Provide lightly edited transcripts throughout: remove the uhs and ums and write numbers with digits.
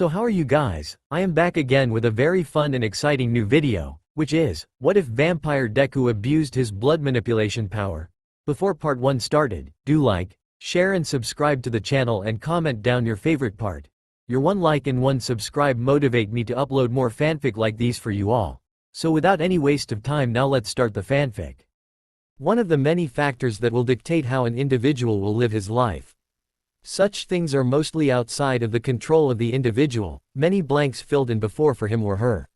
So how are you guys? I am back again with a very fun and exciting new video, which is, what if Vampire Deku abused his blood manipulation power? Before part 1 started, do like, share and subscribe to the channel and comment down your favorite part. Your one like and one subscribe motivate me to upload more fanfic like these for you all. So without any waste of time, now let's start the fanfic. One of the many factors that will dictate how an individual will live his life. Such things are mostly outside of the control of the individual, many blanks filled in before for him or her.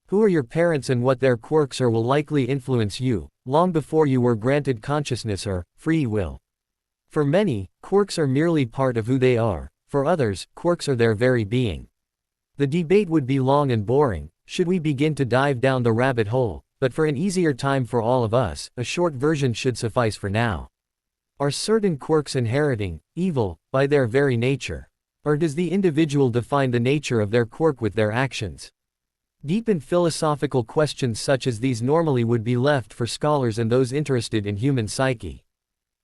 Who are your parents and what their quirks are will likely influence you, long before you were granted consciousness or free will. For many, quirks are merely part of who they are, for others, quirks are their very being. The debate would be long and boring, should we begin to dive down the rabbit hole, but for an easier time for all of us, a short version should suffice for now. Are certain quirks inheriting, evil, by their very nature? Or does the individual define the nature of their quirk with their actions? Deep and philosophical questions such as these normally would be left for scholars and those interested in human psyche.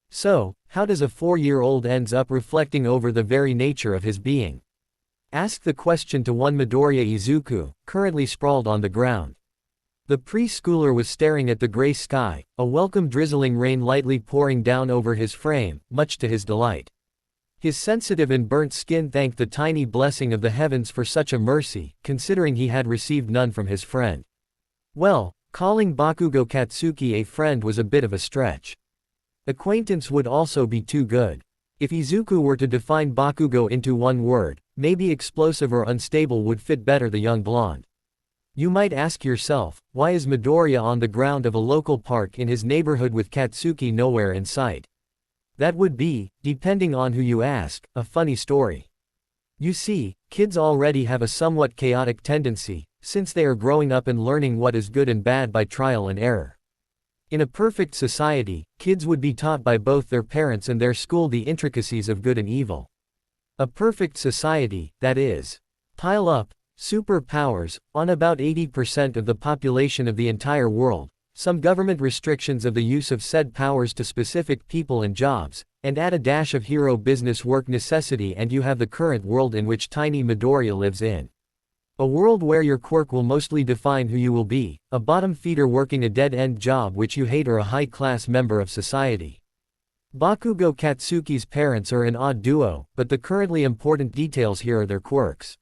So, how does a 4-year-old ends up reflecting over the very nature of his being? Ask the question to one Midoriya Izuku, currently sprawled on the ground. The preschooler was staring at the gray sky, a welcome drizzling rain lightly pouring down over his frame, much to his delight. His sensitive and burnt skin thanked the tiny blessing of the heavens for such a mercy, considering he had received none from his friend. Well, calling Bakugo Katsuki a friend was a bit of a stretch. Acquaintance would also be too good. If Izuku were to define Bakugo into one word, maybe explosive or unstable would fit better the young blonde. You might ask yourself, why is Midoriya on the ground of a local park in his neighborhood with Katsuki nowhere in sight? That would be, depending on who you ask, a funny story. You see, kids already have a somewhat chaotic tendency, since they are growing up and learning what is good and bad by trial and error. In a perfect society, kids would be taught by both their parents and their school the intricacies of good and evil. A perfect society, that is. Pile up superpowers on about 80% of the population of the entire world, some government restrictions of the use of said powers to specific people and jobs, and add a dash of hero business work necessity and you have the current world in which tiny Midoriya lives in. A world where your quirk will mostly define who you will be, a bottom feeder working a dead-end job which you hate or a high-class member of society. Bakugo Katsuki's parents are an odd duo, but the currently important details here are their quirks.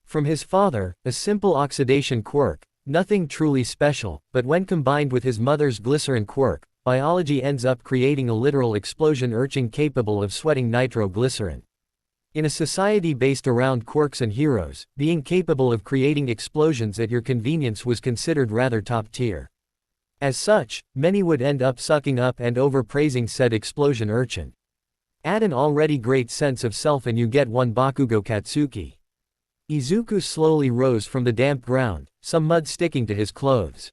From his father, a simple oxidation quirk, nothing truly special, but when combined with his mother's glycerin quirk, biology ends up creating a literal explosion urchin capable of sweating nitroglycerin. In a society based around quirks and heroes, being capable of creating explosions at your convenience was considered rather top tier. As such, many would end up sucking up and overpraising said explosion urchin. Add an already great sense of self and you get one Bakugo Katsuki. Izuku slowly rose from the damp ground, some mud sticking to his clothes.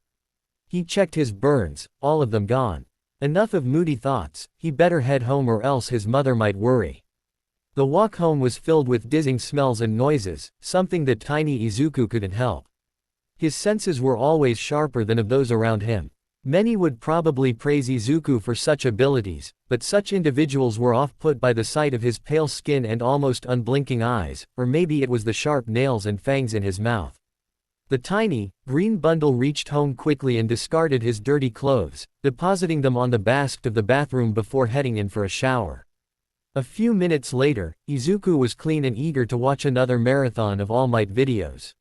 He checked his burns, all of them gone. Enough of moody thoughts, he better head home or else his mother might worry. The walk home was filled with dizzying smells and noises, something that tiny Izuku couldn't help. His senses were always sharper than of those around him. Many would probably praise Izuku for such abilities, but such individuals were off-put by the sight of his pale skin and almost unblinking eyes, or maybe it was the sharp nails and fangs in his mouth. The tiny, green bundle reached home quickly and discarded his dirty clothes, depositing them on the basket of the bathroom before heading in for a shower. A few minutes later, Izuku was clean and eager to watch another marathon of All Might videos.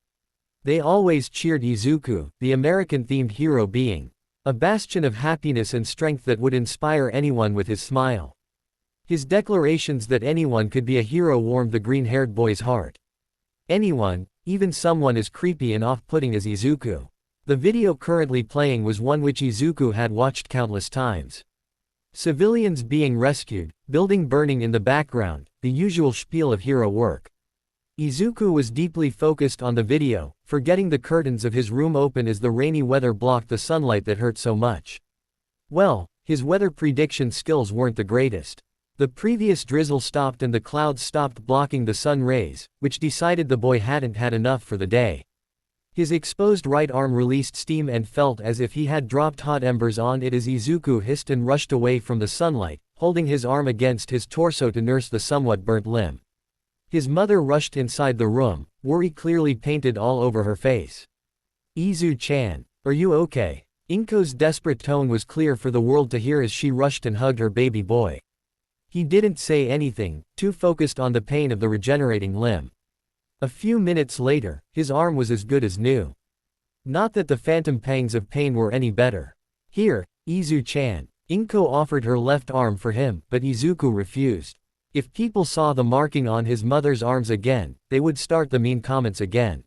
They always cheered Izuku, the American-themed hero being a bastion of happiness and strength that would inspire anyone with his smile. His declarations that anyone could be a hero warmed the green-haired boy's heart. Anyone, even someone as creepy and off-putting as Izuku. The video currently playing was one which Izuku had watched countless times. Civilians being rescued, building burning in the background, the usual spiel of hero work. Izuku was deeply focused on the video, forgetting the curtains of his room open as the rainy weather blocked the sunlight that hurt so much. Well, his weather prediction skills weren't the greatest. The previous drizzle stopped and the clouds stopped blocking the sun rays, which decided the boy hadn't had enough for the day. His exposed right arm released steam and felt as if he had dropped hot embers on it as Izuku hissed and rushed away from the sunlight, holding his arm against his torso to nurse the somewhat burnt limb. His mother rushed inside the room, worry clearly painted all over her face. Izu-chan, are you okay? Inko's desperate tone was clear for the world to hear as she rushed and hugged her baby boy. He didn't say anything, too focused on the pain of the regenerating limb. A few minutes later, his arm was as good as new. Not that the phantom pangs of pain were any better. Here, Izu-chan. Inko offered her left arm for him, but Izuku refused. If people saw the marking on his mother's arms again, they would start the mean comments again.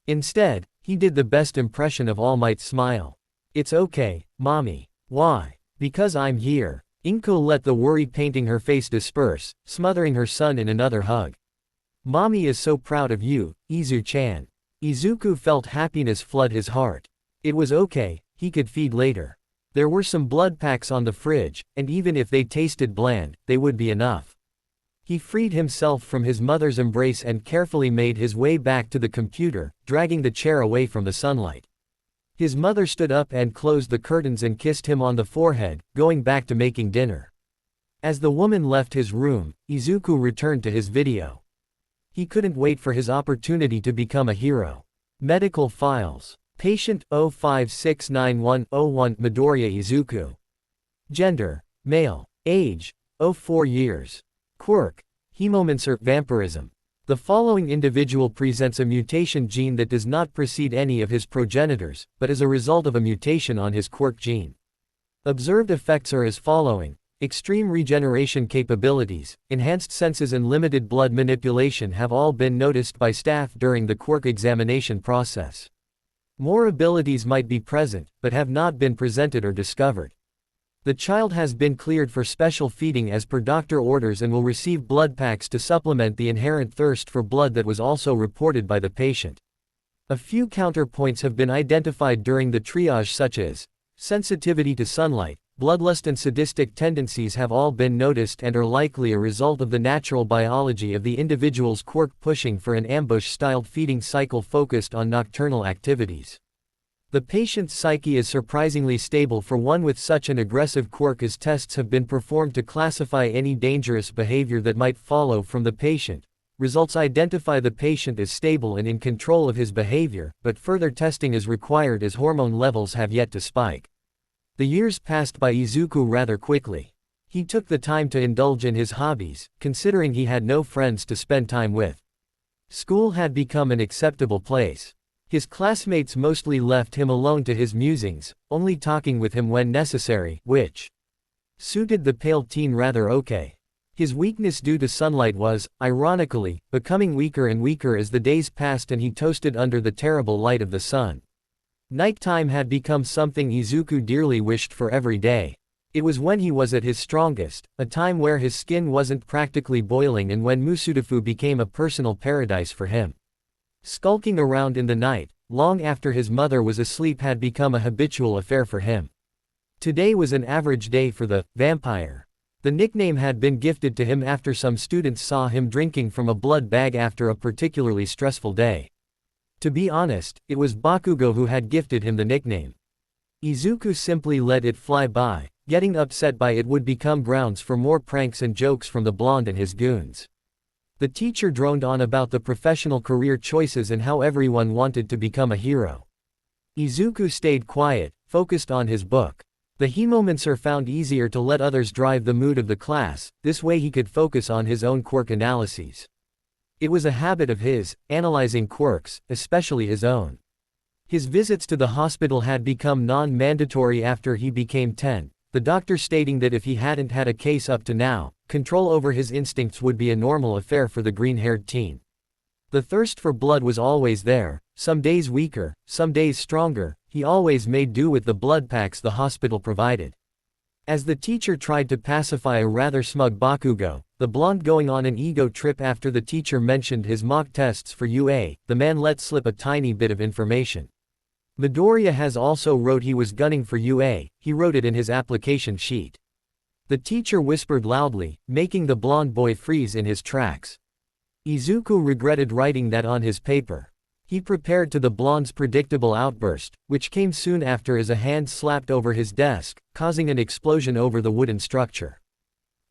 Instead, he did the best impression of All Might's smile. It's okay, mommy. Why? Because I'm here. Inko let the worry painting her face disperse, smothering her son in another hug. Mommy is so proud of you, Izu-chan. Izuku felt happiness flood his heart. It was okay, he could feed later. There were some blood packs on the fridge, and even if they tasted bland, they would be enough. He freed himself from his mother's embrace and carefully made his way back to the computer, dragging the chair away from the sunlight. His mother stood up and closed the curtains and kissed him on the forehead, going back to making dinner. As the woman left his room, Izuku returned to his video. He couldn't wait for his opportunity to become a hero. Medical files. Patient 05691101 Midoriya Izuku. Gender: male. Age: 04 years. Quirk: Hemomancer vampirism. The following individual presents a mutation gene that does not precede any of his progenitors, but is a result of a mutation on his quirk gene. Observed effects are as following: extreme regeneration capabilities, enhanced senses and limited blood manipulation have all been noticed by staff during the quirk examination process. More abilities might be present, but have not been presented or discovered. The child has been cleared for special feeding as per doctor orders and will receive blood packs to supplement the inherent thirst for blood that was also reported by the patient. A few counterpoints have been identified during the triage, such as sensitivity to sunlight, bloodlust and sadistic tendencies have all been noticed and are likely a result of the natural biology of the individual's quirk pushing for an ambush-styled feeding cycle focused on nocturnal activities. The patient's psyche is surprisingly stable for one with such an aggressive quirk, as tests have been performed to classify any dangerous behavior that might follow from the patient. Results identify the patient as stable and in control of his behavior, but further testing is required as hormone levels have yet to spike. The years passed by Izuku rather quickly. He took the time to indulge in his hobbies, considering he had no friends to spend time with. School had become an acceptable place. His classmates mostly left him alone to his musings, only talking with him when necessary, which suited the pale teen rather okay. His weakness due to sunlight was, ironically, becoming weaker and weaker as the days passed and he toasted under the terrible light of the sun. Nighttime had become something Izuku dearly wished for every day. It was when he was at his strongest, a time where his skin wasn't practically boiling and when Musudafu became a personal paradise for him. Skulking around in the night, long after his mother was asleep, had become a habitual affair for him. Today was an average day for the vampire. The nickname had been gifted to him after some students saw him drinking from a blood bag after a particularly stressful day. To be honest, it was Bakugo who had gifted him the nickname. Izuku simply let it fly by. Getting upset by it would become grounds for more pranks and jokes from the blonde and his goons. The teacher droned on about the professional career choices and how everyone wanted to become a hero. Izuku stayed quiet, focused on his book. The Hemomancer found easier to let others drive the mood of the class, this way he could focus on his own quirk analyses. It was a habit of his, analyzing quirks, especially his own. His visits to the hospital had become non-mandatory after he became 10, the doctor stating that if he hadn't had a case up to now, control over his instincts would be a normal affair for the green-haired teen. The thirst for blood was always there, some days weaker, some days stronger. He always made do with the blood packs the hospital provided. As the teacher tried to pacify a rather smug Bakugo, the blonde going on an ego trip after the teacher mentioned his mock tests for UA, the man let slip a tiny bit of information. Midoriya has also wrote he was gunning for UA, he wrote it in his application sheet. The teacher whispered loudly, making the blonde boy freeze in his tracks. Izuku regretted writing that on his paper. He prepared to the blonde's predictable outburst, which came soon after as a hand slapped over his desk, causing an explosion over the wooden structure.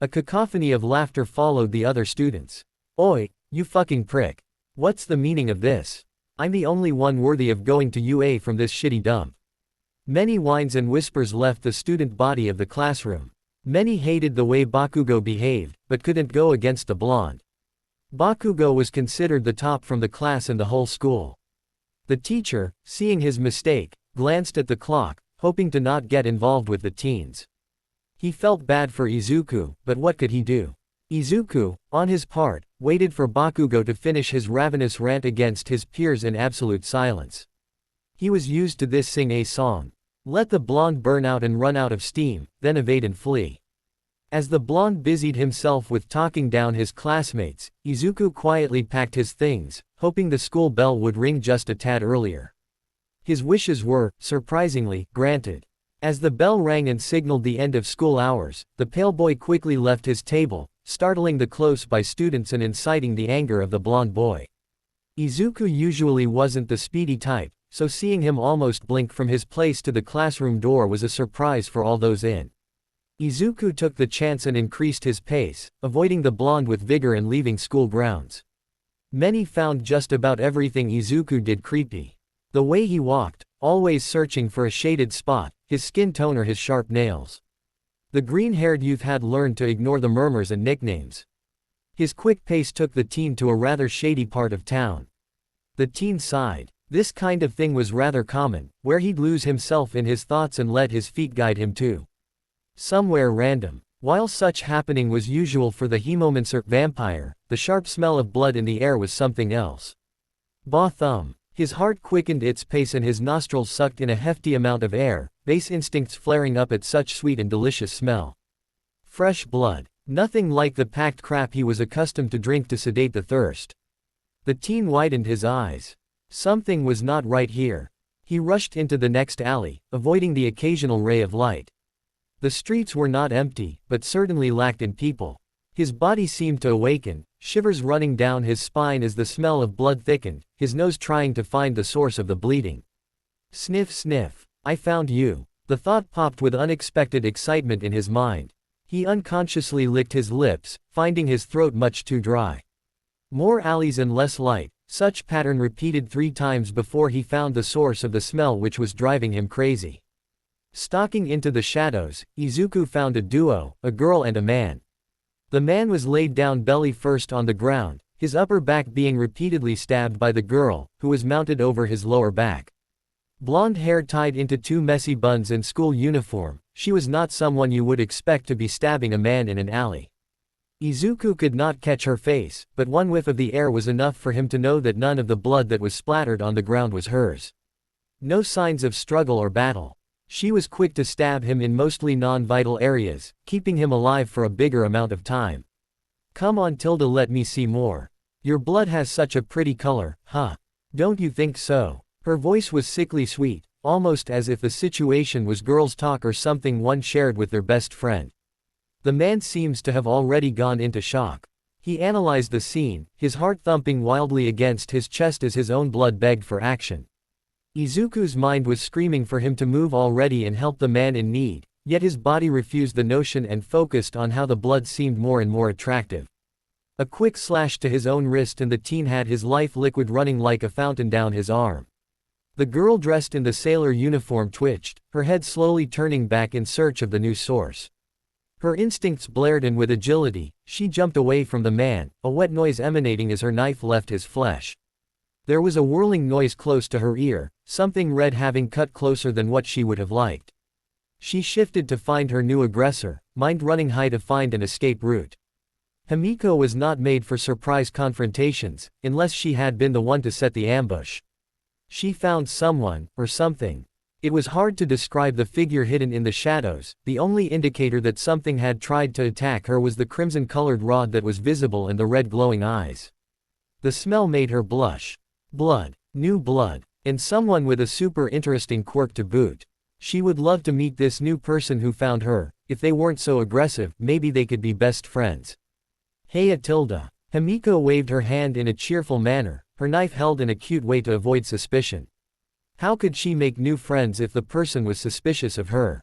A cacophony of laughter followed the other students. "Oi, you fucking prick. What's the meaning of this? I'm the only one worthy of going to UA from this shitty dump. Many whines and whispers left the student body of the classroom. Many hated the way Bakugo behaved, but couldn't go against the blonde. Bakugo was considered the top from the class and the whole school. The teacher, seeing his mistake, glanced at the clock, hoping to not get involved with the teens. He felt bad for Izuku, but what could he do? Izuku, on his part, waited for Bakugo to finish his ravenous rant against his peers in absolute silence. He was used to this. Sing a song. Let the blonde burn out and run out of steam, then evade and flee. As the blonde busied himself with talking down his classmates, Izuku quietly packed his things, hoping the school bell would ring just a tad earlier. His wishes were, surprisingly, granted. As the bell rang and signaled the end of school hours, the pale boy quickly left his table, startling the close-by students and inciting the anger of the blonde boy. Izuku usually wasn't the speedy type, so seeing him almost blink from his place to the classroom door was a surprise for all those in. Izuku took the chance and increased his pace, avoiding the blonde with vigor and leaving school grounds. Many found just about everything Izuku did creepy. The way he walked, always searching for a shaded spot, his skin tone or his sharp nails. The green-haired youth had learned to ignore the murmurs and nicknames. His quick pace took the teen to a rather shady part of town. The teen sighed. This kind of thing was rather common, where he'd lose himself in his thoughts and let his feet guide him to somewhere random. While such happening was usual for the Hemomancer vampire, the sharp smell of blood in the air was something else. Ba thumb. His heart quickened its pace and his nostrils sucked in a hefty amount of air, base instincts flaring up at such sweet and delicious smell. Fresh blood. Nothing like the packed crap he was accustomed to drink to sedate the thirst. The teen widened his eyes. Something was not right here. He rushed into the next alley, avoiding the occasional ray of light. The streets were not empty, but certainly lacked in people. His body seemed to awaken, shivers running down his spine as the smell of blood thickened, his nose trying to find the source of the bleeding. Sniff sniff. I found you. The thought popped with unexpected excitement in his mind. He unconsciously licked his lips, finding his throat much too dry. More alleys and less light, such pattern repeated 3 times before he found the source of the smell which was driving him crazy. Stalking into the shadows, Izuku found a duo, a girl and a man. The man was laid down belly first on the ground, his upper back being repeatedly stabbed by the girl, who was mounted over his lower back. Blonde hair tied into 2 messy buns and school uniform, she was not someone you would expect to be stabbing a man in an alley. Izuku could not catch her face, but one whiff of the air was enough for him to know that none of the blood that was splattered on the ground was hers. No signs of struggle or battle. She was quick to stab him in mostly non-vital areas, keeping him alive for a bigger amount of time. Come on Tilda, let me see more. Your blood has such a pretty color, huh? Don't you think so? Her voice was sickly sweet, almost as if the situation was girls' talk or something one shared with their best friend. The man seems to have already gone into shock. He analyzed the scene, his heart thumping wildly against his chest as his own blood begged for action. Izuku's mind was screaming for him to move already and help the man in need, yet his body refused the notion and focused on how the blood seemed more and more attractive. A quick slash to his own wrist and the teen had his life liquid running like a fountain down his arm. The girl dressed in the sailor uniform twitched, her head slowly turning back in search of the new source. Her instincts blared and with agility, she jumped away from the man, a wet noise emanating as her knife left his flesh. There was a whirling noise close to her ear, something red having cut closer than what she would have liked. She shifted to find her new aggressor, mind running high to find an escape route. Himiko was not made for surprise confrontations, unless she had been the one to set the ambush. She found someone, or something. It was hard to describe the figure hidden in the shadows, the only indicator that something had tried to attack her was the crimson-colored rod that was visible and the red glowing eyes. The smell made her blush. Blood. New blood. And someone with a super interesting quirk to boot. She would love to meet this new person who found her. If they weren't so aggressive, maybe they could be best friends. Hey Tilda. Himiko waved her hand in a cheerful manner, her knife held in a cute way to avoid suspicion. How could she make new friends if the person was suspicious of her?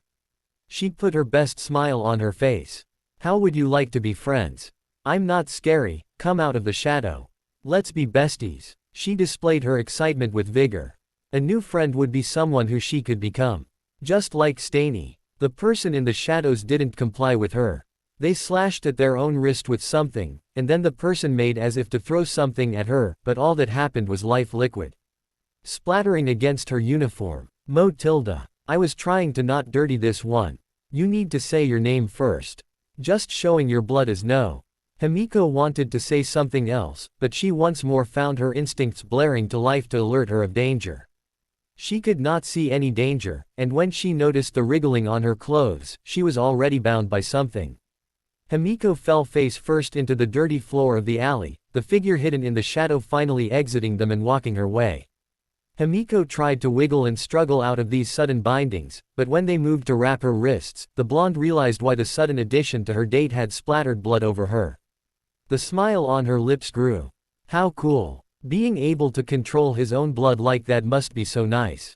She'd put her best smile on her face. How would you like to be friends? I'm not scary, come out of the shadow. Let's be besties. She displayed her excitement with vigor. A new friend would be someone who she could become. Just like Staney. The person in the shadows didn't comply with her. They slashed at their own wrist with something, and then the person made as if to throw something at her, but all that happened was life liquid splattering against her uniform. Mo Tilda. I was trying to not dirty this one. You need to say your name first. Just showing your blood is no. Himiko wanted to say something else, but she once more found her instincts blaring to life to alert her of danger. She could not see any danger, and when she noticed the wriggling on her clothes, she was already bound by something. Himiko fell face first into the dirty floor of the alley, the figure hidden in the shadow finally exiting them and walking her way. Himiko tried to wiggle and struggle out of these sudden bindings, but when they moved to wrap her wrists, the blonde realized why the sudden addition to her date had splattered blood over her. The smile on her lips grew. How cool. Being able to control his own blood like that must be so nice.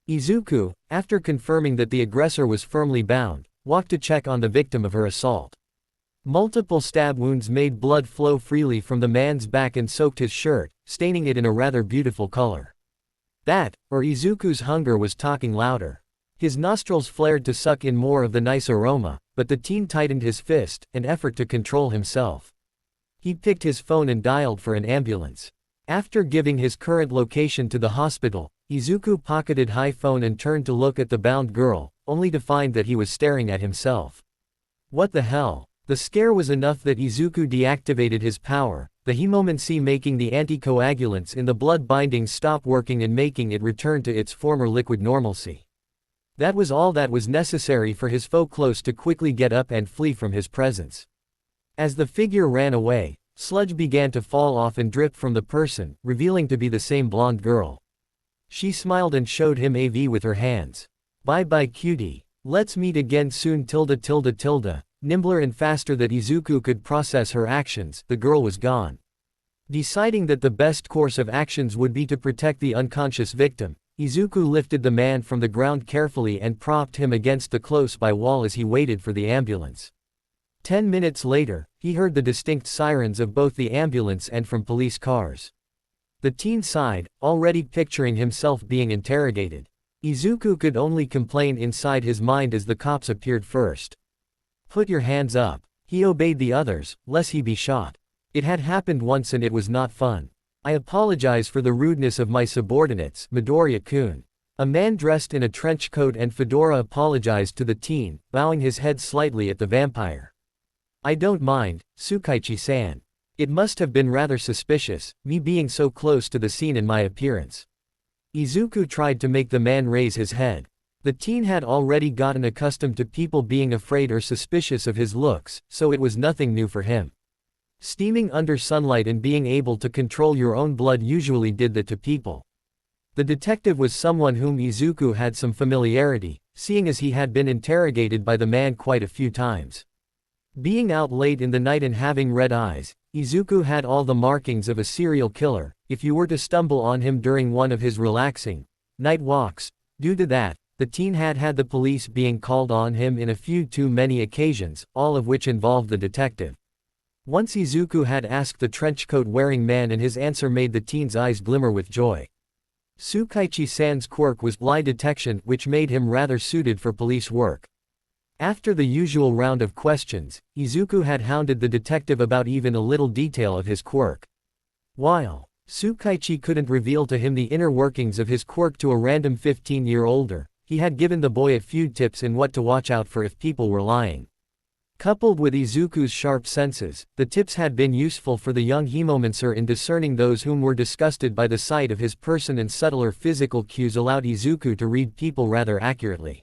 Izuku, after confirming that the aggressor was firmly bound, walked to check on the victim of her assault. Multiple stab wounds made blood flow freely from the man's back and soaked his shirt, staining it in a rather beautiful color. That, or Izuku's hunger was talking louder. His nostrils flared to suck in more of the nice aroma, but the teen tightened his fist, an effort to control himself. He picked his phone and dialed for an ambulance. After giving his current location to the hospital, Izuku pocketed his phone and turned to look at the bound girl, only to find that he was staring at himself. What the hell? The scare was enough that Izuku deactivated his power, the hemomancy making the anticoagulants in the blood bindings stop working and making it return to its former liquid normalcy. That was all that was necessary for his foe close to quickly get up and flee from his presence. As the figure ran away, sludge began to fall off and drip from the person, revealing to be the same blonde girl. She smiled and showed him AV with her hands. Bye bye cutie. Let's meet again soon. Nimbler and faster than Izuku could process her actions, the girl was gone. Deciding that the best course of actions would be to protect the unconscious victim, Izuku lifted the man from the ground carefully and propped him against the close-by wall as he waited for the ambulance. 10 minutes later, he heard the distinct sirens of both the ambulance and from police cars. The teen sighed, already picturing himself being interrogated. Izuku could only complain inside his mind as the cops appeared first. Put your hands up. He obeyed the others, lest he be shot. It had happened once and it was not fun. I apologize for the rudeness of my subordinates, Midoriya-kun. A man dressed in a trench coat and fedora apologized to the teen, bowing his head slightly at the vampire. I don't mind, Tsukaichi-san. It must have been rather suspicious, me being so close to the scene in my appearance. Izuku tried to make the man raise his head. The teen had already gotten accustomed to people being afraid or suspicious of his looks, so it was nothing new for him. Steaming under sunlight and being able to control your own blood usually did that to people. The detective was someone whom Izuku had some familiarity, seeing as he had been interrogated by the man quite a few times. Being out late in the night and having red eyes, Izuku had all the markings of a serial killer, if you were to stumble on him during one of his relaxing night walks. Due to that, the teen had had the police being called on him in a few too many occasions, all of which involved the detective. Once Izuku had asked the trenchcoat-wearing man and his answer made the teen's eyes glimmer with joy. Tsukaichi-san's quirk was lie detection, which made him rather suited for police work. After the usual round of questions, Izuku had hounded the detective about even a little detail of his quirk. While Tsukaichi couldn't reveal to him the inner workings of his quirk to a random 15-year-older, he had given the boy a few tips in what to watch out for if people were lying. Coupled with Izuku's sharp senses, the tips had been useful for the young hemomancer in discerning those whom were disgusted by the sight of his person, and subtler physical cues allowed Izuku to read people rather accurately.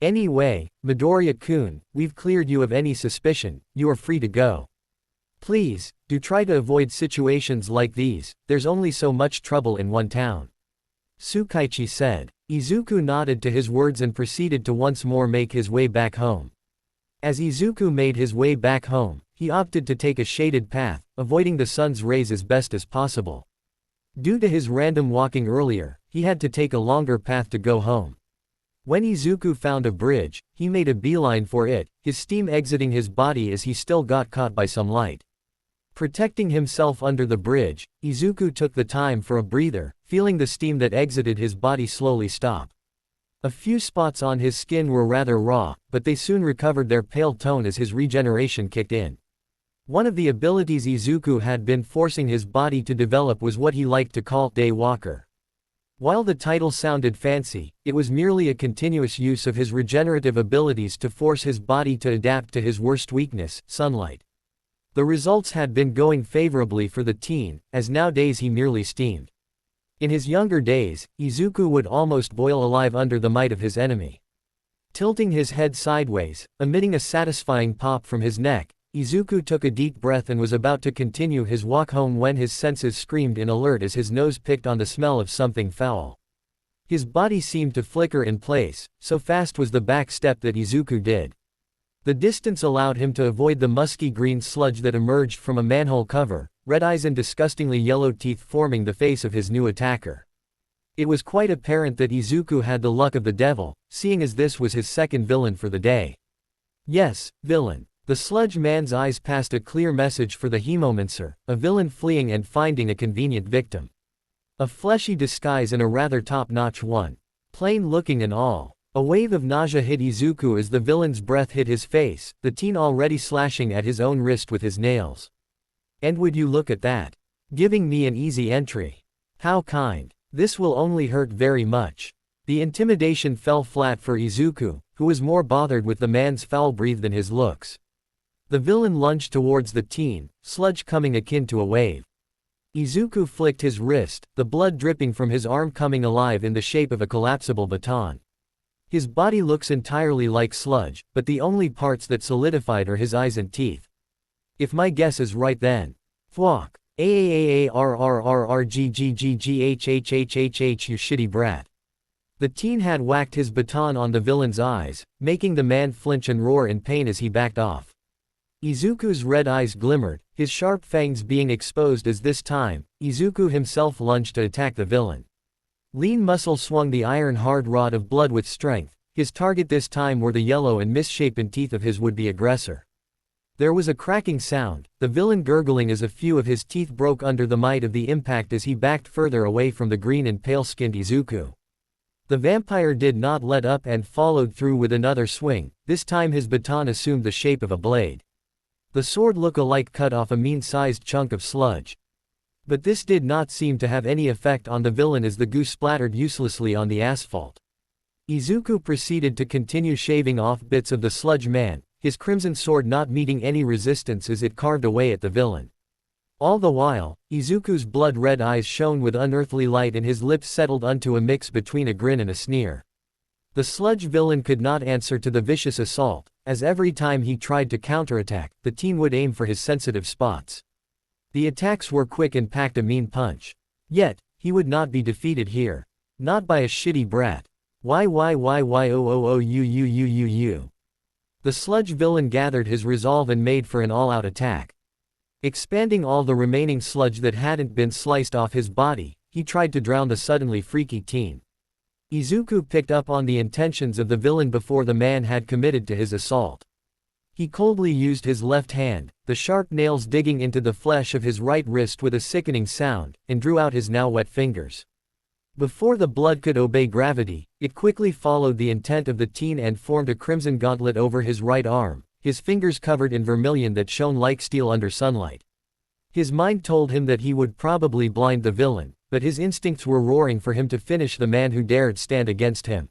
Anyway, Midoriya-kun, we've cleared you of any suspicion, you are free to go. Please, do try to avoid situations like these, there's only so much trouble in one town. Tsukaichi said. Izuku nodded to his words and proceeded to once more make his way back home. As Izuku made his way back home, he opted to take a shaded path, avoiding the sun's rays as best as possible. Due to his random walking earlier, he had to take a longer path to go home. When Izuku found a bridge, he made a beeline for it, his steam exiting his body as he still got caught by some light. Protecting himself under the bridge, Izuku took the time for a breather, feeling the steam that exited his body slowly stop. A few spots on his skin were rather raw, but they soon recovered their pale tone as his regeneration kicked in. One of the abilities Izuku had been forcing his body to develop was what he liked to call Day Walker. While the title sounded fancy, it was merely a continuous use of his regenerative abilities to force his body to adapt to his worst weakness, sunlight. The results had been going favorably for the teen, as nowadays he merely steamed. In his younger days, Izuku would almost boil alive under the might of his enemy. Tilting his head sideways, emitting a satisfying pop from his neck, Izuku took a deep breath and was about to continue his walk home when his senses screamed in alert as his nose picked on the smell of something foul. His body seemed to flicker in place, so fast was the back step that Izuku did. The distance allowed him to avoid the musky green sludge that emerged from a manhole cover, red eyes and disgustingly yellow teeth forming the face of his new attacker. It was quite apparent that Izuku had the luck of the devil, seeing as this was his second villain for the day. Yes, villain. The sludge man's eyes passed a clear message for the Hemomancer, a villain fleeing and finding a convenient victim. A fleshy disguise and a rather top-notch one. Plain looking and all. A wave of nausea hit Izuku as the villain's breath hit his face, the teen already slashing at his own wrist with his nails. And would you look at that? Giving me an easy entry. How kind. This will only hurt very much. The intimidation fell flat for Izuku, who was more bothered with the man's foul breath than his looks. The villain lunged towards the teen, sludge coming akin to a wave. Izuku flicked his wrist, the blood dripping from his arm coming alive in the shape of a collapsible baton. His body looks entirely like sludge, but the only parts that solidified are his eyes and teeth. If my guess is right then. Thwack. AAAARRRRGGGGHHHHH, you shitty brat. The teen had whacked his baton on the villain's eyes, making the man flinch and roar in pain as he backed off. Izuku's red eyes glimmered, his sharp fangs being exposed as this time, Izuku himself lunged to attack the villain. Lean muscle swung the iron-hard rod of blood with strength, his target this time were the yellow and misshapen teeth of his would-be aggressor. There was a cracking sound, the villain gurgling as a few of his teeth broke under the might of the impact as he backed further away from the green and pale-skinned Izuku. The vampire did not let up and followed through with another swing, this time his baton assumed the shape of a blade. The sword look-alike cut off a mean-sized chunk of sludge. But this did not seem to have any effect on the villain as the goo splattered uselessly on the asphalt. Izuku proceeded to continue shaving off bits of the sludge man, his crimson sword not meeting any resistance as it carved away at the villain. All the while, Izuku's blood-red eyes shone with unearthly light and his lips settled unto a mix between a grin and a sneer. The sludge villain could not answer to the vicious assault, as every time he tried to counterattack, the teen would aim for his sensitive spots. The attacks were quick and packed a mean punch. Yet, he would not be defeated here. Not by a shitty brat. Why you. The sludge villain gathered his resolve and made for an all-out attack. Expanding all the remaining sludge that hadn't been sliced off his body, he tried to drown the suddenly freaky teen. Izuku picked up on the intentions of the villain before the man had committed to his assault. He coldly used his left hand, the sharp nails digging into the flesh of his right wrist with a sickening sound, and drew out his now wet fingers. Before the blood could obey gravity, it quickly followed the intent of the teen and formed a crimson gauntlet over his right arm, his fingers covered in vermilion that shone like steel under sunlight. His mind told him that he would probably blind the villain, but his instincts were roaring for him to finish the man who dared stand against him.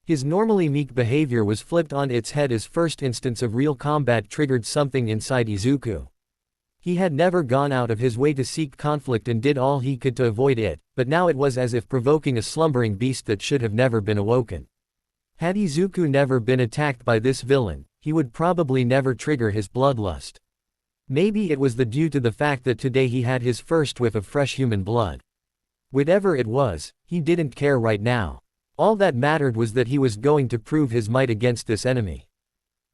His normally meek behavior was flipped on its head as first instance of real combat triggered something inside Izuku. He had never gone out of his way to seek conflict and did all he could to avoid it, but now it was as if provoking a slumbering beast that should have never been awoken. Had Izuku never been attacked by this villain, he would probably never trigger his bloodlust. Maybe it was due to the fact that today he had his first whiff of fresh human blood. Whatever it was, he didn't care right now. All that mattered was that he was going to prove his might against this enemy.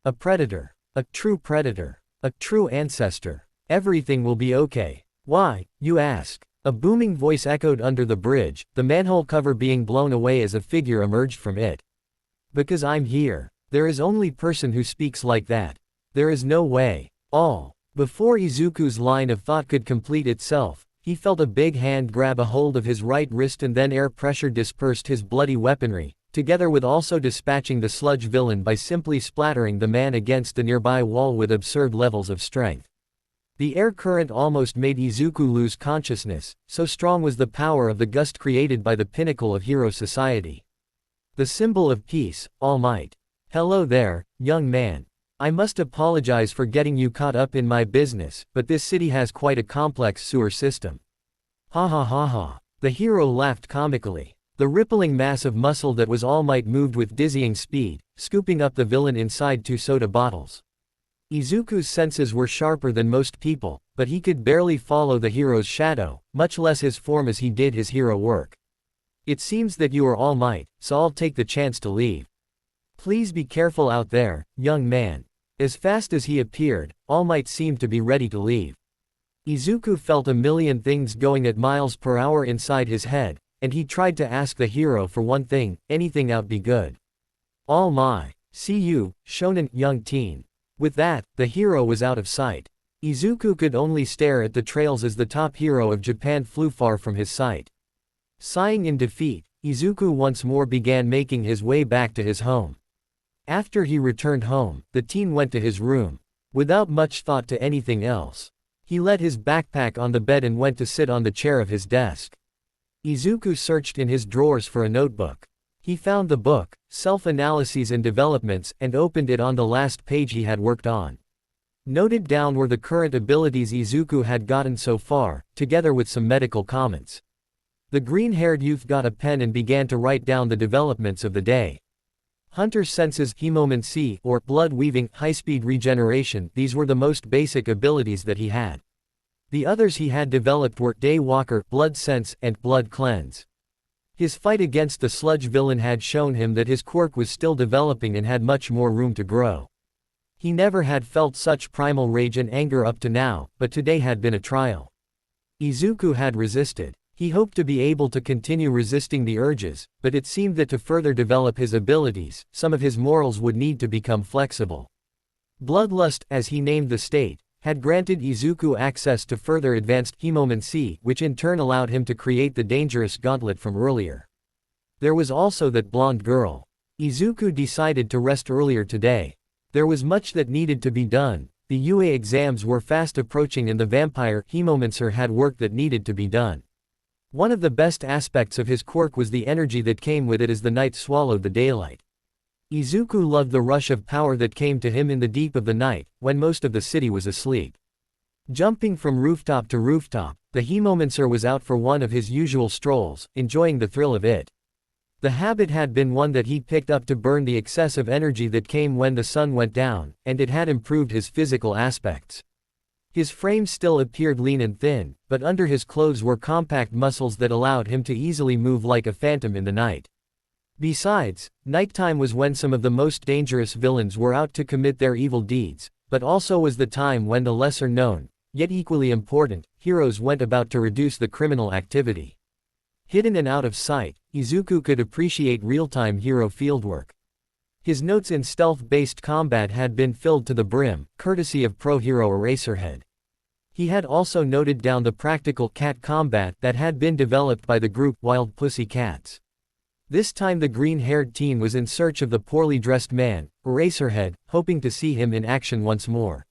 A predator. A true predator. A true ancestor. Everything will be okay. Why, you ask? A booming voice echoed under the bridge, the manhole cover being blown away as a figure emerged from it. Because I'm here. There is only person who speaks like that. There is no way. All. Before Izuku's line of thought could complete itself, he felt a big hand grab a hold of his right wrist and then air pressure dispersed his bloody weaponry, together with also dispatching the sludge villain by simply splattering the man against the nearby wall with absurd levels of strength. The air current almost made Izuku lose consciousness, so strong was the power of the gust created by the pinnacle of hero society. The symbol of peace, All Might. Hello there, young man. I must apologize for getting you caught up in my business, but this city has quite a complex sewer system. Ha ha ha ha. The hero laughed comically. The rippling mass of muscle that was All Might moved with dizzying speed, scooping up the villain inside 2 soda bottles. Izuku's senses were sharper than most people, but he could barely follow the hero's shadow, much less his form as he did his hero work. It seems that you are All Might, so I'll take the chance to leave. Please be careful out there, young man. As fast as he appeared, All Might seemed to be ready to leave. Izuku felt a million things going at miles per hour inside his head, and he tried to ask the hero for one thing, anything out be good. All my. See you, shonen, young teen. With that, the hero was out of sight. Izuku could only stare at the trails as the top hero of Japan flew far from his sight. Sighing in defeat, Izuku once more began making his way back to his home. After he returned home, the teen went to his room. Without much thought to anything else. He let his backpack on the bed and went to sit on the chair of his desk. Izuku searched in his drawers for a notebook. He found the book, Self-Analyses and Developments, and opened it on the last page he had worked on. Noted down were the current abilities Izuku had gotten so far, together with some medical comments. The green-haired youth got a pen and began to write down the developments of the day. Hunter senses, hemomancy, or blood-weaving, high-speed regeneration, these were the most basic abilities that he had. The others he had developed were Daywalker, Blood Sense, and Blood Cleanse. His fight against the sludge villain had shown him that his quirk was still developing and had much more room to grow. He never had felt such primal rage and anger up to now, but today had been a trial. Izuku had resisted. He hoped to be able to continue resisting the urges, but it seemed that to further develop his abilities, some of his morals would need to become flexible. Bloodlust, as he named the state, had granted Izuku access to further advanced hemomancy, which in turn allowed him to create the dangerous gauntlet from earlier. There was also that blonde girl. Izuku decided to rest earlier today. There was much that needed to be done. The UA exams were fast approaching and the vampire hemomancer had work that needed to be done. One of the best aspects of his quirk was the energy that came with it as the night swallowed the daylight. Izuku loved the rush of power that came to him in the deep of the night, when most of the city was asleep. Jumping from rooftop to rooftop, the hemomancer was out for one of his usual strolls, enjoying the thrill of it. The habit had been one that he'd picked up to burn the excessive energy that came when the sun went down, and it had improved his physical aspects. His frame still appeared lean and thin, but under his clothes were compact muscles that allowed him to easily move like a phantom in the night. Besides, nighttime was when some of the most dangerous villains were out to commit their evil deeds, but also was the time when the lesser-known, yet equally important, heroes went about to reduce the criminal activity. Hidden and out of sight, Izuku could appreciate real-time hero fieldwork. His notes in stealth-based combat had been filled to the brim, courtesy of pro-hero Eraserhead. He had also noted down the practical cat combat that had been developed by the group Wild Pussy Cats. This time the green-haired teen was in search of the poorly dressed man, Eraserhead, hoping to see him in action once more.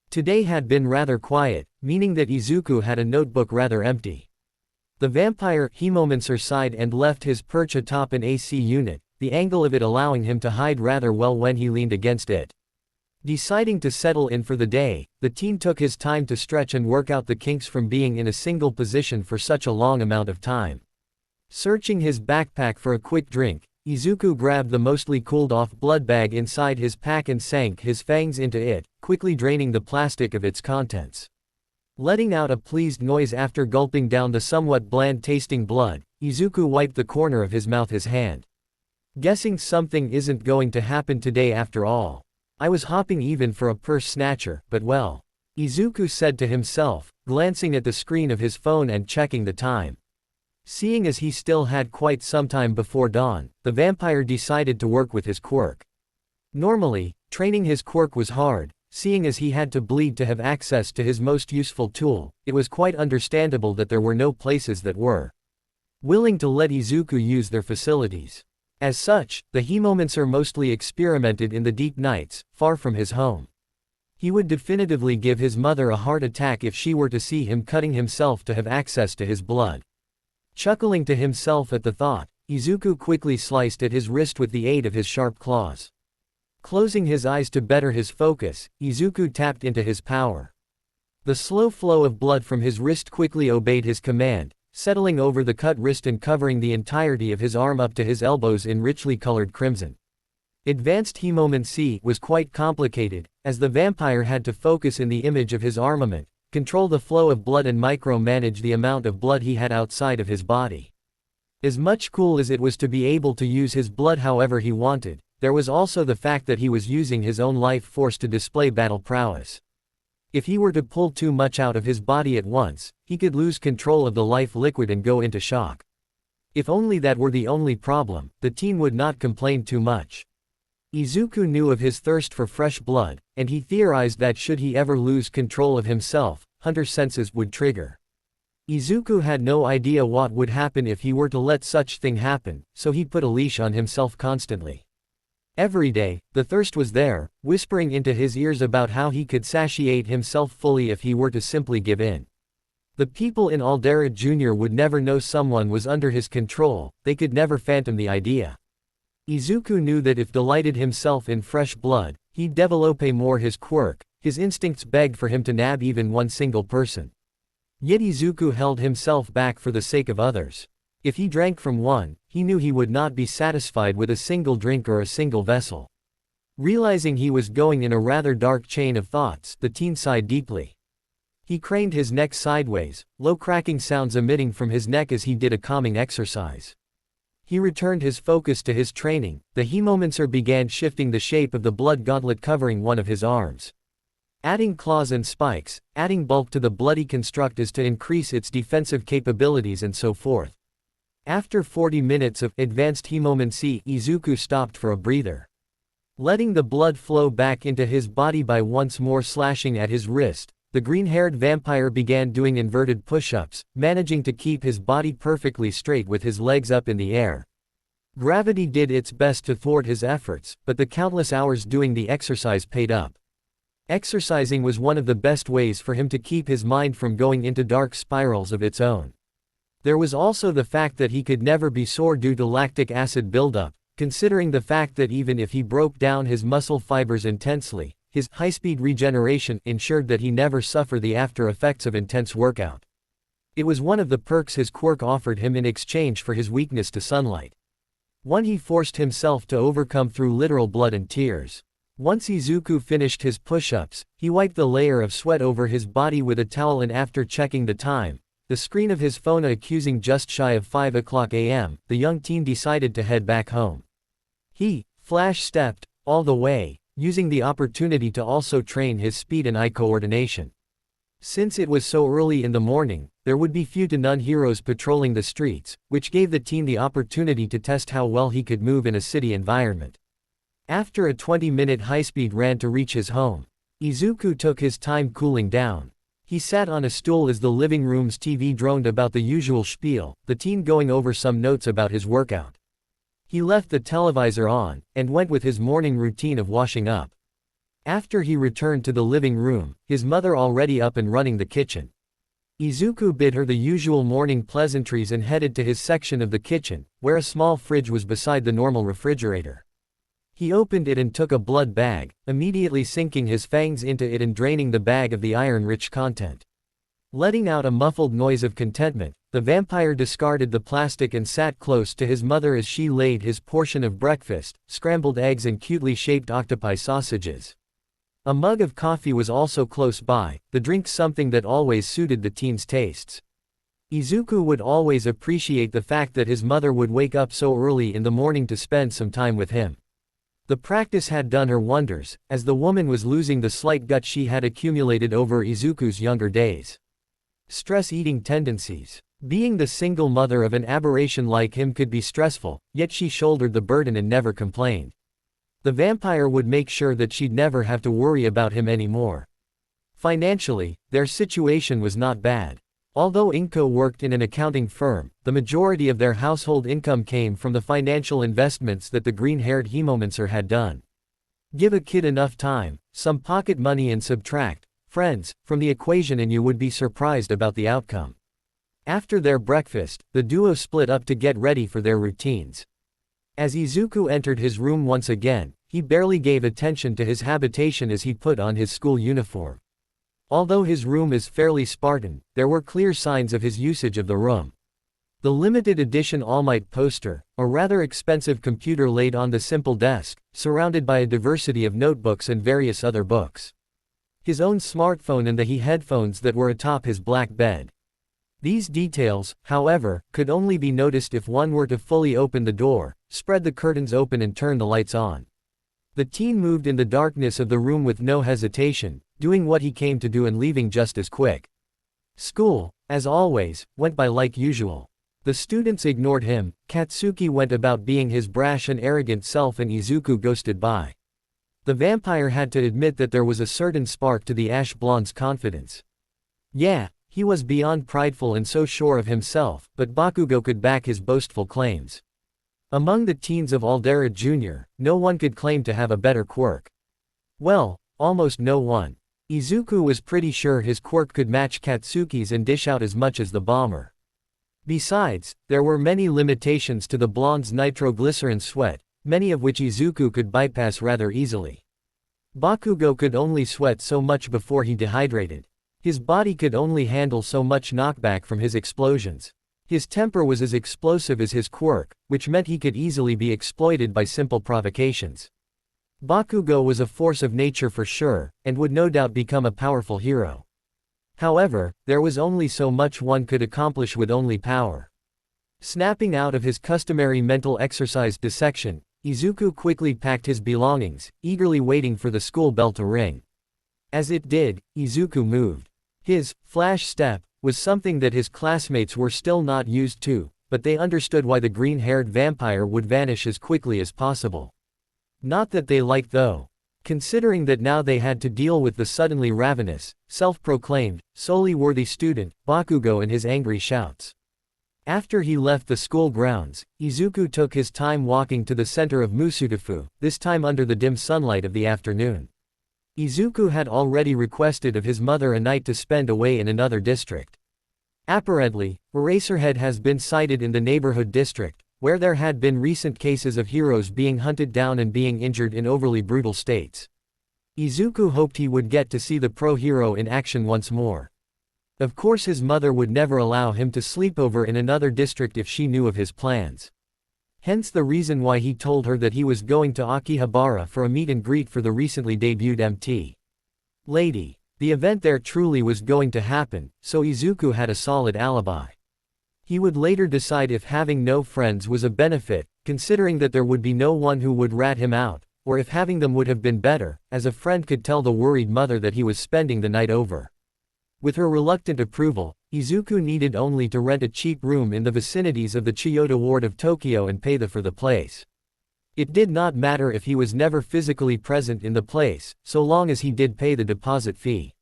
Today had been rather quiet, meaning that Izuku had a notebook rather empty. The vampire hemomancer sighed and left his perch atop an AC unit, the angle of it allowing him to hide rather well when he leaned against it. Deciding to settle in for the day, the teen took his time to stretch and work out the kinks from being in a single position for such a long amount of time. Searching his backpack for a quick drink, Izuku grabbed the mostly cooled-off blood bag inside his pack and sank his fangs into it, quickly draining the plastic of its contents. Letting out a pleased noise after gulping down the somewhat bland-tasting blood, Izuku wiped the corner of his mouth his hand. Guessing something isn't going to happen today after all. I was hopping even for a purse snatcher, but well. Izuku said to himself, glancing at the screen of his phone and checking the time. Seeing as he still had quite some time before dawn, the vampire decided to work with his quirk. Normally, training his quirk was hard, seeing as he had to bleed to have access to his most useful tool. It was quite understandable that there were no places that were willing to let Izuku use their facilities. As such, the Hemomancer mostly experimented in the deep nights, far from his home. He would definitively give his mother a heart attack if she were to see him cutting himself to have access to his blood. Chuckling to himself at the thought, Izuku quickly sliced at his wrist with the aid of his sharp claws. Closing his eyes to better his focus, Izuku tapped into his power. The slow flow of blood from his wrist quickly obeyed his command, settling over the cut wrist and covering the entirety of his arm up to his elbows in richly colored crimson. Advanced Hemomancy was quite complicated, as the vampire had to focus in the image of his armament, control the flow of blood and micromanage the amount of blood he had outside of his body. As much cool as it was to be able to use his blood however he wanted, there was also the fact that he was using his own life force to display battle prowess. If he were to pull too much out of his body at once, he could lose control of the life liquid and go into shock. If only that were the only problem, the teen would not complain too much. Izuku knew of his thirst for fresh blood, and he theorized that should he ever lose control of himself, hunter senses would trigger. Izuku had no idea what would happen if he were to let such thing happen, so he put a leash on himself constantly. Every day, the thirst was there, whispering into his ears about how he could satiate himself fully if he were to simply give in. The people in Aldera Jr. would never know someone was under his control, they could never fathom the idea. Izuku knew that if delighted himself in fresh blood, he'd develope more his quirk, his instincts begged for him to nab even one single person. Yet Izuku held himself back for the sake of others. If he drank from one, he knew he would not be satisfied with a single drink or a single vessel. Realizing he was going in a rather dark chain of thoughts, the teen sighed deeply. He craned his neck sideways, low cracking sounds emitting from his neck as he did a calming exercise. He returned his focus to his training. The Hemomancer began shifting the shape of the blood gauntlet covering one of his arms. Adding claws and spikes, adding bulk to the bloody construct is to increase its defensive capabilities and so forth. After 40 minutes of advanced Hemomancy, Izuku stopped for a breather. Letting the blood flow back into his body by once more slashing at his wrist, the green-haired vampire began doing inverted push-ups, managing to keep his body perfectly straight with his legs up in the air. Gravity did its best to thwart his efforts, but the countless hours doing the exercise paid up. Exercising was one of the best ways for him to keep his mind from going into dark spirals of its own. There was also the fact that he could never be sore due to lactic acid buildup, considering the fact that even if he broke down his muscle fibers intensely, his high-speed regeneration ensured that he never suffered the after effects of intense workout. It was one of the perks his quirk offered him in exchange for his weakness to sunlight. One he forced himself to overcome through literal blood and tears. Once Izuku finished his push-ups, he wiped the layer of sweat over his body with a towel and after checking the time, the screen of his phone accusing just shy of 5 o'clock a.m., the young teen decided to head back home. He flash-stepped all the way, using the opportunity to also train his speed and eye coordination. Since it was so early in the morning, there would be few to none heroes patrolling the streets, which gave the teen the opportunity to test how well he could move in a city environment. After a 20-minute high-speed run to reach his home, Izuku took his time cooling down. He sat on a stool as the living room's TV droned about the usual spiel, the teen going over some notes about his workout. He left the televisor on, and went with his morning routine of washing up. After he returned to the living room, his mother already up and running the kitchen. Izuku bid her the usual morning pleasantries and headed to his section of the kitchen, where a small fridge was beside the normal refrigerator. He opened it and took a blood bag, immediately sinking his fangs into it and draining the bag of the iron-rich content. Letting out a muffled noise of contentment, the vampire discarded the plastic and sat close to his mother as she laid his portion of breakfast, scrambled eggs and cutely shaped octopi sausages. A mug of coffee was also close by, the drink something that always suited the teen's tastes. Izuku would always appreciate the fact that his mother would wake up so early in the morning to spend some time with him. The practice had done her wonders, as the woman was losing the slight gut she had accumulated over Izuku's younger days. Stress-eating tendencies. Being the single mother of an aberration like him could be stressful, yet she shouldered the burden and never complained. The vampire would make sure that she'd never have to worry about him anymore. Financially, their situation was not bad. Although Inko worked in an accounting firm, the majority of their household income came from the financial investments that the green-haired Hemomancer had done. Give a kid enough time, some pocket money and subtract, friends, from the equation and you would be surprised about the outcome. After their breakfast, the duo split up to get ready for their routines. As Izuku entered his room once again, he barely gave attention to his habitation as he put on his school uniform. Although his room is fairly Spartan, there were clear signs of his usage of the room. The limited edition All Might poster, a rather expensive computer laid on the simple desk, surrounded by a diversity of notebooks and various other books. His own smartphone and the headphones that were atop his black bed. These details, however, could only be noticed if one were to fully open the door, spread the curtains open and turn the lights on. The teen moved in the darkness of the room with no hesitation, doing what he came to do and leaving just as quick. School, as always, went by like usual. The students ignored him, Katsuki went about being his brash and arrogant self and Izuku ghosted by. The vampire had to admit that there was a certain spark to the ash blonde's confidence. Yeah, he was beyond prideful and so sure of himself, but Bakugo could back his boastful claims. Among the teens of Aldera Jr., no one could claim to have a better quirk. Well, almost no one. Izuku was pretty sure his quirk could match Katsuki's and dish out as much as the bomber. Besides, there were many limitations to the blonde's nitroglycerin sweat, many of which Izuku could bypass rather easily. Bakugo could only sweat so much before he dehydrated. His body could only handle so much knockback from his explosions. His temper was as explosive as his quirk, which meant he could easily be exploited by simple provocations. Bakugo was a force of nature for sure, and would no doubt become a powerful hero. However, there was only so much one could accomplish with only power. Snapping out of his customary mental exercise dissection, Izuku quickly packed his belongings, eagerly waiting for the school bell to ring. As it did, Izuku moved. His flash step was something that his classmates were still not used to, but they understood why the green-haired vampire would vanish as quickly as possible. Not that they liked though. Considering that now they had to deal with the suddenly ravenous, self-proclaimed, solely worthy student, Bakugo and his angry shouts. After he left the school grounds, Izuku took his time walking to the center of Musutafu, this time under the dim sunlight of the afternoon. Izuku had already requested of his mother a night to spend away in another district. Apparently, Eraserhead has been sighted in the neighborhood district, where there had been recent cases of heroes being hunted down and being injured in overly brutal states. Izuku hoped he would get to see the pro-hero in action once more. Of course his mother would never allow him to sleep over in another district if she knew of his plans. Hence the reason why he told her that he was going to Akihabara for a meet and greet for the recently debuted MT Lady. The event there truly was going to happen, so Izuku had a solid alibi. He would later decide if having no friends was a benefit, considering that there would be no one who would rat him out, or if having them would have been better, as a friend could tell the worried mother that he was spending the night over. With her reluctant approval, Izuku needed only to rent a cheap room in the vicinities of the Chiyoda ward of Tokyo and pay for the place. It did not matter if he was never physically present in the place, so long as he did pay the deposit fee.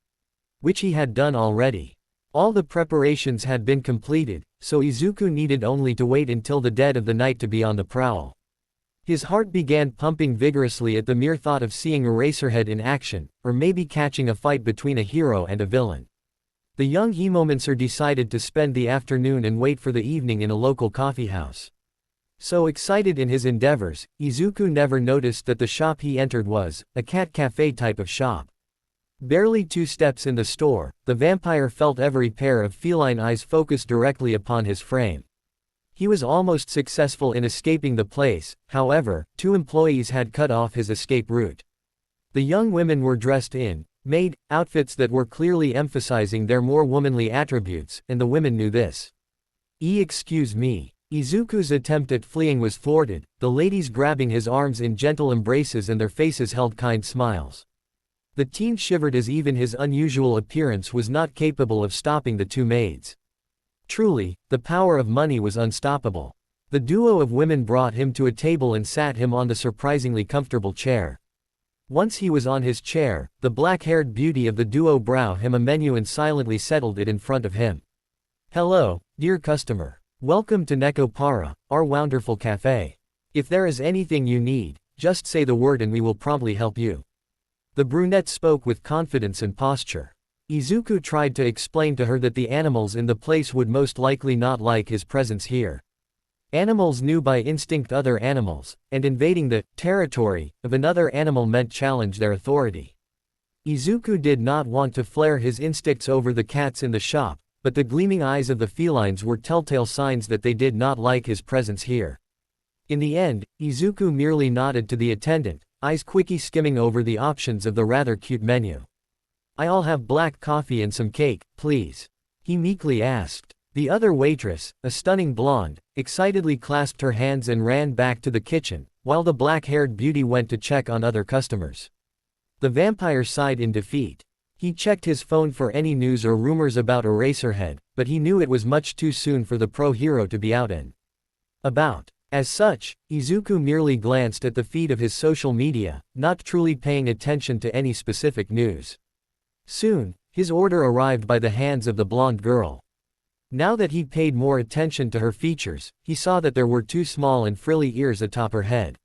Which he had done already. All the preparations had been completed, so Izuku needed only to wait until the dead of the night to be on the prowl. His heart began pumping vigorously at the mere thought of seeing Eraserhead in action, or maybe catching a fight between a hero and a villain. The young Hemomancer decided to spend the afternoon and wait for the evening in a local coffeehouse. So excited in his endeavors, Izuku never noticed that the shop he entered was a cat cafe type of shop. Barely 2 steps in the store, the vampire felt every pair of feline eyes focused directly upon his frame. He was almost successful in escaping the place, however, 2 employees had cut off his escape route. The young women were dressed in maid outfits that were clearly emphasizing their more womanly attributes, and the women knew this. Excuse me. Izuku's attempt at fleeing was thwarted, the ladies grabbing his arms in gentle embraces and their faces held kind smiles. The teen shivered as even his unusual appearance was not capable of stopping the 2 maids. Truly, the power of money was unstoppable. The duo of women brought him to a table and sat him on the surprisingly comfortable chair. Once he was on his chair, the black-haired beauty of the duo brought him a menu and silently settled it in front of him. "Hello, dear customer. Welcome to Neko Para, our wonderful cafe. If there is anything you need, just say the word and we will promptly help you." The brunette spoke with confidence and posture. Izuku tried to explain to her that the animals in the place would most likely not like his presence here. Animals knew by instinct other animals, and invading the territory of another animal meant challenge their authority. Izuku did not want to flare his instincts over the cats in the shop, but the gleaming eyes of the felines were telltale signs that they did not like his presence here. In the end, Izuku merely nodded to the attendant, eyes quickly skimming over the options of the rather cute menu. "I'll have black coffee and some cake, please," he meekly asked. The other waitress, a stunning blonde, excitedly clasped her hands and ran back to the kitchen, while the black-haired beauty went to check on other customers. The vampire sighed in defeat. He checked his phone for any news or rumors about Eraserhead, but he knew it was much too soon for the pro-hero to be out and about. As such, Izuku merely glanced at the feed of his social media, not truly paying attention to any specific news. Soon, his order arrived by the hands of the blonde girl. Now that he paid more attention to her features, he saw that there were two small and frilly ears atop her head.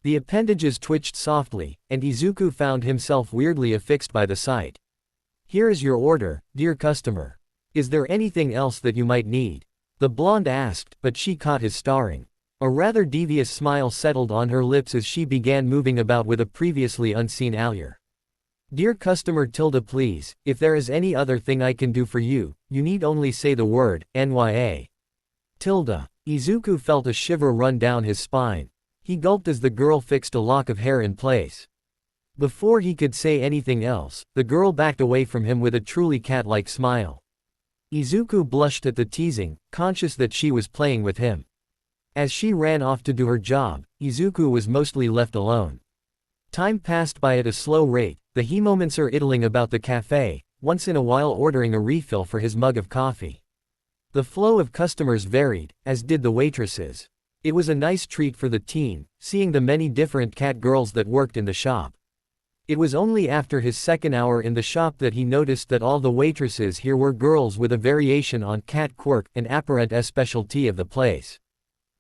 The appendages twitched softly, and Izuku found himself weirdly affixed by the sight. "Here is your order, dear customer. Is there anything else that you might need?" the blonde asked, but she caught his staring. A rather devious smile settled on her lips as she began moving about with a previously unseen allure. "Dear customer please, if there is any other thing I can do for you, you need only say the word, NYA. Izuku felt a shiver run down his spine. He gulped as the girl fixed a lock of hair in place. Before he could say anything else, the girl backed away from him with a truly cat-like smile. Izuku blushed at the teasing, conscious that she was playing with him. As she ran off to do her job, Izuku was mostly left alone. Time passed by at a slow rate, the Hemomancer idling about the cafe, once in a while ordering a refill for his mug of coffee. The flow of customers varied, as did the waitresses. It was a nice treat for the teen, seeing the many different cat girls that worked in the shop. It was only after his second hour in the shop that he noticed that all the waitresses here were girls with a variation on cat quirk, an apparent specialty of the place.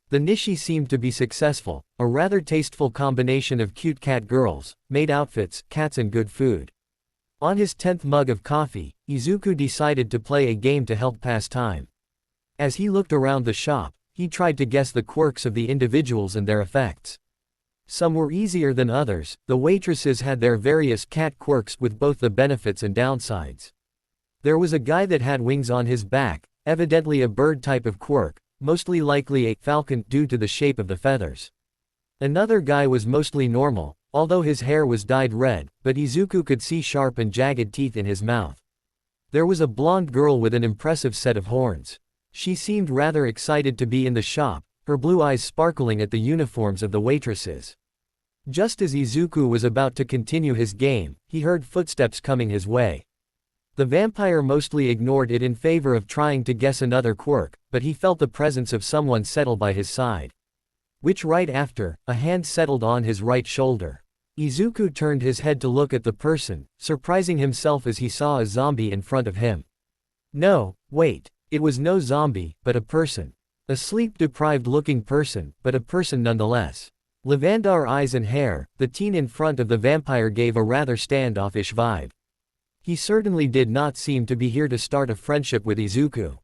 The niche seemed to be successful, a rather tasteful combination of cute cat girls, maid outfits, cats and good food. On his 10th mug of coffee, Izuku decided to play a game to help pass time. As he looked around the shop, he tried to guess the quirks of the individuals and their effects. Some were easier than others. The waitresses had their various cat quirks with both the benefits and downsides. There was a guy that had wings on his back, evidently a bird type of quirk, mostly likely a falcon due to the shape of the feathers. Another guy was mostly normal, although his hair was dyed red, but Izuku could see sharp and jagged teeth in his mouth. There was a blonde girl with an impressive set of horns. She seemed rather excited to be in the shop, her blue eyes sparkling at the uniforms of the waitresses. Just as Izuku was about to continue his game, he heard footsteps coming his way. The vampire mostly ignored it in favor of trying to guess another quirk, but he felt the presence of someone settle by his side. Which right after, a hand settled on his right shoulder. Izuku turned his head to look at the person, surprising himself as he saw a zombie in front of him. No, wait, it was no zombie, but a person. A sleep-deprived looking person, but a person nonetheless. Lavandar eyes and hair, the teen in front of the vampire gave a rather standoffish vibe. He certainly did not seem to be here to start a friendship with Izuku.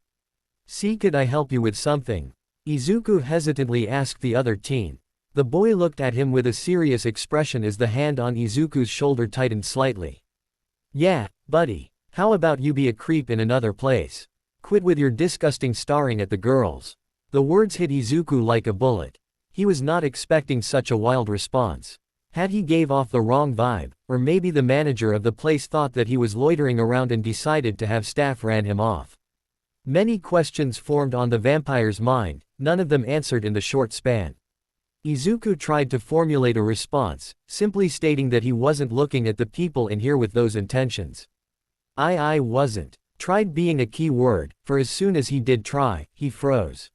"See, could I help you with something?" Izuku hesitantly asked the other teen. The boy looked at him with a serious expression as the hand on Izuku's shoulder tightened slightly. "Yeah, buddy. How about you be a creep in another place? Quit with your disgusting staring at the girls." The words hit Izuku like a bullet. He was not expecting such a wild response. Had he gave off the wrong vibe, or maybe the manager of the place thought that he was loitering around and decided to have staff ran him off. Many questions formed on the vampire's mind, none of them answered in the short span. Izuku tried to formulate a response, simply stating that he wasn't looking at the people in here with those intentions. I wasn't. Tried being a key word, for as soon as he did try, he froze.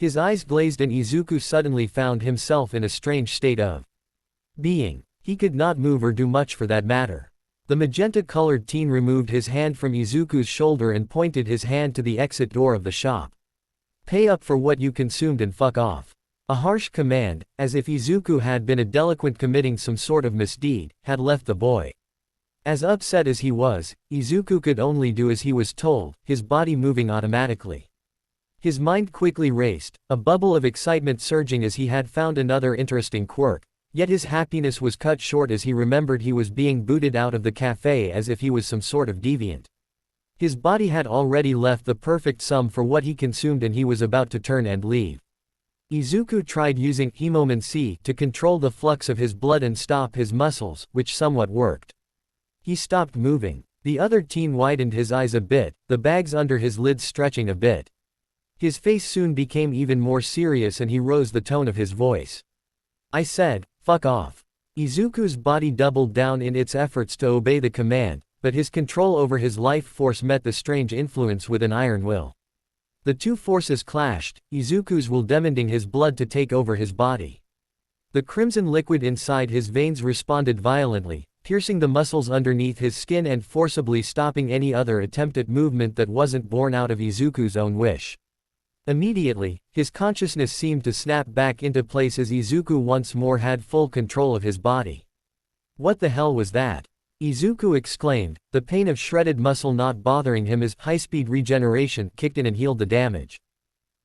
His eyes glazed and Izuku suddenly found himself in a strange state of being. He could not move or do much for that matter. The magenta-colored teen removed his hand from Izuku's shoulder and pointed his hand to the exit door of the shop. Pay up for what you consumed and fuck off. A harsh command, as if Izuku had been a delinquent committing some sort of misdeed, had left the boy. As upset as he was, Izuku could only do as he was told, his body moving automatically. His mind quickly raced, a bubble of excitement surging as he had found another interesting quirk, yet his happiness was cut short as he remembered he was being booted out of the cafe as if he was some sort of deviant. His body had already left the perfect sum for what he consumed and he was about to turn and leave. Izuku tried using hemomancy to control the flux of his blood and stop his muscles, which somewhat worked. He stopped moving. The other teen widened his eyes a bit, the bags under his lids stretching a bit. His face soon became even more serious and he rose the tone of his voice. I said, fuck off. Izuku's body doubled down in its efforts to obey the command, but his control over his life force met the strange influence with an iron will. The two forces clashed, Izuku's will demanding his blood to take over his body. The crimson liquid inside his veins responded violently, piercing the muscles underneath his skin and forcibly stopping any other attempt at movement that wasn't born out of Izuku's own wish. Immediately, his consciousness seemed to snap back into place as Izuku once more had full control of his body. What the hell was that? Izuku exclaimed, the pain of shredded muscle not bothering him as high-speed regeneration kicked in and healed the damage.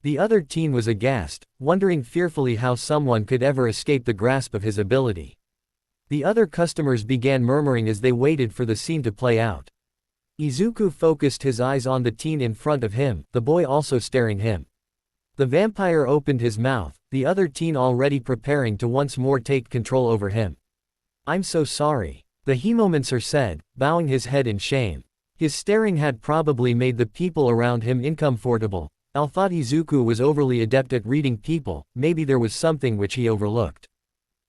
The other teen was aghast, wondering fearfully how someone could ever escape the grasp of his ability. The other customers began murmuring as they waited for the scene to play out. Izuku focused his eyes on the teen in front of him, the boy also staring him. The vampire opened his mouth, the other teen already preparing to once more take control over him. I'm so sorry, the hemomancer said, bowing his head in shame. His staring had probably made the people around him uncomfortable. Al thought Izuku was overly adept at reading people, maybe there was something which he overlooked.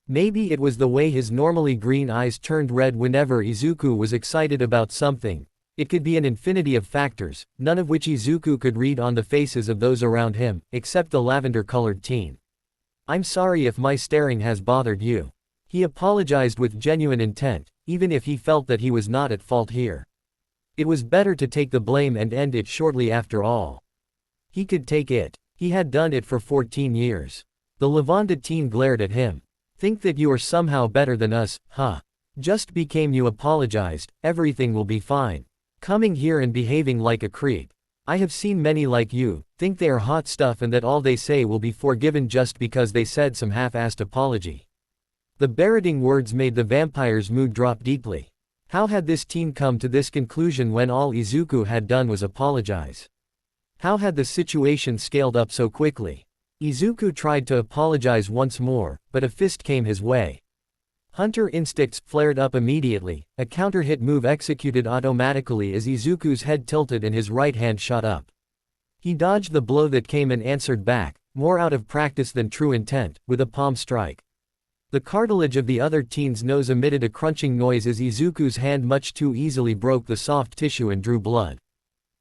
Maybe it was the way his normally green eyes turned red whenever Izuku was excited about something. It could be an infinity of factors, none of which Izuku could read on the faces of those around him, except the lavender-colored teen. I'm sorry if my staring has bothered you. He apologized with genuine intent, even if he felt that he was not at fault here. It was better to take the blame and end it shortly after all. He could take it. He had done it for 14 years. The Lavanda teen glared at him. Think that you are somehow better than us, huh? Just because you apologized, everything will be fine. Coming here and behaving like a creep. I have seen many like you, think they are hot stuff and that all they say will be forgiven just because they said some half-assed apology. The barrating words made the vampire's mood drop deeply. How had this teen come to this conclusion when all Izuku had done was apologize? How had the situation scaled up so quickly? Izuku tried to apologize once more, but a fist came his way. Hunter instincts flared up immediately, a counter-hit move executed automatically as Izuku's head tilted and his right hand shot up. He dodged the blow that came and answered back, more out of practice than true intent, with a palm strike. The cartilage of the other teen's nose emitted a crunching noise as Izuku's hand much too easily broke the soft tissue and drew blood.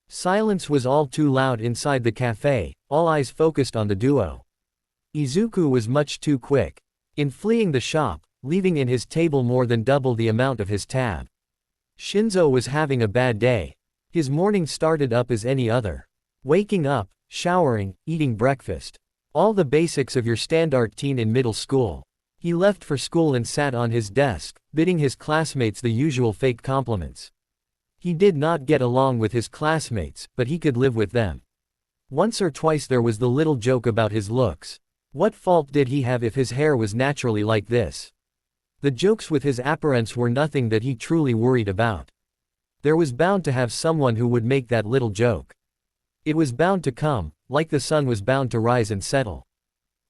Silence was all too loud inside the cafe, all eyes focused on the duo. Izuku was much too quick. In fleeing the shop, leaving in his table more than double the amount of his tab. Shinzo was having a bad day. His morning started up as any other. Waking up, showering, eating breakfast. All the basics of your standard teen in middle school. He left for school and sat on his desk, bidding his classmates the usual fake compliments. He did not get along with his classmates, but he could live with them. Once or twice there was the little joke about his looks. What fault did he have if his hair was naturally like this? The jokes with his appearance were nothing that he truly worried about. There was bound to have someone who would make that little joke. It was bound to come, like the sun was bound to rise and settle.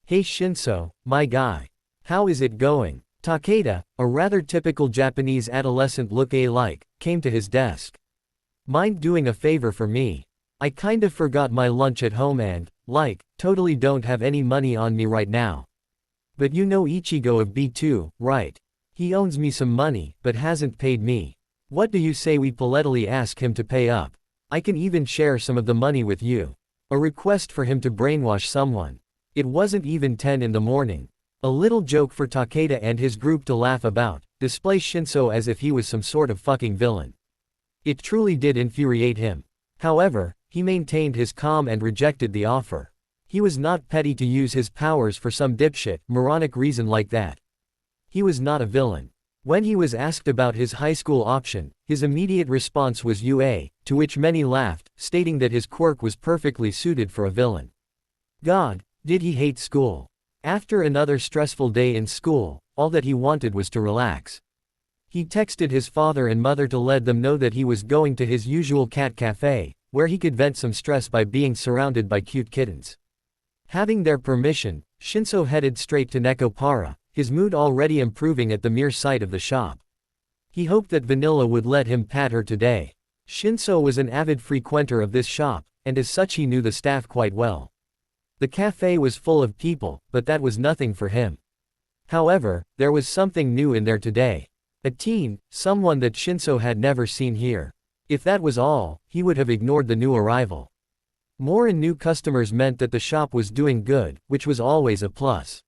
Hey Shinso, my guy. How is it going? Takeda, a rather typical Japanese adolescent look-alike, came to his desk. Mind doing a favor for me? I kinda forgot my lunch at home and, totally don't have any money on me right now. But you know Ichigo of B2, right? He owes me some money, but hasn't paid me. What do you say we politely ask him to pay up? I can even share some of the money with you. A request for him to brainwash someone. It wasn't even 10 in the morning. A little joke for Takeda and his group to laugh about, display Shinso as if he was some sort of fucking villain. It truly did infuriate him. However, he maintained his calm and rejected the offer. He was not petty to use his powers for some dipshit, moronic reason like that. He was not a villain. When he was asked about his high school option, his immediate response was UA, to which many laughed, stating that his quirk was perfectly suited for a villain. God, did he hate school? After another stressful day in school, all that he wanted was to relax. He texted his father and mother to let them know that he was going to his usual cat cafe, where he could vent some stress by being surrounded by cute kittens. Having their permission, Shinso headed straight to Nekopara, his mood already improving at the mere sight of the shop. He hoped that Vanilla would let him pat her today. Shinso was an avid frequenter of this shop, and as such he knew the staff quite well. The cafe was full of people, but that was nothing for him. However, there was something new in there today. A teen, someone that Shinso had never seen here. If that was all, he would have ignored the new arrival. More and new customers meant that the shop was doing good, which was always a plus.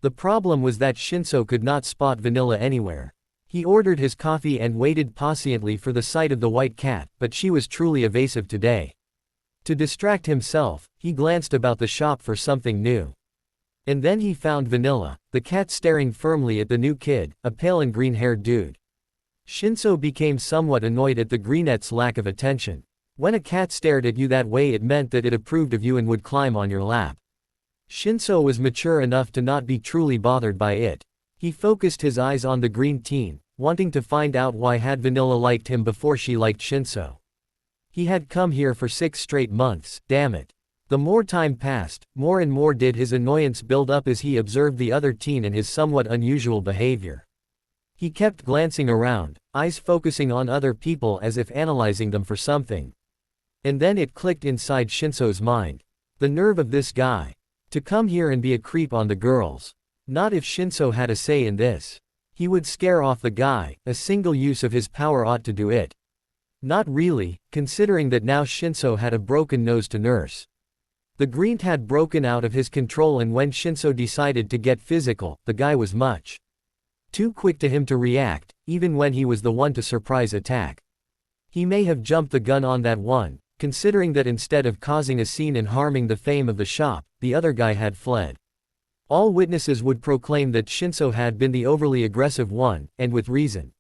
The problem was that Shinso could not spot Vanilla anywhere. He ordered his coffee and waited paciently for the sight of the white cat, but she was truly evasive today. To distract himself, he glanced about the shop for something new. And then he found Vanilla, the cat staring firmly at the new kid, a pale and green-haired dude. Shinso became somewhat annoyed at the greenette's lack of attention. When a cat stared at you that way, it meant that it approved of you and would climb on your lap. Shinso was mature enough to not be truly bothered by it. He focused his eyes on the green teen, wanting to find out why had Vanilla liked him before she liked Shinso. He had come here for 6 straight months, damn it. The more time passed, more and more did his annoyance build up as he observed the other teen and his somewhat unusual behavior. He kept glancing around, eyes focusing on other people as if analyzing them for something. And then it clicked inside Shinso's mind. The nerve of this guy. To come here and be a creep on the girls. Not if Shinso had a say in this. He would scare off the guy, a single use of his power ought to do it. Not really, considering that now Shinso had a broken nose to nurse. The green had broken out of his control, and when Shinso decided to get physical, the guy was much too quick to him to react, even when he was the one to surprise attack. He may have jumped the gun on that one, considering that instead of causing a scene and harming the fame of the shop, the other guy had fled. All witnesses would proclaim that Shinso had been the overly aggressive one, and with reason.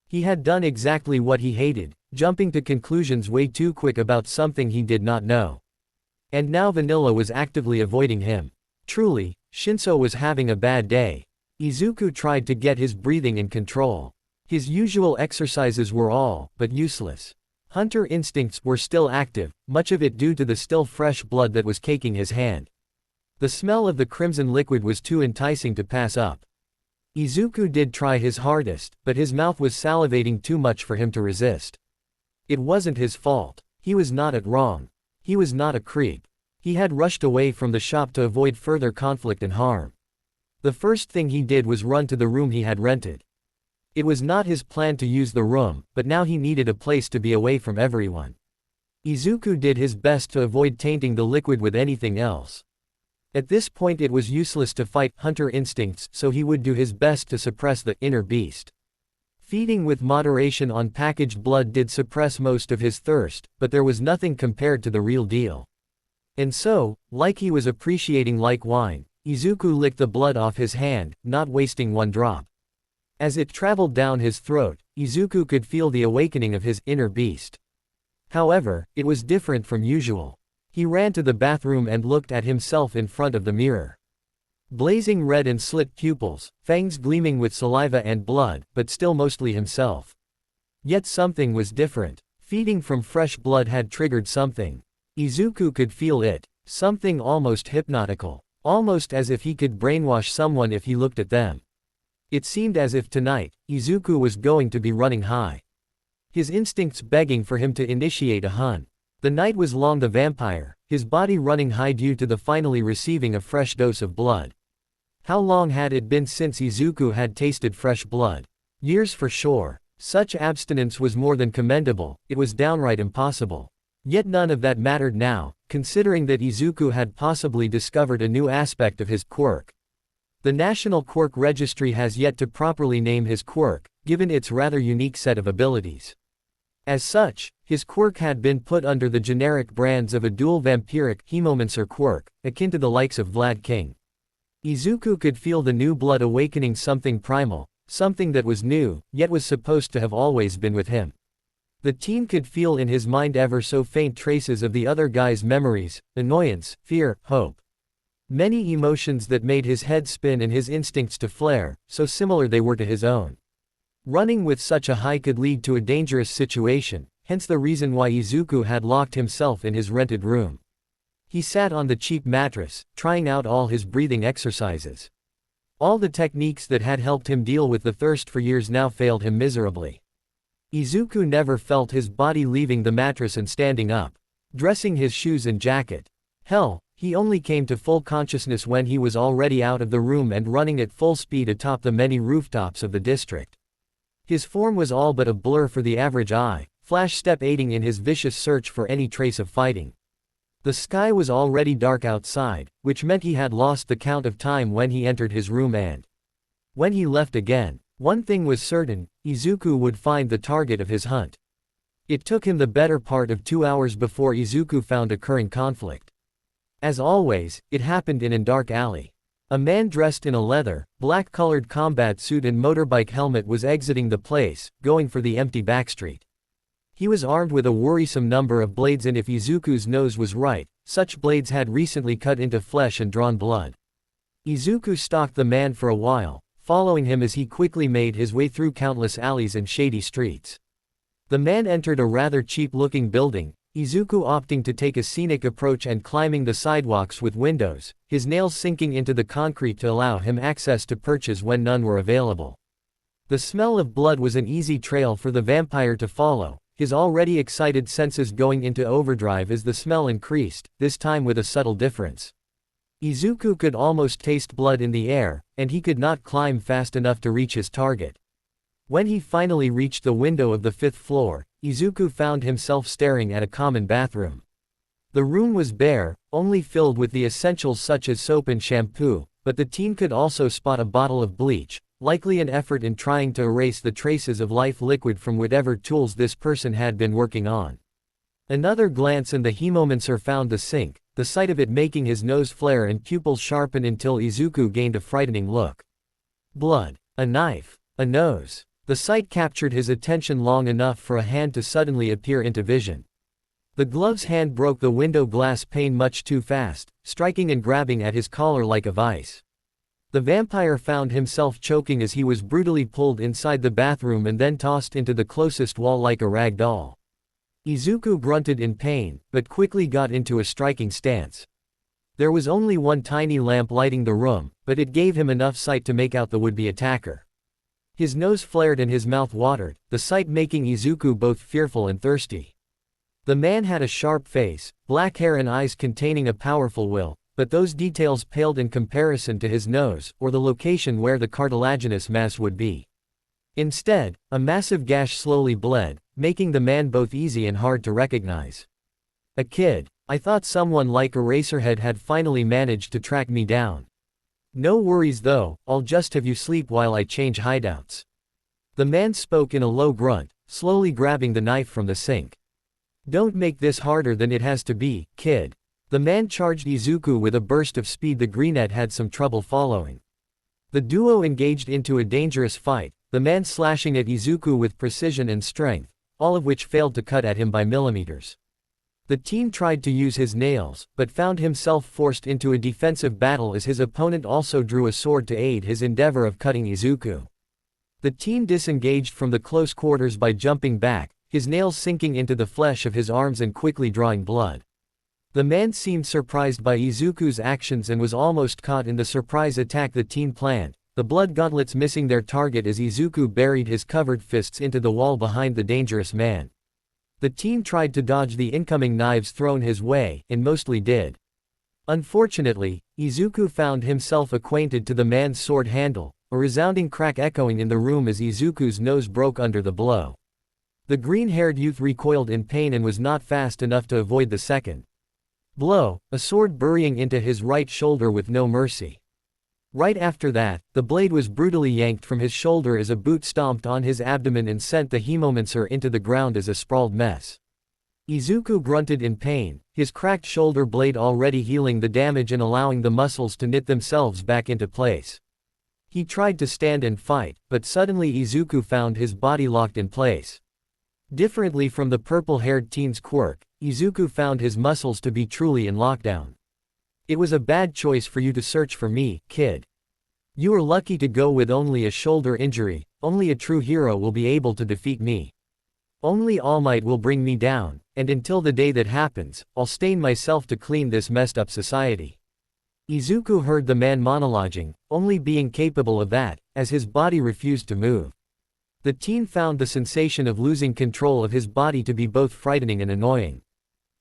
He had done exactly what he hated, jumping to conclusions way too quick about something he did not know. And now Vanilla was actively avoiding him. Truly, Shinso was having a bad day. Izuku tried to get his breathing in control. His usual exercises were all but useless. Hunter instincts were still active, much of it due to the still fresh blood that was caking his hand. The smell of the crimson liquid was too enticing to pass up. Izuku did try his hardest, but his mouth was salivating too much for him to resist. It wasn't his fault. He was not at wrong. He was not a creep. He had rushed away from the shop to avoid further conflict and harm. The first thing he did was run to the room he had rented. It was not his plan to use the room, but now he needed a place to be away from everyone. Izuku did his best to avoid tainting the liquid with anything else. At this point it was useless to fight hunter instincts, so he would do his best to suppress the inner beast. Feeding with moderation on packaged blood did suppress most of his thirst, but there was nothing compared to the real deal. And so, like he was appreciating like wine, Izuku licked the blood off his hand, not wasting one drop. As it traveled down his throat, Izuku could feel the awakening of his inner beast. However, it was different from usual. He ran to the bathroom and looked at himself in front of the mirror. Blazing red and slit pupils, fangs gleaming with saliva and blood, but still mostly himself. Yet something was different. Feeding from fresh blood had triggered something. Izuku could feel it, something almost hypnotical, almost as if he could brainwash someone if he looked at them. It seemed as if tonight, Izuku was going to be running high. His instincts begging for him to initiate a hunt. The night was long, the vampire, his body running high due to the finally receiving a fresh dose of blood. How long had it been since Izuku had tasted fresh blood? Years for sure. Such abstinence was more than commendable, it was downright impossible. Yet none of that mattered now, considering that Izuku had possibly discovered a new aspect of his quirk. The National Quirk Registry has yet to properly name his quirk, given its rather unique set of abilities. As such, his quirk had been put under the generic brands of a dual vampiric Hemomancer quirk, akin to the likes of Vlad King. Izuku could feel the new blood awakening something primal, something that was new, yet was supposed to have always been with him. The team could feel in his mind ever so faint traces of the other guy's memories, annoyance, fear, hope. Many emotions that made his head spin and his instincts to flare, so similar they were to his own. Running with such a high could lead to a dangerous situation, hence the reason why Izuku had locked himself in his rented room. He sat on the cheap mattress, trying out all his breathing exercises. All the techniques that had helped him deal with the thirst for years now failed him miserably. Izuku never felt his body leaving the mattress and standing up, dressing his shoes and jacket. Hell, he only came to full consciousness when he was already out of the room and running at full speed atop the many rooftops of the district. His form was all but a blur for the average eye, Flash step aiding in his vicious search for any trace of fighting. The sky was already dark outside, which meant he had lost the count of time when he entered his room and when he left again. One thing was certain, Izuku would find the target of his hunt. It took him the better part of 2 hours before Izuku found a current conflict. As always, it happened in a dark alley. A man dressed in a leather, black-colored combat suit and motorbike helmet was exiting the place, going for the empty backstreet. He was armed with a worrisome number of blades, and if Izuku's nose was right, such blades had recently cut into flesh and drawn blood. Izuku stalked the man for a while, following him as he quickly made his way through countless alleys and shady streets. The man entered a rather cheap-looking building, Izuku opting to take a scenic approach and climbing the sidewalks with windows, his nails sinking into the concrete to allow him access to perches when none were available. The smell of blood was an easy trail for the vampire to follow, his already excited senses going into overdrive as the smell increased, this time with a subtle difference. Izuku could almost taste blood in the air, and he could not climb fast enough to reach his target. When he finally reached the window of the 5th floor, Izuku found himself staring at a common bathroom. The room was bare, only filled with the essentials such as soap and shampoo, but the team could also spot a bottle of bleach, likely an effort in trying to erase the traces of life liquid from whatever tools this person had been working on. Another glance and the Hemomancer found the sink, the sight of it making his nose flare and pupils sharpen until Izuku gained a frightening look. Blood, a knife, a nose. The sight captured his attention long enough for a hand to suddenly appear into vision. The glove's hand broke the window glass pane much too fast, striking and grabbing at his collar like a vice. The vampire found himself choking as he was brutally pulled inside the bathroom and then tossed into the closest wall like a rag doll. Izuku grunted in pain, but quickly got into a striking stance. There was only one tiny lamp lighting the room, but it gave him enough sight to make out the would-be attacker. His nose flared and his mouth watered, the sight making Izuku both fearful and thirsty. The man had a sharp face, black hair and eyes containing a powerful will, but those details paled in comparison to his nose, or the location where the cartilaginous mass would be. Instead, a massive gash slowly bled, making the man both easy and hard to recognize. A kid. I thought someone like Eraserhead had finally managed to track me down. No worries though, I'll just have you sleep while I change hideouts. The man spoke in a low grunt, slowly grabbing the knife from the sink. Don't make this harder than it has to be, kid. The man charged Izuku with a burst of speed the greenette had some trouble following. The duo engaged into a dangerous fight, the man slashing at Izuku with precision and strength, all of which failed to cut at him by millimeters. The team tried to use his nails, but found himself forced into a defensive battle as his opponent also drew a sword to aid his endeavor of cutting Izuku. The team disengaged from the close quarters by jumping back, his nails sinking into the flesh of his arms and quickly drawing blood. The man seemed surprised by Izuku's actions and was almost caught in the surprise attack the team planned, the blood gauntlets missing their target as Izuku buried his covered fists into the wall behind the dangerous man. The team tried to dodge the incoming knives thrown his way, and mostly did. Unfortunately, Izuku found himself acquainted to the man's sword handle, a resounding crack echoing in the room as Izuku's nose broke under the blow. The green-haired youth recoiled in pain and was not fast enough to avoid the second blow, a sword burying into his right shoulder with no mercy. Right after that, the blade was brutally yanked from his shoulder as a boot stomped on his abdomen and sent the hemomancer into the ground as a sprawled mess. Izuku grunted in pain, his cracked shoulder blade already healing the damage and allowing the muscles to knit themselves back into place. He tried to stand and fight, but suddenly Izuku found his body locked in place. Differently from the purple-haired teen's quirk, Izuku found his muscles to be truly in lockdown. It was a bad choice for you to search for me, kid. You were lucky to go with only a shoulder injury, only a true hero will be able to defeat me. Only All Might will bring me down, and until the day that happens, I'll stain myself to clean this messed up society. Izuku heard the man monologuing, only being capable of that, as his body refused to move. The teen found the sensation of losing control of his body to be both frightening and annoying.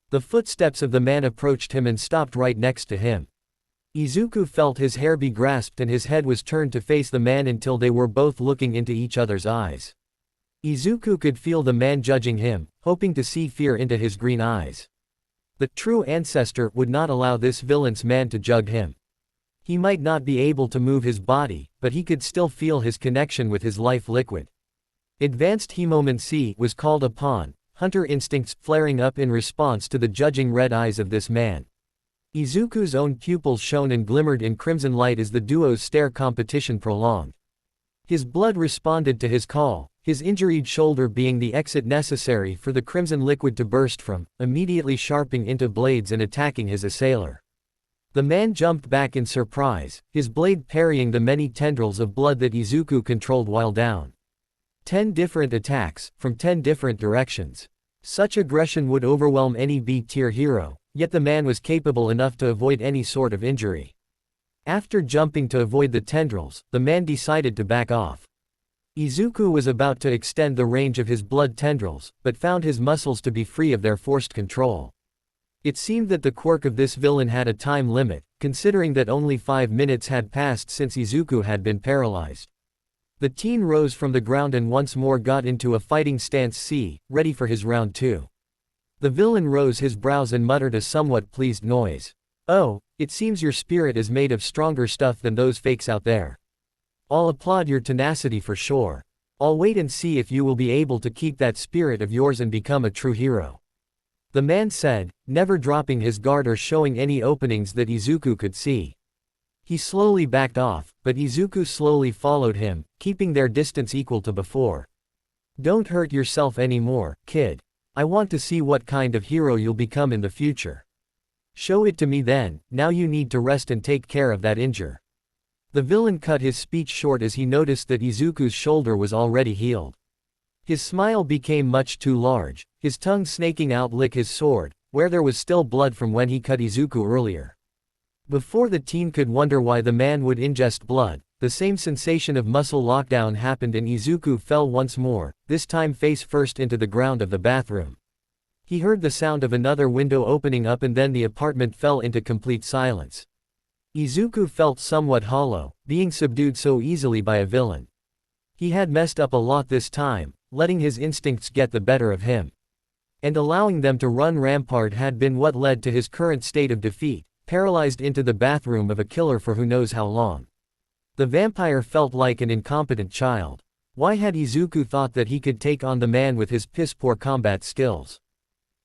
The footsteps of the man approached him and stopped right next to him. Izuku felt his hair be grasped and his head was turned to face the man until they were both looking into each other's eyes. Izuku could feel the man judging him, hoping to see fear into his green eyes. The true ancestor would not allow this villainous man to judge him. He might not be able to move his body, but he could still feel his connection with his life liquid. Advanced hemomancy was called upon, hunter instincts flaring up in response to the judging red eyes of this man. Izuku's own pupils shone and glimmered in crimson light as the duo's stare competition prolonged. His blood responded to his call, his injured shoulder being the exit necessary for the crimson liquid to burst from, immediately sharpening into blades and attacking his assailer. The man jumped back in surprise, his blade parrying the many tendrils of blood that Izuku controlled while down. 10 different attacks, from 10 different directions. Such aggression would overwhelm any B-tier hero, yet the man was capable enough to avoid any sort of injury. After jumping to avoid the tendrils, the man decided to back off. Izuku was about to extend the range of his blood tendrils, but found his muscles to be free of their forced control. It seemed that the quirk of this villain had a time limit, considering that only 5 minutes had passed since Izuku had been paralyzed. The teen rose from the ground and once more got into a fighting stance C, ready for his round 2. The villain rose his brows and muttered a somewhat pleased noise. Oh, it seems your spirit is made of stronger stuff than those fakes out there. I'll applaud your tenacity for sure. I'll wait and see if you will be able to keep that spirit of yours and become a true hero. The man said, never dropping his guard or showing any openings that Izuku could see. He slowly backed off, but Izuku slowly followed him, keeping their distance equal to before. Don't hurt yourself anymore, kid. I want to see what kind of hero you'll become in the future. Show it to me then, now you need to rest and take care of that injury. The villain cut his speech short as he noticed that Izuku's shoulder was already healed. His smile became much too large, his tongue snaking out lick his sword, where there was still blood from when he cut Izuku earlier. Before the teen could wonder why the man would ingest blood, the same sensation of muscle lockdown happened and Izuku fell once more, this time face first into the ground of the bathroom. He heard the sound of another window opening up and then the apartment fell into complete silence. Izuku felt somewhat hollow, being subdued so easily by a villain. He had messed up a lot this time, letting his instincts get the better of him. And allowing them to run rampart had been what led to his current state of defeat, paralyzed into the bathroom of a killer for who knows how long. The vampire felt like an incompetent child. Why had Izuku thought that he could take on the man with his piss-poor combat skills?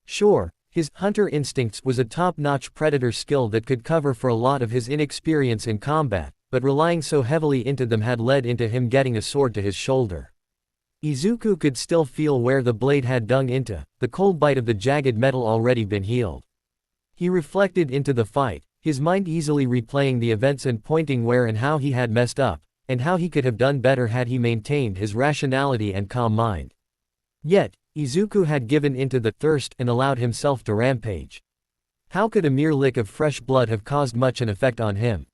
Sure, his hunter instincts was a top-notch predator skill that could cover for a lot of his inexperience in combat, but relying so heavily into them had led into him getting a sword to his shoulder. Izuku could still feel where the blade had dug into, the cold bite of the jagged metal already been healed. He reflected into the fight, his mind easily replaying the events and pointing where and how he had messed up, and how he could have done better had he maintained his rationality and calm mind. Yet, Izuku had given into the thirst and allowed himself to rampage. How could a mere lick of fresh blood have caused much an effect on him?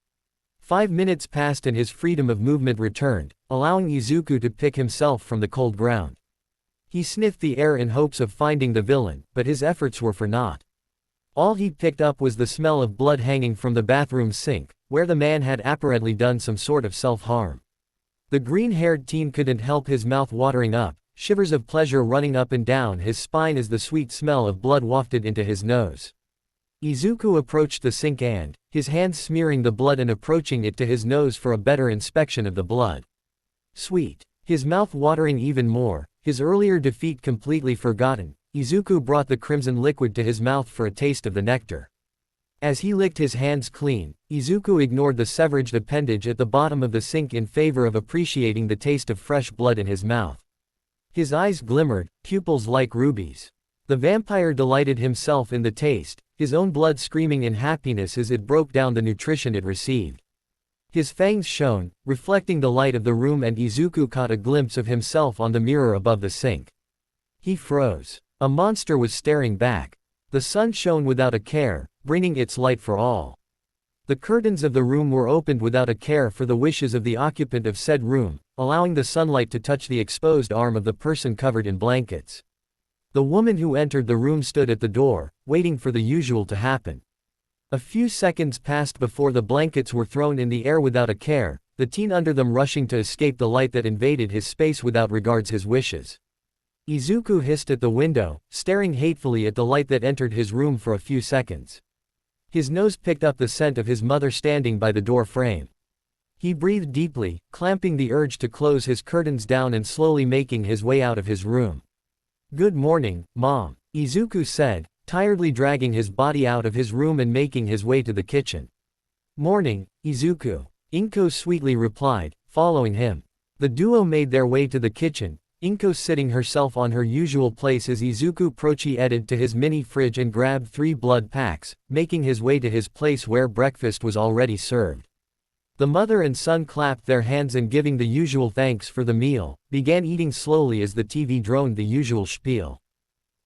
5 minutes passed and his freedom of movement returned, allowing Izuku to pick himself from the cold ground. He sniffed the air in hopes of finding the villain, but his efforts were for naught. All he picked up was the smell of blood hanging from the bathroom sink, where the man had apparently done some sort of self-harm. The green-haired teen couldn't help his mouth watering up, shivers of pleasure running up and down his spine as the sweet smell of blood wafted into his nose. Izuku approached the sink and, his hands smearing the blood and approaching it to his nose for a better inspection of the blood. Sweet. His mouth watering even more, his earlier defeat completely forgotten, Izuku brought the crimson liquid to his mouth for a taste of the nectar. As he licked his hands clean, Izuku ignored the severed appendage at the bottom of the sink in favor of appreciating the taste of fresh blood in his mouth. His eyes glimmered, pupils like rubies. The vampire delighted himself in the taste, his own blood screaming in happiness as it broke down the nutrition it received. His fangs shone, reflecting the light of the room, and Izuku caught a glimpse of himself on the mirror above the sink. He froze. A monster was staring back. The sun shone without a care, bringing its light for all. The curtains of the room were opened without a care for the wishes of the occupant of said room, allowing the sunlight to touch the exposed arm of the person covered in blankets. The woman who entered the room stood at the door, waiting for the usual to happen. A few seconds passed before the blankets were thrown in the air without a care, the teen under them rushing to escape the light that invaded his space without regards his wishes. Izuku hissed at the window, staring hatefully at the light that entered his room for a few seconds. His nose picked up the scent of his mother standing by the door frame. He breathed deeply, clamping the urge to close his curtains down and slowly making his way out of his room. "Good morning, Mom," Izuku said, tiredly dragging his body out of his room and making his way to the kitchen. "Morning, Izuku," Inko sweetly replied, following him. The duo made their way to the kitchen, Inko sitting herself on her usual place as Izuku proceeded to his mini fridge and grabbed 3 blood packs, making his way to his place where breakfast was already served. The mother and son clapped their hands and, giving the usual thanks for the meal, began eating slowly as the TV droned the usual spiel.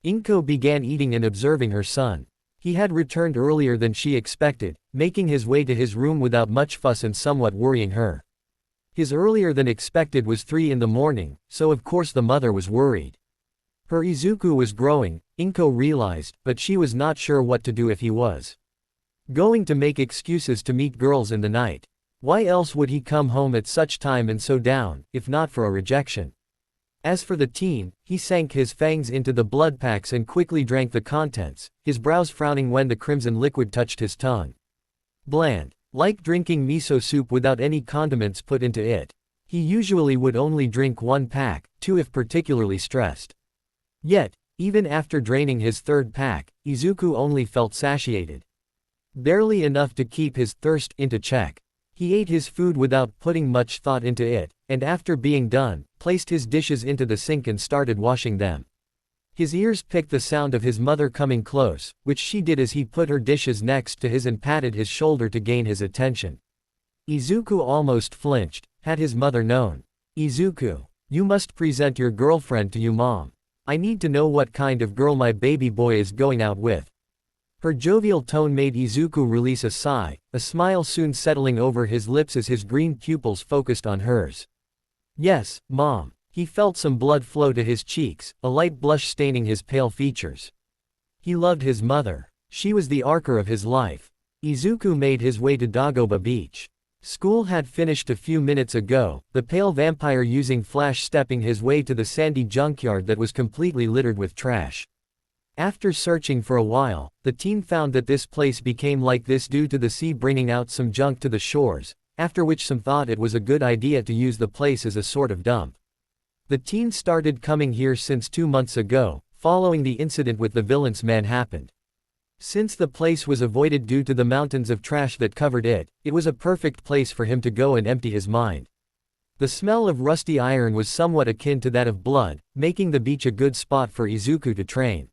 Inko began eating and observing her son. He had returned earlier than she expected, making his way to his room without much fuss and somewhat worrying her. His earlier than expected was 3 in the morning, so of course the mother was worried. Her Izuku was growing, Inko realized, but she was not sure what to do if he was going to make excuses to meet girls in the night. Why else would he come home at such time and so down, if not for a rejection? As for the teen, he sank his fangs into the blood packs and quickly drank the contents, his brows frowning when the crimson liquid touched his tongue. Bland. Like drinking miso soup without any condiments put into it. He usually would only drink 1 pack, 2 if particularly stressed. Yet, even after draining his 3rd pack, Izuku only felt satiated. Barely enough to keep his thirst into check. He ate his food without putting much thought into it, and after being done, placed his dishes into the sink and started washing them. His ears picked the sound of his mother coming close, which she did as he put her dishes next to his and patted his shoulder to gain his attention. Izuku almost flinched, had his mother known. "Izuku, you must present your girlfriend to you, Mom. I need to know what kind of girl my baby boy is going out with." Her jovial tone made Izuku release a sigh, a smile soon settling over his lips as his green pupils focused on hers. "Yes, Mom." He felt some blood flow to his cheeks, a light blush staining his pale features. He loved his mother. She was the anchor of his life. Izuku made his way to Dagoba Beach. School had finished a few minutes ago, the pale vampire using flash stepping his way to the sandy junkyard that was completely littered with trash. After searching for a while, the teen found that this place became like this due to the sea bringing out some junk to the shores, after which some thought it was a good idea to use the place as a sort of dump. The teen started coming here since 2 months ago, following the incident with the villain's man happened. Since the place was avoided due to the mountains of trash that covered it, it was a perfect place for him to go and empty his mind. The smell of rusty iron was somewhat akin to that of blood, making the beach a good spot for Izuku to train.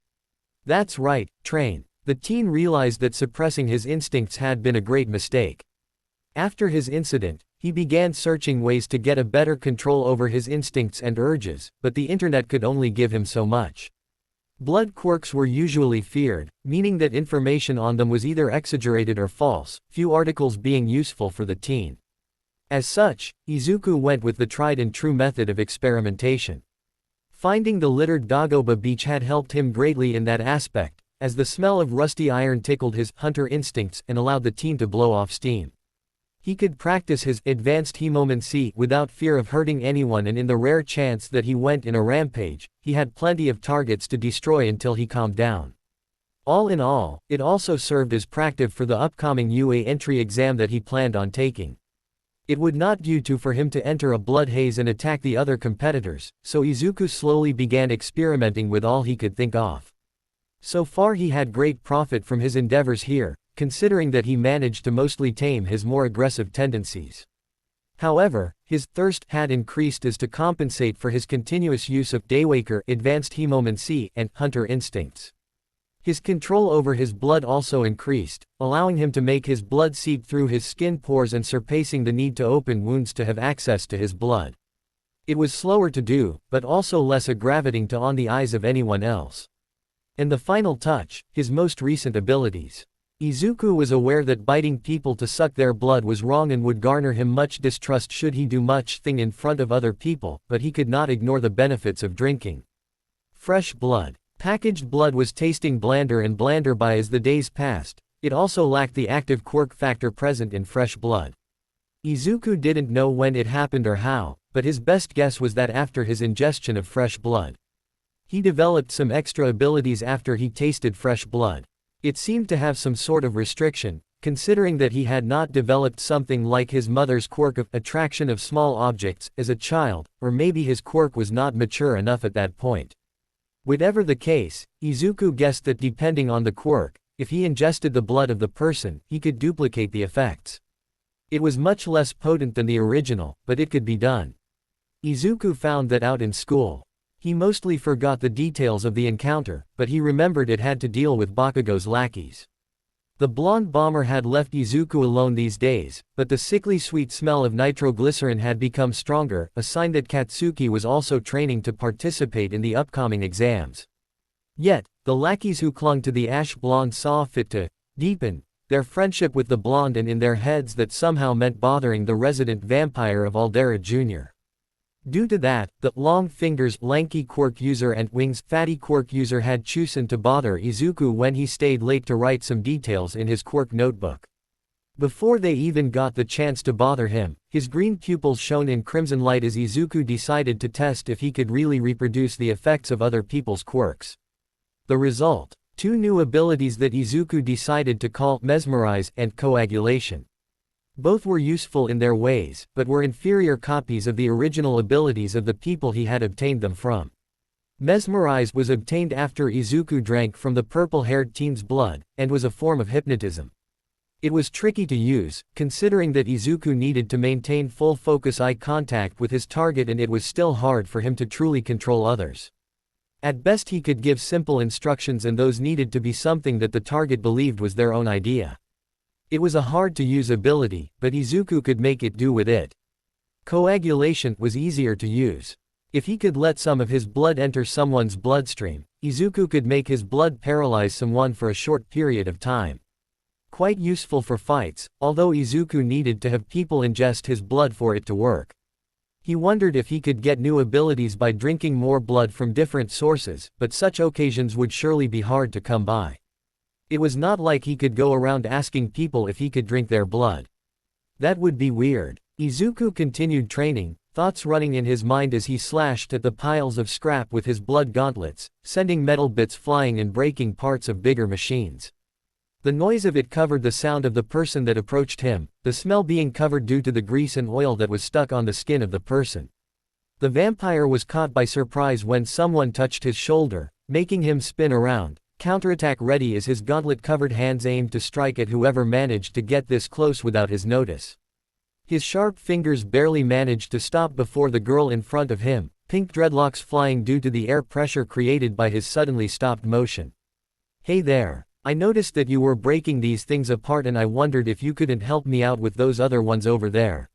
That's right, train. The teen realized that suppressing his instincts had been a great mistake. After his incident, he began searching ways to get a better control over his instincts and urges, but the internet could only give him so much. Blood quirks were usually feared, meaning that information on them was either exaggerated or false, few articles being useful for the teen. As such, Izuku went with the tried and true method of experimentation. Finding the littered Dagoba beach had helped him greatly in that aspect, as the smell of rusty iron tickled his hunter instincts and allowed the teen to blow off steam. He could practice his advanced hemomancy without fear of hurting anyone, and in the rare chance that he went in a rampage, he had plenty of targets to destroy until he calmed down. All in all, it also served as practice for the upcoming UA entry exam that he planned on taking. It would not do for him to enter a blood haze and attack the other competitors, so Izuku slowly began experimenting with all he could think of. So far he had great profit from his endeavors here, considering that he managed to mostly tame his more aggressive tendencies. However, his thirst had increased as to compensate for his continuous use of Daywaker, advanced hemomancy, and hunter instincts. His control over his blood also increased, allowing him to make his blood seep through his skin pores and surpassing the need to open wounds to have access to his blood. It was slower to do, but also less aggravating to on the eyes of anyone else. And the final touch, his most recent abilities. Izuku was aware that biting people to suck their blood was wrong and would garner him much distrust should he do much thing in front of other people, but he could not ignore the benefits of drinking fresh blood. Packaged blood was tasting blander and blander by as the days passed. It also lacked the active quirk factor present in fresh blood. Izuku didn't know when it happened or how, but his best guess was that after his ingestion of fresh blood. He developed some extra abilities after he tasted fresh blood. It seemed to have some sort of restriction, considering that he had not developed something like his mother's quirk of attraction of small objects as a child, or maybe his quirk was not mature enough at that point. Whatever the case, Izuku guessed that depending on the quirk, if he ingested the blood of the person, he could duplicate the effects. It was much less potent than the original, but it could be done. Izuku found that out in school. He mostly forgot the details of the encounter, but he remembered it had to deal with Bakugo's lackeys. The blonde bomber had left Izuku alone these days, but the sickly sweet smell of nitroglycerin had become stronger, a sign that Katsuki was also training to participate in the upcoming exams. Yet, the lackeys who clung to the ash blonde saw fit to deepen their friendship with the blonde, and in their heads that somehow meant bothering the resident vampire of Aldera Jr. Due to that, the long fingers lanky quirk user and wings fatty quirk user had chosen to bother Izuku when he stayed late to write some details in his quirk notebook. Before they even got the chance to bother him, his green pupils shone in crimson light as Izuku decided to test if he could really reproduce the effects of other people's quirks. The result: two new abilities that Izuku decided to call Mesmerize and Coagulation. Both were useful in their ways, but were inferior copies of the original abilities of the people he had obtained them from. Mesmerize was obtained after Izuku drank from the purple-haired teen's blood, and was a form of hypnotism. It was tricky to use, considering that Izuku needed to maintain full focus eye contact with his target, and it was still hard for him to truly control others. At best he could give simple instructions, and those needed to be something that the target believed was their own idea. It was a hard-to-use ability, but Izuku could make it do with it. Coagulation was easier to use. If he could let some of his blood enter someone's bloodstream, Izuku could make his blood paralyze someone for a short period of time. Quite useful for fights, although Izuku needed to have people ingest his blood for it to work. He wondered if he could get new abilities by drinking more blood from different sources, but such occasions would surely be hard to come by. It was not like he could go around asking people if he could drink their blood. That would be weird. Izuku continued training, thoughts running in his mind as he slashed at the piles of scrap with his blood gauntlets, sending metal bits flying and breaking parts of bigger machines. The noise of it covered the sound of the person that approached him, the smell being covered due to the grease and oil that was stuck on the skin of the person. The vampire was caught by surprise when someone touched his shoulder, making him spin around, counterattack ready as his gauntlet-covered hands aimed to strike at whoever managed to get this close without his notice. His sharp fingers barely managed to stop before the girl in front of him, pink dreadlocks flying due to the air pressure created by his suddenly stopped motion. "Hey there. I noticed that you were breaking these things apart, and I wondered if you couldn't help me out with those other ones over there.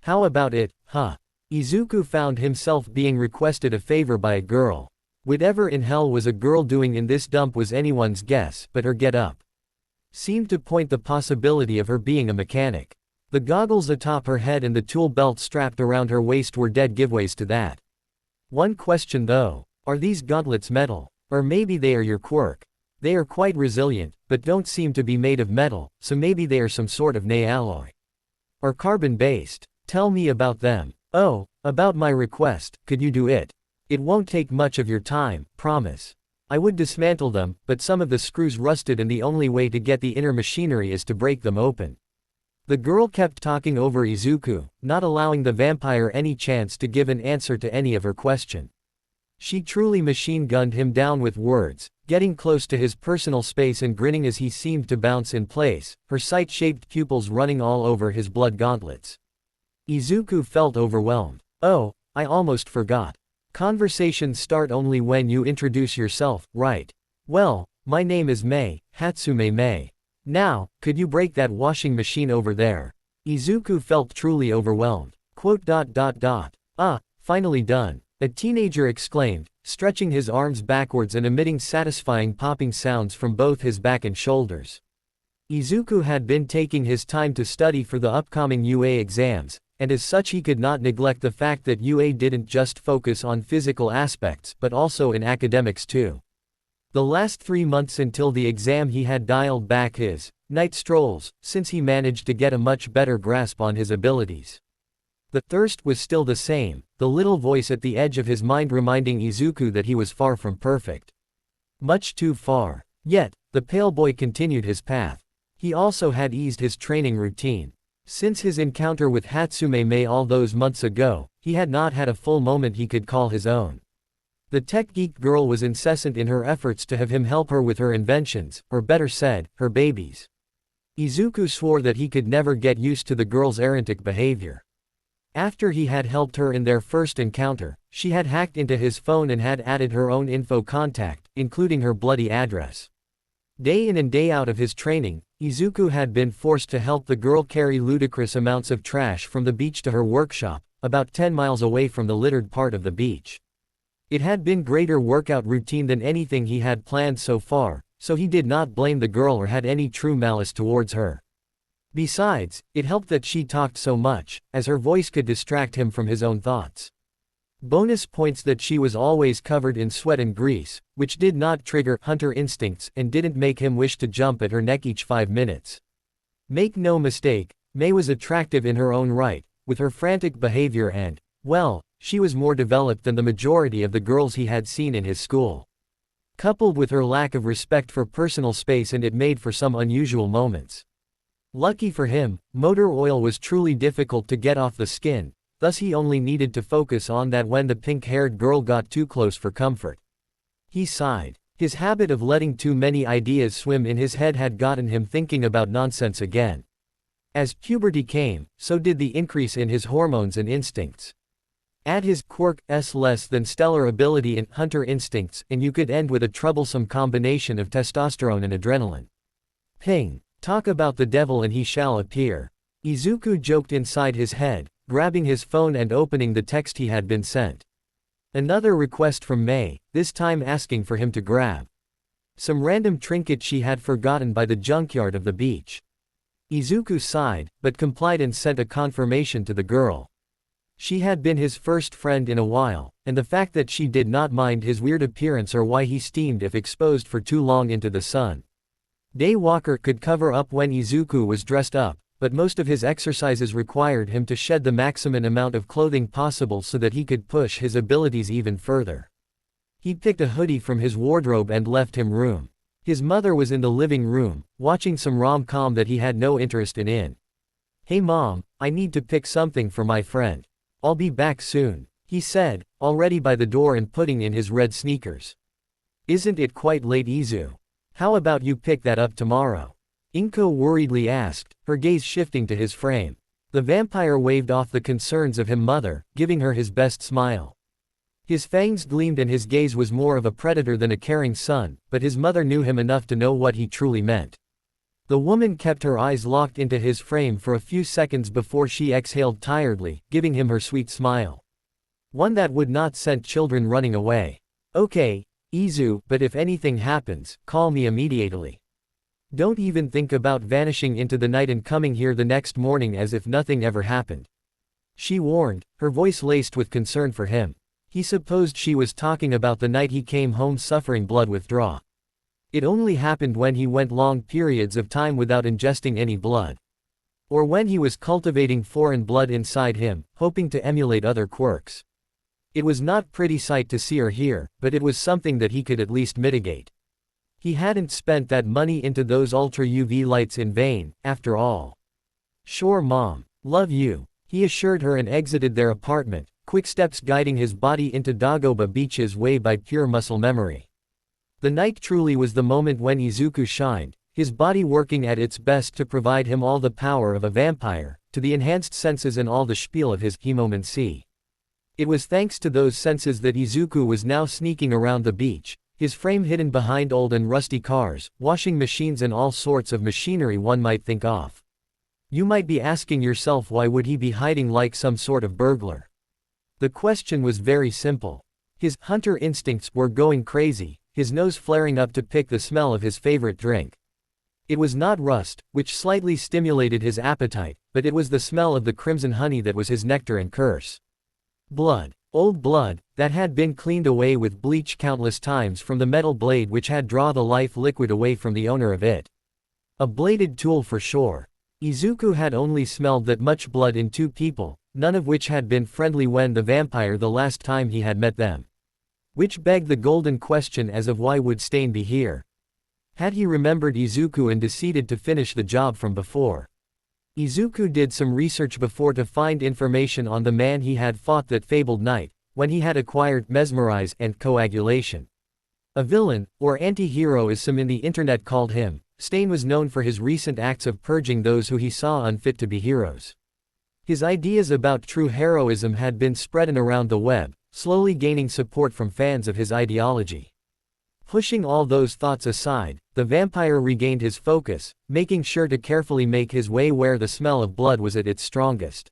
How about it, huh?" Izuku found himself being requested a favor by a girl. Whatever in hell was a girl doing in this dump was anyone's guess, but her get-up seemed to point the possibility of her being a mechanic. The goggles atop her head and the tool belt strapped around her waist were dead giveaways to that. One question though: are these gauntlets metal? Or maybe they are your quirk? They are quite resilient, but don't seem to be made of metal, so maybe they are some sort of alloy. Or carbon-based? Tell me about them. Oh, about my request, could you do it? It won't take much of your time, promise. I would dismantle them, but some of the screws rusted and the only way to get the inner machinery is to break them open. The girl kept talking over Izuku, not allowing the vampire any chance to give an answer to any of her question. She truly machine-gunned him down with words, getting close to his personal space and grinning as he seemed to bounce in place, her sight-shaped pupils running all over his blood gauntlets. Izuku felt overwhelmed. Oh, I almost forgot. Conversations start only when you introduce yourself, right? Well, my name is Mei, Hatsume Mei. Now, could you break that washing machine over there? Izuku felt truly overwhelmed. Ah, finally done. A teenager exclaimed, stretching his arms backwards and emitting satisfying popping sounds from both his back and shoulders. Izuku had been taking his time to study for the upcoming UA exams, and as such he could not neglect the fact that UA didn't just focus on physical aspects but also in academics too. The last 3 months until the exam he had dialed back his night strolls, since he managed to get a much better grasp on his abilities. The thirst was still the same, the little voice at the edge of his mind reminding Izuku that he was far from perfect. Much too far. Yet, the pale boy continued his path. He also had eased his training routine. Since his encounter with Hatsume Mei all those months ago, he had not had a full moment he could call his own. The tech geek girl was incessant in her efforts to have him help her with her inventions, or better said, her babies. Izuku swore that he could never get used to the girl's erratic behavior. After he had helped her in their first encounter, she had hacked into his phone and had added her own info contact, including her bloody address. Day in and day out of his training, Izuku had been forced to help the girl carry ludicrous amounts of trash from the beach to her workshop, about 10 miles away from the littered part of the beach. It had been greater workout routine than anything he had planned so far, so he did not blame the girl or had any true malice towards her. Besides, it helped that she talked so much, as her voice could distract him from his own thoughts. Bonus points that she was always covered in sweat and grease, which did not trigger hunter instincts and didn't make him wish to jump at her neck each 5 minutes. Make no mistake, Mei was attractive in her own right, with her frantic behavior and, well, she was more developed than the majority of the girls he had seen in his school. Coupled with her lack of respect for personal space, and it made for some unusual moments. Lucky for him, motor oil was truly difficult to get off the skin, thus he only needed to focus on that when the pink-haired girl got too close for comfort. He sighed. His habit of letting too many ideas swim in his head had gotten him thinking about nonsense again. As puberty came, so did the increase in his hormones and instincts. Add his quirk's less than stellar ability in hunter instincts, and you could end with a troublesome combination of testosterone and adrenaline. Ping. Talk about the devil and he shall appear. Izuku joked inside his head, grabbing his phone and opening the text he had been sent. Another request from Mei, this time asking for him to grab some random trinket she had forgotten by the junkyard of the beach. Izuku sighed, but complied and sent a confirmation to the girl. She had been his first friend in a while, and the fact that she did not mind his weird appearance or why he steamed if exposed for too long into the sun. Daywalker could cover up when Izuku was dressed up, but most of his exercises required him to shed the maximum amount of clothing possible so that he could push his abilities even further. He picked a hoodie from his wardrobe and left him room. His mother was in the living room, watching some rom-com that he had no interest in. Hey mom, I need to pick something for my friend. I'll be back soon, he said, already by the door and putting in his red sneakers. Isn't it quite late, Izu? How about you pick that up tomorrow? Inko worriedly asked, her gaze shifting to his frame. The vampire waved off the concerns of him mother, giving her his best smile. His fangs gleamed and his gaze was more of a predator than a caring son, but his mother knew him enough to know what he truly meant. The woman kept her eyes locked into his frame for a few seconds before she exhaled tiredly, giving him her sweet smile. One that would not send children running away. Okay, Izu, but if anything happens, call me immediately. Don't even think about vanishing into the night and coming here the next morning as if nothing ever happened. She warned, her voice laced with concern for him. He supposed she was talking about the night he came home suffering blood withdrawal. It only happened when he went long periods of time without ingesting any blood. or when he was cultivating foreign blood inside him, hoping to emulate other quirks. It was not pretty sight to see or hear, but it was something that he could at least mitigate. He hadn't spent that money into those ultra UV lights in vain, after all. Sure mom. Love you, he assured her and exited their apartment, quick steps guiding his body into Dagoba Beach's way by pure muscle memory. The night truly was the moment when Izuku shined, his body working at its best to provide him all the power of a vampire, to the enhanced senses and all the spiel of his hemomancy. It was thanks to those senses that Izuku was now sneaking around the beach, his frame hidden behind old and rusty cars, washing machines and all sorts of machinery one might think of. You might be asking yourself, why would he be hiding like some sort of burglar? The question was very simple. His hunter instincts were going crazy, his nose flaring up to pick the smell of his favorite drink. It was not rust, which slightly stimulated his appetite, but it was the smell of the crimson honey that was his nectar and curse. Blood. Old blood, that had been cleaned away with bleach countless times from the metal blade which had drawn the life liquid away from the owner of it. A bladed tool for sure. Izuku had only smelled that much blood in two people, none of which had been friendly when the vampire the last time he had met them. Which begged the golden question as of why would Stain be here? Had he remembered Izuku and decided to finish the job from before? Izuku did some research before to find information on the man he had fought that fabled night, when he had acquired mesmerize and coagulation. A villain, or anti-hero as some in the internet called him, Stain was known for his recent acts of purging those who he saw unfit to be heroes. His ideas about true heroism had been spreading around the web, slowly gaining support from fans of his ideology. Pushing all those thoughts aside, the vampire regained his focus, making sure to carefully make his way where the smell of blood was at its strongest.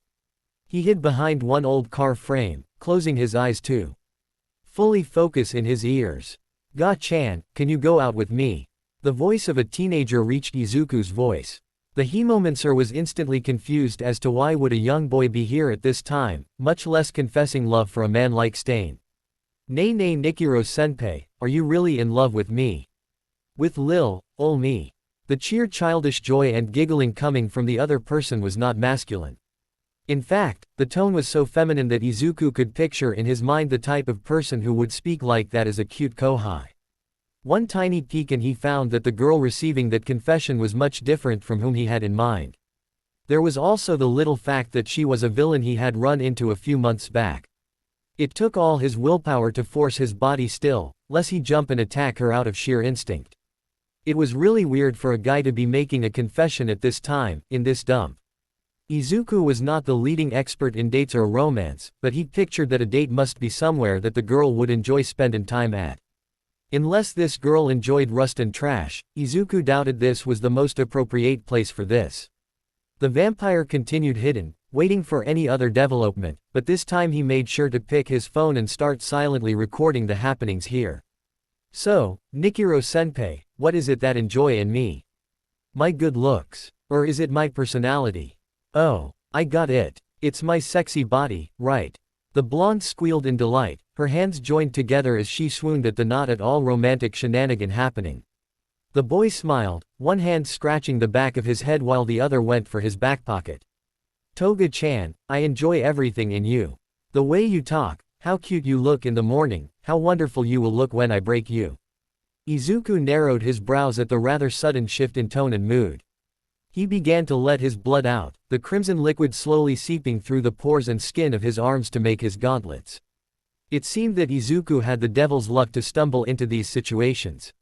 He hid behind one old car frame, closing his eyes to fully focus in his ears. "Ga-chan, can you go out with me?" The voice of a teenager reached Izuku's voice. The hemomancer was instantly confused as to why would a young boy be here at this time, much less confessing love for a man like Stain. "Nay nay Nikiro-senpai, are you really in love with me?" With Lil, ol me. The cheer, childish joy and giggling coming from the other person was not masculine. In fact, the tone was so feminine that Izuku could picture in his mind the type of person who would speak like that as a cute kohai. One tiny peek and he found that the girl receiving that confession was much different from whom he had in mind. There was also the little fact that she was a villain he had run into a few months back. It took all his willpower to force his body still, lest he jump and attack her out of sheer instinct. It was really weird for a guy to be making a confession at this time, in this dump. Izuku was not the leading expert in dates or romance, but he pictured that a date must be somewhere that the girl would enjoy spending time at. Unless this girl enjoyed rust and trash, Izuku doubted this was the most appropriate place for this. The vampire continued hidden, waiting for any other development, but this time he made sure to pick his phone and start silently recording the happenings here. "So, Nikiro-senpai, what is it that enjoy in me? My good looks? Or is it my personality? Oh, I got it. It's my sexy body, right?" The blonde squealed in delight, her hands joined together as she swooned at the not at all romantic shenanigan happening. The boy smiled, one hand scratching the back of his head while the other went for his back pocket. "Toga-chan, I enjoy everything in you. The way you talk, how cute you look in the morning, how wonderful you will look when I break you." Izuku narrowed his brows at the rather sudden shift in tone and mood. He began to let his blood out, the crimson liquid slowly seeping through the pores and skin of his arms to make his gauntlets. It seemed that Izuku had the devil's luck to stumble into these situations.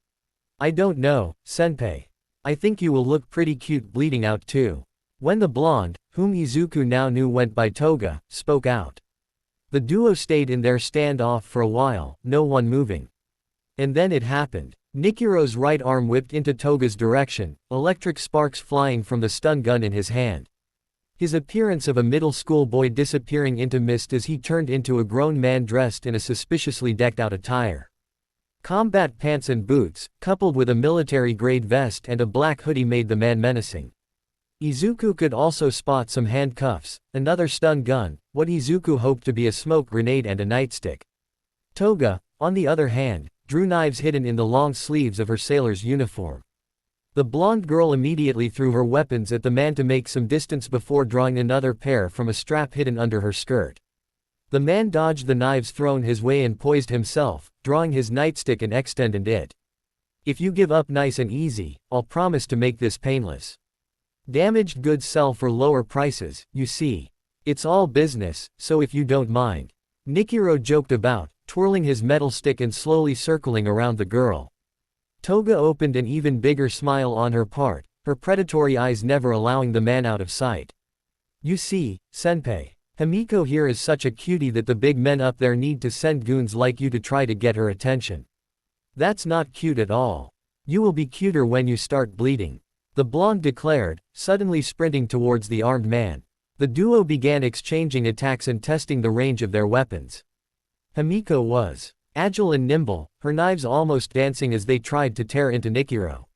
"I don't know, senpai. I think you will look pretty cute bleeding out too." When the blonde, whom Izuku now knew went by Toga, spoke out. The duo stayed in their standoff for a while, no one moving. And then it happened. Nikiro's right arm whipped into Toga's direction, electric sparks flying from the stun gun in his hand. His appearance of a middle school boy disappearing into mist as he turned into a grown man dressed in a suspiciously decked-out attire. Combat pants and boots, coupled with a military-grade vest and a black hoodie made the man menacing. Izuku could also spot some handcuffs, another stun gun, what Izuku hoped to be a smoke grenade and a nightstick. Toga, on the other hand, drew knives hidden in the long sleeves of her sailor's uniform. The blonde girl immediately threw her weapons at the man to make some distance before drawing another pair from a strap hidden under her skirt. The man dodged the knives thrown his way and poised himself, drawing his nightstick and extended it. "If you give up nice and easy, I'll promise to make this painless. Damaged goods sell for lower prices, you see. It's all business, so if you don't mind." Nikiro joked about, twirling his metal stick and slowly circling around the girl. Toga opened an even bigger smile on her part, her predatory eyes never allowing the man out of sight. "You see, senpai, Himiko here is such a cutie that the big men up there need to send goons like you to try to get her attention. That's not cute at all. You will be cuter when you start bleeding," the blonde declared, suddenly sprinting towards the armed man. The duo began exchanging attacks and testing the range of their weapons. Himiko was agile and nimble, her knives almost dancing as they tried to tear into Nikiro.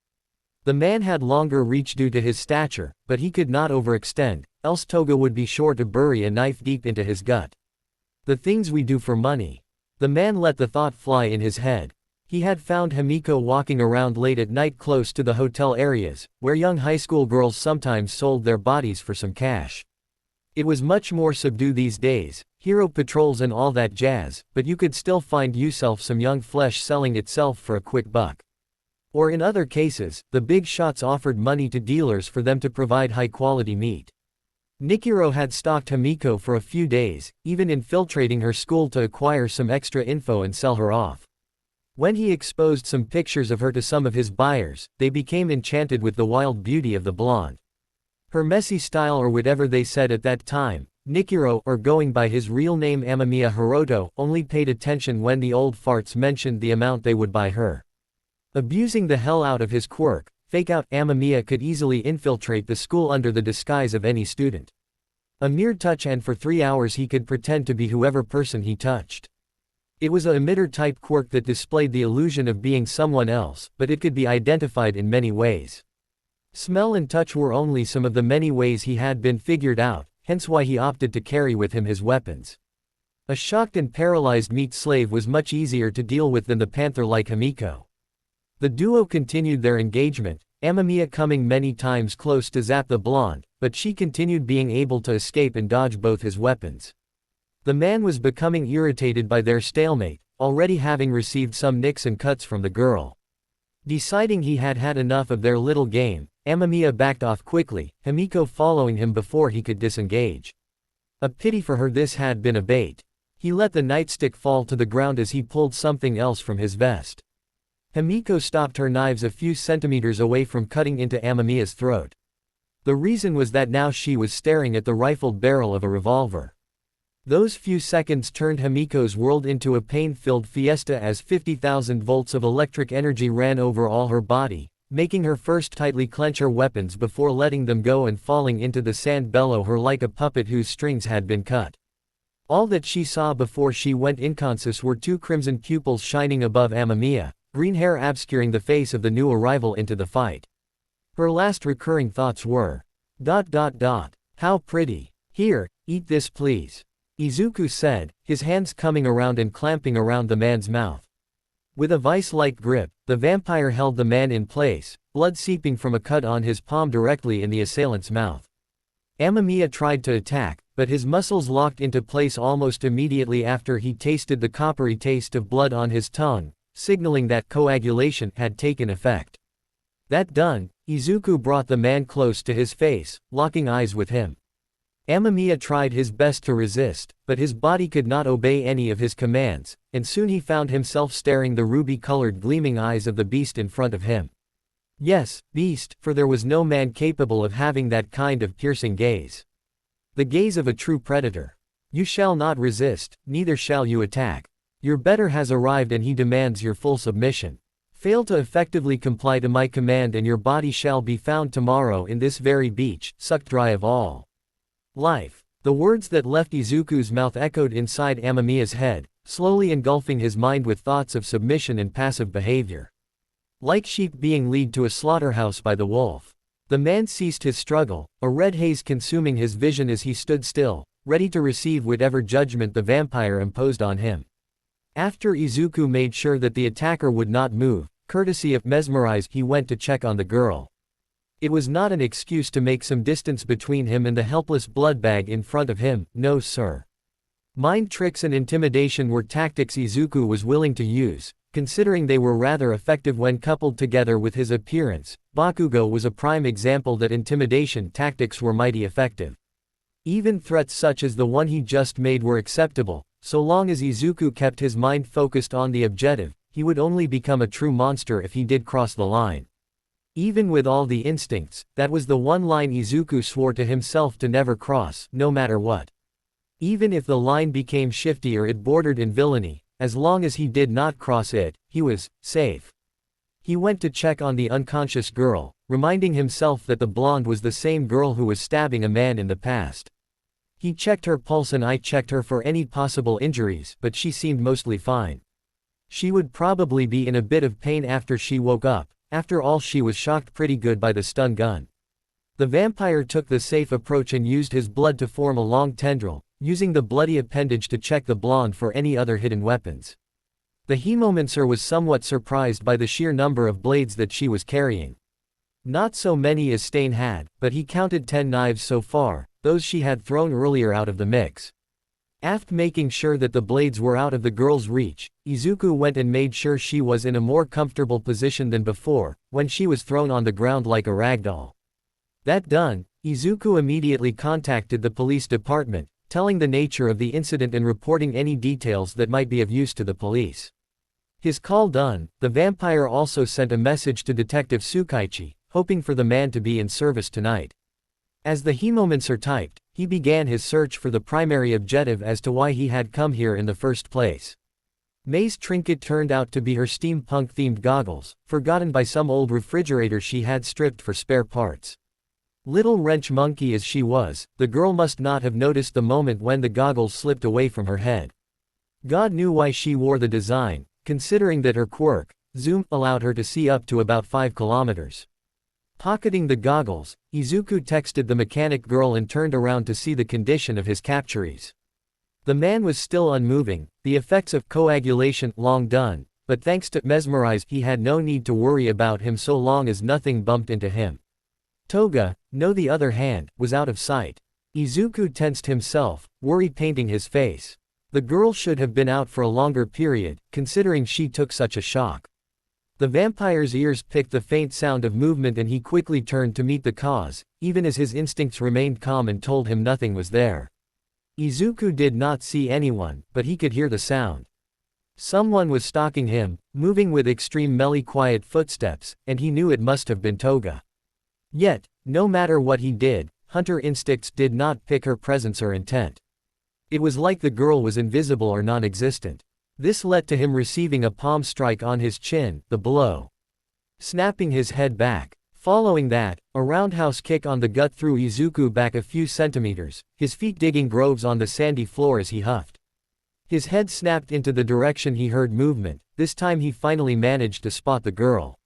The man had longer reach due to his stature, but he could not overextend, else Toga would be sure to bury a knife deep into his gut. "The things we do for money." The man let the thought fly in his head. He had found Himiko walking around late at night close to the hotel areas, where young high school girls sometimes sold their bodies for some cash. It was much more subdued these days, hero patrols and all that jazz, but you could still find yourself some young flesh selling itself for a quick buck. Or in other cases, the big shots offered money to dealers for them to provide high-quality meat. Nikiro had stalked Himiko for a few days, even infiltrating her school to acquire some extra info and sell her off. When he exposed some pictures of her to some of his buyers, they became enchanted with the wild beauty of the blonde. Her messy style, or whatever they said at that time, Nikiro, or going by his real name Amamiya Hiroto, only paid attention when the old farts mentioned the amount they would buy her. Abusing the hell out of his quirk, fake-out Amamiya could easily infiltrate the school under the disguise of any student. A mere touch, and for 3 hours he could pretend to be whoever person he touched. It was a emitter-type quirk that displayed the illusion of being someone else, but it could be identified in many ways. Smell and touch were only some of the many ways he had been figured out, hence why he opted to carry with him his weapons. A shocked and paralyzed meat slave was much easier to deal with than the panther-like Himiko. The duo continued their engagement, Amamiya coming many times close to zap the blonde, but she continued being able to escape and dodge both his weapons. The man was becoming irritated by their stalemate, already having received some nicks and cuts from the girl. Deciding he had had enough of their little game, Amamiya backed off quickly, Himiko following him before he could disengage. A pity for her, this had been a bait. He let the nightstick fall to the ground as he pulled something else from his vest. Himiko stopped her knives a few centimeters away from cutting into Amamiya's throat. The reason was that now she was staring at the rifled barrel of a revolver. Those few seconds turned Himiko's world into a pain-filled fiesta as 50,000 volts of electric energy ran over all her body, making her first tightly clench her weapons before letting them go and falling into the sand below her like a puppet whose strings had been cut. All that she saw before she went unconscious were 2 crimson pupils shining above Amamiya, green hair obscuring the face of the new arrival into the fight. Her last recurring thoughts were, "How pretty. Here, eat this please," Izuku said, his hands coming around and clamping around the man's mouth. With a vice-like grip, the vampire held the man in place, blood seeping from a cut on his palm directly in the assailant's mouth. Amamiya tried to attack, but his muscles locked into place almost immediately after he tasted the coppery taste of blood on his tongue, signaling that coagulation had taken effect. That done, Izuku brought the man close to his face, locking eyes with him. Amamiya tried his best to resist, but his body could not obey any of his commands, and soon he found himself staring the ruby-colored gleaming eyes of the beast in front of him. Yes, beast, for there was no man capable of having that kind of piercing gaze. The gaze of a true predator. You shall not resist, neither shall you attack. Your better has arrived and he demands your full submission. Fail to effectively comply to my command and your body shall be found tomorrow in this very beach, sucked dry of all life. The words that left Izuku's mouth echoed inside Amamiya's head, slowly engulfing his mind with thoughts of submission and passive behavior. Like sheep being led to a slaughterhouse by the wolf. The man ceased his struggle, a red haze consuming his vision as he stood still, ready to receive whatever judgment the vampire imposed on him. After Izuku made sure that the attacker would not move, Courtesy of Mesmerize, he went to check on the girl. It was not an excuse to make some distance between him and the helpless blood bag in front of him, no sir. Mind tricks and intimidation were tactics Izuku was willing to use, considering they were rather effective when coupled together with his appearance. Bakugo was a prime example that intimidation tactics were mighty effective. Even threats such as the one he just made were acceptable, so long as Izuku kept his mind focused on the objective. He would only become a true monster if he did cross the line. Even with all the instincts, that was the one line Izuku swore to himself to never cross, no matter what. Even if the line became shifty or it bordered in villainy, as long as he did not cross it, he was safe. He went to check on the unconscious girl, reminding himself that the blonde was the same girl who was stabbing a man in the past. He checked her pulse and I checked her for any possible injuries, but she seemed mostly fine. She would probably be in a bit of pain after she woke up. After all, she was shocked pretty good by the stun gun. The vampire took the safe approach and used his blood to form a long tendril, using the bloody appendage to check the blonde for any other hidden weapons. The Hemomancer was somewhat surprised by the sheer number of blades that she was carrying. Not so many as Stain had, but he counted 10 knives so far, those she had thrown earlier out of the mix. After making sure that the blades were out of the girl's reach, Izuku went and made sure she was in a more comfortable position than before, when she was thrown on the ground like a ragdoll. That done, Izuku immediately contacted the police department, telling the nature of the incident and reporting any details that might be of use to the police. His call done, the vampire also sent a message to Detective Tsukaichi, hoping for the man to be in service tonight. As the Hemomancer typed, he began his search for the primary objective as to why he had come here in the first place. May's trinket turned out to be her steampunk-themed goggles, forgotten by some old refrigerator she had stripped for spare parts. Little wrench monkey as she was, the girl must not have noticed the moment when the goggles slipped away from her head. God knew why she wore the design, considering that her quirk, zoom, allowed her to see up to about 5 kilometers. Pocketing the goggles, Izuku texted the mechanic girl and turned around to see the condition of his captures. The man was still unmoving, the effects of coagulation long done, but thanks to Mesmerize he had no need to worry about him so long as nothing bumped into him. Toga, no the other hand, was out of sight. Izuku tensed himself, worry painting his face. The girl should have been out for a longer period, considering she took such a shock. The vampire's ears picked the faint sound of movement and he quickly turned to meet the cause, even as his instincts remained calm and told him nothing was there. Izuku did not see anyone, but he could hear the sound. Someone was stalking him, moving with extreme melee quiet footsteps, and he knew it must have been Toga. Yet, no matter what he did, hunter instincts did not pick her presence or intent. It was like the girl was invisible or non-existent. This led to him receiving a palm strike on his chin, the blow snapping his head back. Following that, a roundhouse kick on the gut threw Izuku back a few centimeters, his feet digging grooves on the sandy floor as he huffed. His head snapped into the direction he heard movement. This time he finally managed to spot the girl.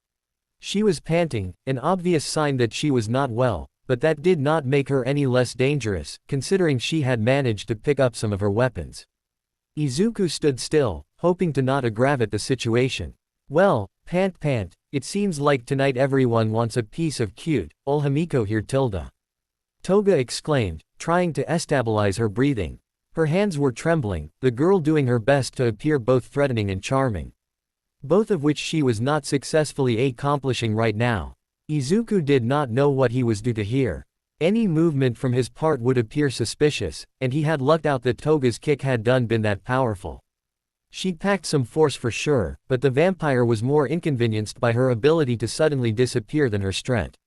She was panting, an obvious sign that she was not well, but that did not make her any less dangerous, considering she had managed to pick up some of her weapons. Izuku stood still, hoping to not aggravate the situation. Well, pant, it seems like tonight everyone wants a piece of cute, ol Hamiko here tilde. Toga exclaimed, trying to stabilize her breathing. Her hands were trembling, the girl doing her best to appear both threatening and charming. Both of which she was not successfully accomplishing right now. Izuku did not know what he was due to hear. Any movement from his part would appear suspicious, and he had lucked out that Toga's kick had been that powerful. She packed some force for sure, but the vampire was more inconvenienced by her ability to suddenly disappear than her strength.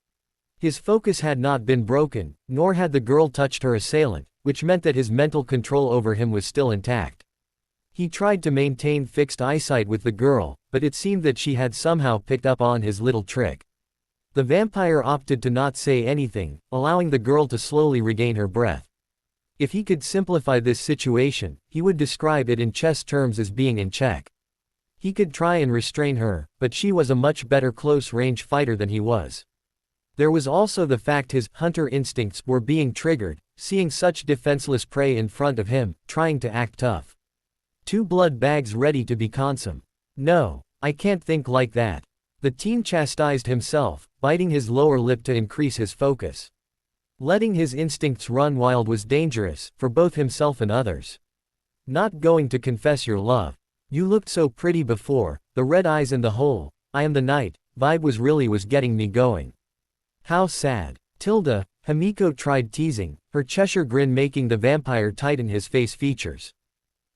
His focus had not been broken, nor had the girl touched her assailant, which meant that his mental control over him was still intact. He tried to maintain fixed eyesight with the girl, but it seemed that she had somehow picked up on his little trick. The vampire opted to not say anything, allowing the girl to slowly regain her breath. If he could simplify this situation, he would describe it in chess terms as being in check. He could try and restrain her, but she was a much better close-range fighter than he was. There was also the fact his hunter instincts were being triggered, seeing such defenseless prey in front of him, trying to act tough. 2 blood bags ready to be consumed. No, I can't think like that. The teen chastised himself, biting his lower lip to increase his focus. Letting his instincts run wild was dangerous, for both himself and others. Not going to confess your love. You looked so pretty before, the red eyes and the whole, I am the knight, vibe was getting me going. How sad. Tilda, Himiko tried teasing, her Cheshire grin making the vampire tighten his face features.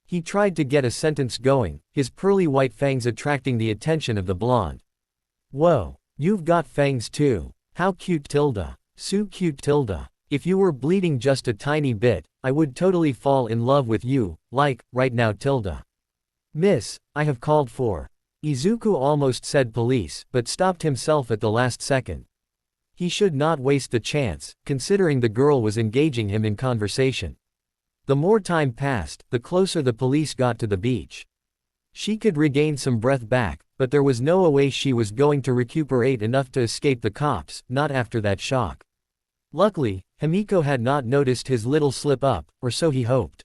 He tried to get a sentence going, his pearly white fangs attracting the attention of the blonde. Whoa, you've got fangs too. How cute Tilda. So cute Tilda. If you were bleeding just a tiny bit, I would totally fall in love with you, like, right now Tilda. Miss, I have called for. Izuku almost said police, but stopped himself at the last second. He should not waste the chance, considering the girl was engaging him in conversation. The more time passed, the closer the police got to the beach. She could regain some breath back, but there was no way she was going to recuperate enough to escape the cops, not after that shock. Luckily, Himiko had not noticed his little slip-up, or so he hoped.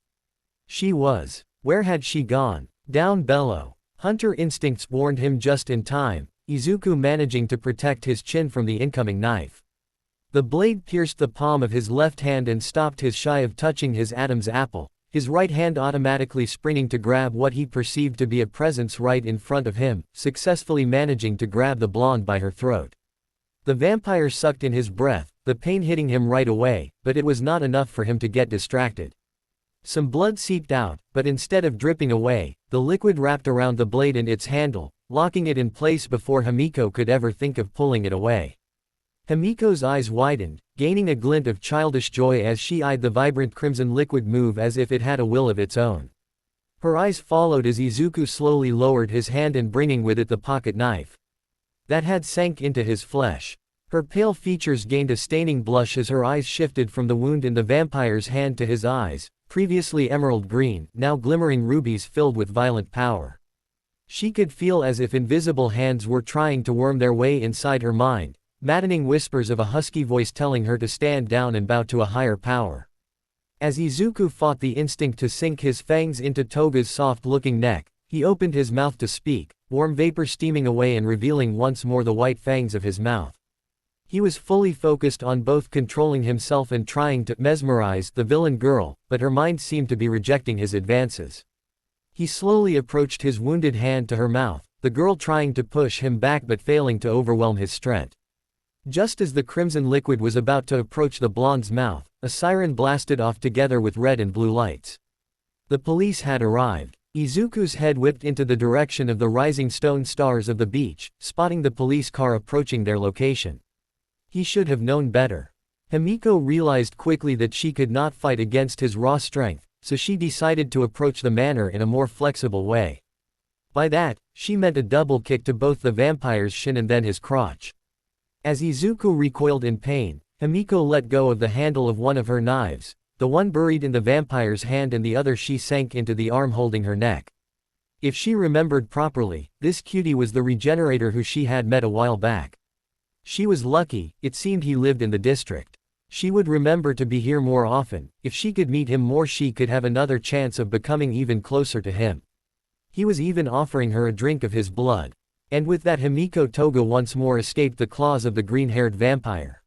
She was. Where had she gone? Down below. Hunter instincts warned him just in time, Izuku managing to protect his chin from the incoming knife. The blade pierced the palm of his left hand and stopped his shy of touching his Adam's apple, his right hand automatically springing to grab what he perceived to be a presence right in front of him, successfully managing to grab the blonde by her throat. The vampire sucked in his breath, the pain hitting him right away, but it was not enough for him to get distracted. Some blood seeped out, but instead of dripping away, the liquid wrapped around the blade and its handle, locking it in place before Himiko could ever think of pulling it away. Himiko's eyes widened, gaining a glint of childish joy as she eyed the vibrant crimson liquid move as if it had a will of its own. Her eyes followed as Izuku slowly lowered his hand and bringing with it the pocket knife. That had sank into his flesh. Her pale features gained a staining blush as her eyes shifted from the wound in the vampire's hand to his eyes, previously emerald green, now glimmering rubies filled with violent power. She could feel as if invisible hands were trying to worm their way inside her mind, maddening whispers of a husky voice telling her to stand down and bow to a higher power. As Izuku fought the instinct to sink his fangs into Toga's soft-looking neck, he opened his mouth to speak, warm vapor steaming away and revealing once more the white fangs of his mouth. He was fully focused on both controlling himself and trying to mesmerize the villain girl, but her mind seemed to be rejecting his advances. He slowly approached his wounded hand to her mouth, the girl trying to push him back but failing to overwhelm his strength. Just as the crimson liquid was about to approach the blonde's mouth, a siren blasted off together with red and blue lights. The police had arrived. Izuku's head whipped into the direction of the rising stone stars of the beach, spotting the police car approaching their location. He should have known better. Himiko realized quickly that she could not fight against his raw strength, so she decided to approach the manor in a more flexible way. By that, she meant a double kick to both the vampire's shin and then his crotch. As Izuku recoiled in pain, Himiko let go of the handle of one of her knives, the one buried in the vampire's hand and the other she sank into the arm holding her neck. If she remembered properly, this cutie was the regenerator who she had met a while back. She was lucky, it seemed he lived in the district. She would remember to be here more often, if she could meet him more she could have another chance of becoming even closer to him. He was even offering her a drink of his blood. And with that Himiko Toga once more escaped the claws of the green-haired vampire.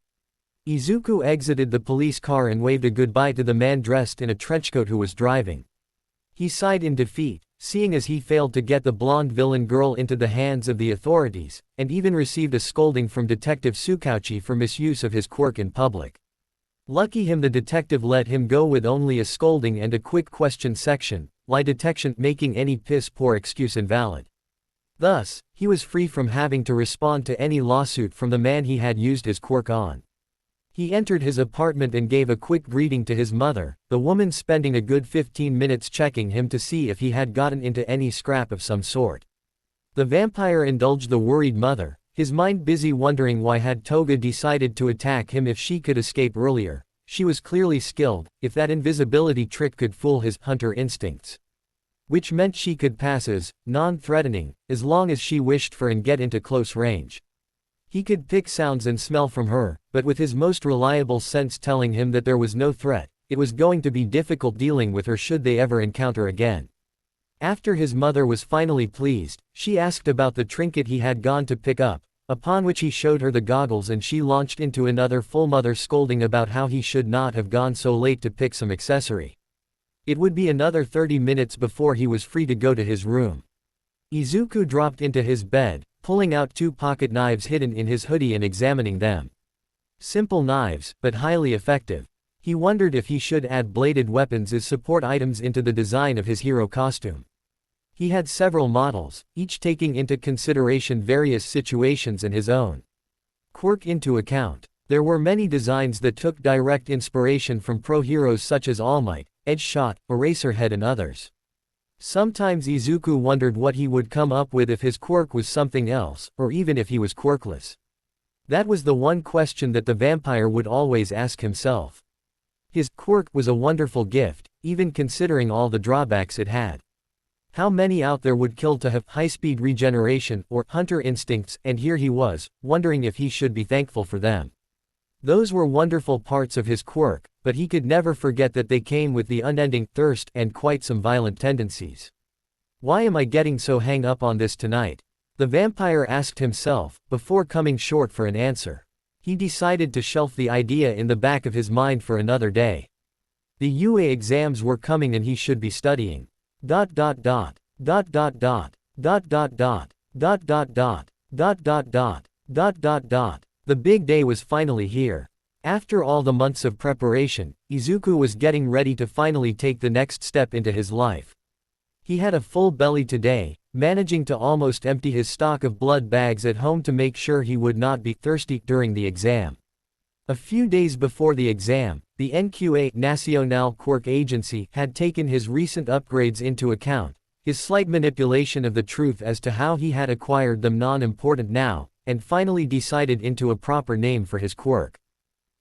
Izuku exited the police car and waved a goodbye to the man dressed in a trenchcoat who was driving. He sighed in defeat, seeing as he failed to get the blonde villain girl into the hands of the authorities, and even received a scolding from Detective Tsukauchi for misuse of his quirk in public. Lucky him the detective let him go with only a scolding and a quick question section, lie detection making any piss-poor excuse invalid. Thus, he was free from having to respond to any lawsuit from the man he had used his quirk on. He entered his apartment and gave a quick greeting to his mother, the woman spending a good 15 minutes checking him to see if he had gotten into any scrap of some sort. The vampire indulged the worried mother, his mind busy wondering why had Toga decided to attack him if she could escape earlier. She was clearly skilled, if that invisibility trick could fool his hunter instincts. Which meant she could pass as non-threatening, as long as she wished for and get into close range. He could pick sounds and smell from her, but with his most reliable sense telling him that there was no threat, it was going to be difficult dealing with her should they ever encounter again. After his mother was finally pleased, she asked about the trinket he had gone to pick up, upon which he showed her the goggles and she launched into another full mother scolding about how he should not have gone so late to pick some accessory. It would be another 30 minutes before he was free to go to his room. Izuku dropped into his bed, pulling out 2 pocket knives hidden in his hoodie and examining them. Simple knives, but highly effective. He wondered if he should add bladed weapons as support items into the design of his hero costume. He had several models, each taking into consideration various situations and his own quirk into account. There were many designs that took direct inspiration from pro heroes such as All Might, Edge Shot, Eraserhead and others. Sometimes Izuku wondered what he would come up with if his quirk was something else, or even if he was quirkless. That was the one question that the vampire would always ask himself. His quirk was a wonderful gift, even considering all the drawbacks it had. How many out there would kill to have high-speed regeneration or hunter instincts, and here he was, wondering if he should be thankful for them. Those were wonderful parts of his quirk, but he could never forget that they came with the unending thirst and quite some violent tendencies. Why am I getting so hung up on this tonight? The vampire asked himself, before coming short for an answer. He decided to shelf the idea in the back of his mind for another day. The UA exams were coming and he should be studying. The big day was finally here. After all the months of preparation, Izuku was getting ready to finally take the next step into his life. He had a full belly today, managing to almost empty his stock of blood bags at home to make sure he would not be thirsty during the exam. A few days before the exam, the NQA Nacional Quirk Agency had taken his recent upgrades into account, his slight manipulation of the truth as to how he had acquired them non-important now, and finally decided into a proper name for his quirk.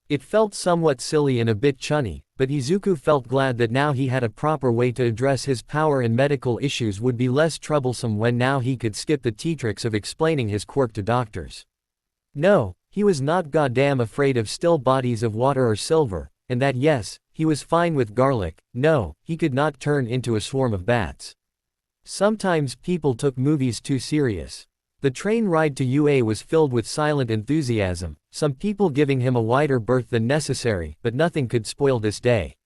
It felt somewhat silly and a bit chunny, but Izuku felt glad that now he had a proper way to address his power and medical issues would be less troublesome when now he could skip the tea-tricks of explaining his quirk to doctors. No, he was not goddamn afraid of still bodies of water or silver, and that yes, he was fine with garlic. No, he could not turn into a swarm of bats. Sometimes people took movies too serious. The train ride to UA was filled with silent enthusiasm, some people giving him a wider berth than necessary, but nothing could spoil this day.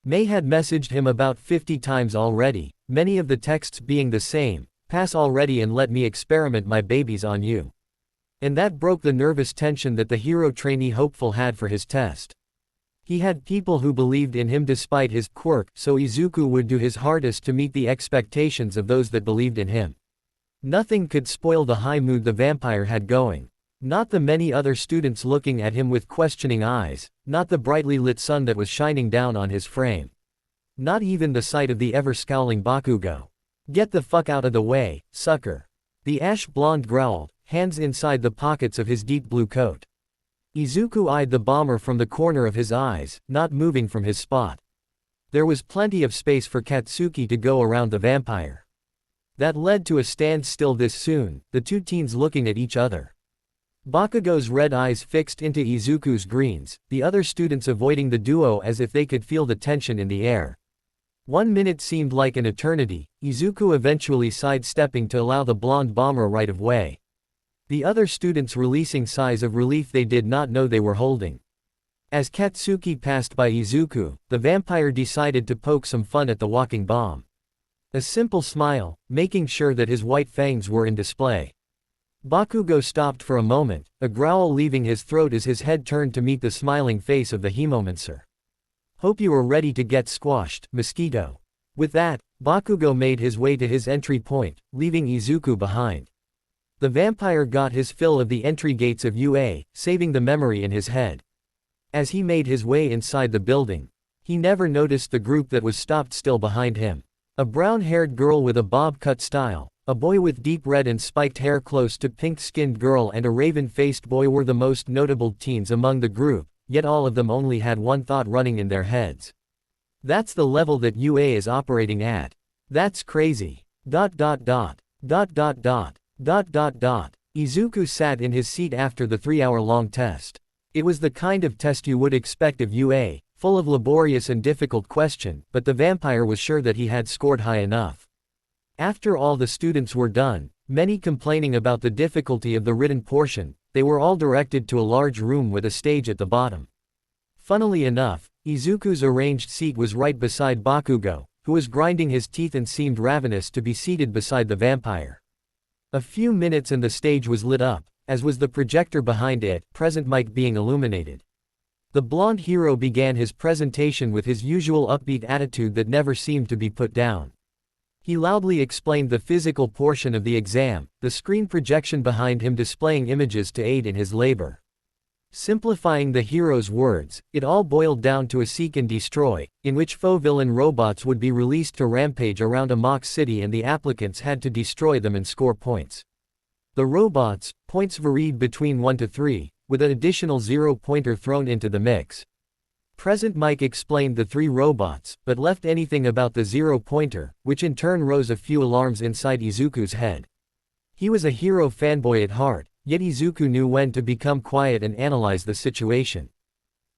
May had messaged him about 50 times already, many of the texts being the same: "Pass already and let me experiment my babies on you." And that broke the nervous tension that the hero trainee hopeful had for his test. He had people who believed in him despite his quirk, so Izuku would do his hardest to meet the expectations of those that believed in him. Nothing could spoil the high mood the vampire had going. Not the many other students looking at him with questioning eyes, not the brightly lit sun that was shining down on his frame. Not even the sight of the ever-scowling Bakugo. "Get the fuck out of the way, sucker." The ash blonde growled, hands inside the pockets of his deep blue coat. Izuku eyed the bomber from the corner of his eyes, not moving from his spot. There was plenty of space for Katsuki to go around the vampire. That led to a standstill this soon, the two teens looking at each other. Bakugo's red eyes fixed into Izuku's greens, the other students avoiding the duo as if they could feel the tension in the air. 1 minute seemed like an eternity, Izuku eventually sidestepping to allow the blonde bomber right of way. The other students releasing sighs of relief they did not know they were holding. As Katsuki passed by Izuku, the vampire decided to poke some fun at the walking bomb. A simple smile, making sure that his white fangs were in display. Bakugo stopped for a moment, a growl leaving his throat as his head turned to meet the smiling face of the Hemomancer. "Hope you are ready to get squashed, mosquito." With that, Bakugo made his way to his entry point, leaving Izuku behind. The vampire got his fill of the entry gates of UA, saving the memory in his head. As he made his way inside the building, he never noticed the group that was stopped still behind him. A brown-haired girl with a bob-cut style, a boy with deep red and spiked hair close to pink-skinned girl and a raven-faced boy were the most notable teens among the group, yet all of them only had one thought running in their heads. That's the level that UA is operating at. That's crazy. ... Izuku sat in his seat after the 3-hour-long test. It was the kind of test you would expect of UA, full of laborious and difficult question, but the vampire was sure that he had scored high enough. After all the students were done, many complaining about the difficulty of the written portion, they were all directed to a large room with a stage at the bottom. Funnily enough, Izuku's arranged seat was right beside Bakugo, who was grinding his teeth and seemed ravenous to be seated beside the vampire. A few minutes and the stage was lit up, as was the projector behind it, present mic being illuminated. The blonde hero began his presentation with his usual upbeat attitude that never seemed to be put down. He loudly explained the physical portion of the exam, the screen projection behind him displaying images to aid in his labor. Simplifying the hero's words, it all boiled down to a seek and destroy, in which foe villain robots would be released to rampage around a mock city and the applicants had to destroy them and score points. The robots, points varied between 1 to 3, with an additional 0-pointer thrown into the mix. Present Mike explained the 3 robots, but left anything about the 0-pointer, which in turn rose a few alarms inside Izuku's head. He was a hero fanboy at heart, yet Izuku knew when to become quiet and analyze the situation.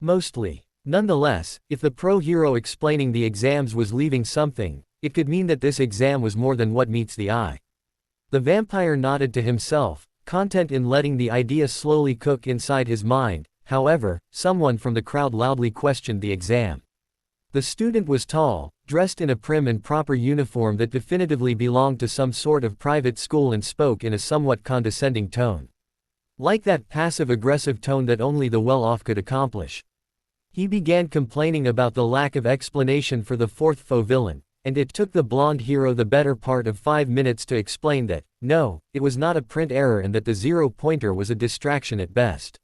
Mostly. Nonetheless, if the pro-hero explaining the exams was leaving something, it could mean that this exam was more than what meets the eye. The vampire nodded to himself, content in letting the idea slowly cook inside his mind. However, someone from the crowd loudly questioned the exam. The student was tall, dressed in a prim and proper uniform that definitively belonged to some sort of private school and spoke in a somewhat condescending tone. Like that passive-aggressive tone that only the well-off could accomplish. He began complaining about the lack of explanation for the 4th foe villain, and it took the blonde hero the better part of 5 minutes to explain that, no, it was not a print error and that the 0-pointer was a distraction at best.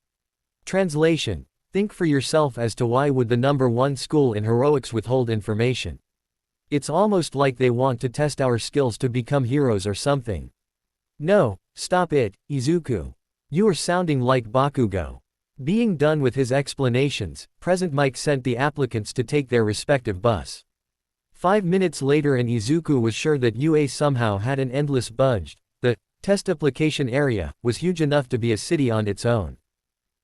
Translation: think for yourself as to why would the number 1 school in heroics withhold information. It's almost like they want to test our skills to become heroes or something. No, stop it, Izuku. You are sounding like Bakugo. Being done with his explanations, Present Mike sent the applicants to take their respective bus. 5 minutes later and Izuku was sure that UA somehow had an endless budget. The test application area was huge enough to be a city on its own.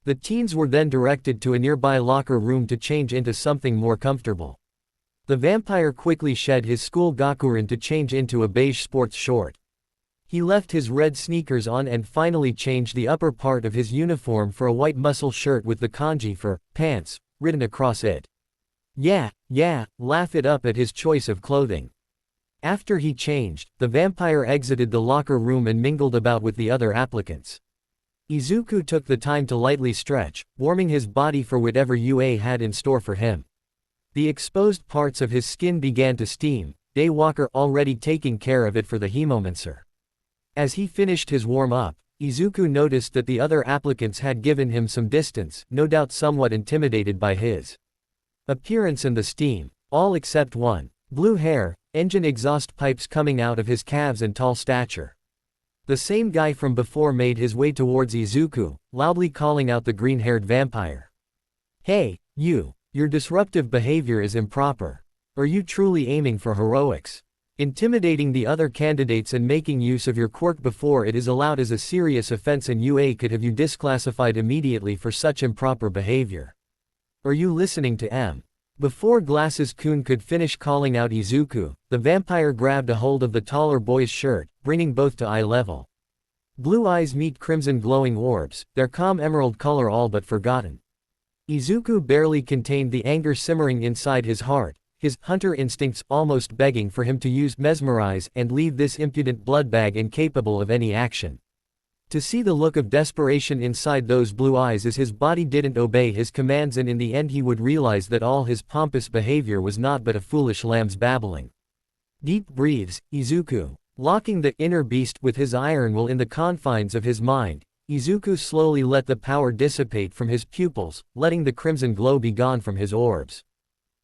The teens were then directed to a nearby locker room to change into something more comfortable. The vampire quickly shed his school gakurin to change into a beige sports short. He left his red sneakers on and finally changed the upper part of his uniform for a white muscle shirt with the kanji for pants written across it. Yeah, laugh it up at his choice of clothing. After he changed, the vampire exited the locker room and mingled about with the other applicants. Izuku took the time to lightly stretch, warming his body for whatever UA had in store for him. The exposed parts of his skin began to steam, Daywalker already taking care of it for the hemomancer. As he finished his warm-up, Izuku noticed that the other applicants had given him some distance, no doubt somewhat intimidated by his appearance and the steam, all except one. Blue hair, engine exhaust pipes coming out of his calves and tall stature. The same guy from before made his way towards Izuku, loudly calling out the green-haired vampire. Hey, your disruptive behavior is improper. Are you truly aiming for heroics? Intimidating the other candidates and making use of your quirk before it is allowed is a serious offense and UA could have you disclassified immediately for such improper behavior. Are you listening to M? Before Glasses-kun could finish calling out Izuku, the vampire grabbed a hold of the taller boy's shirt, bringing both to eye level. Blue eyes meet crimson glowing orbs, their calm emerald color all but forgotten. Izuku barely contained the anger simmering inside his heart, his hunter instincts almost begging for him to use mesmerize and leave this impudent bloodbag incapable of any action. To see the look of desperation inside those blue eyes as his body didn't obey his commands and in the end he would realize that all his pompous behavior was not but a foolish lamb's babbling. Deep breathes, Izuku. Locking the inner beast with his iron will in the confines of his mind, Izuku slowly let the power dissipate from his pupils, letting the crimson glow be gone from his orbs.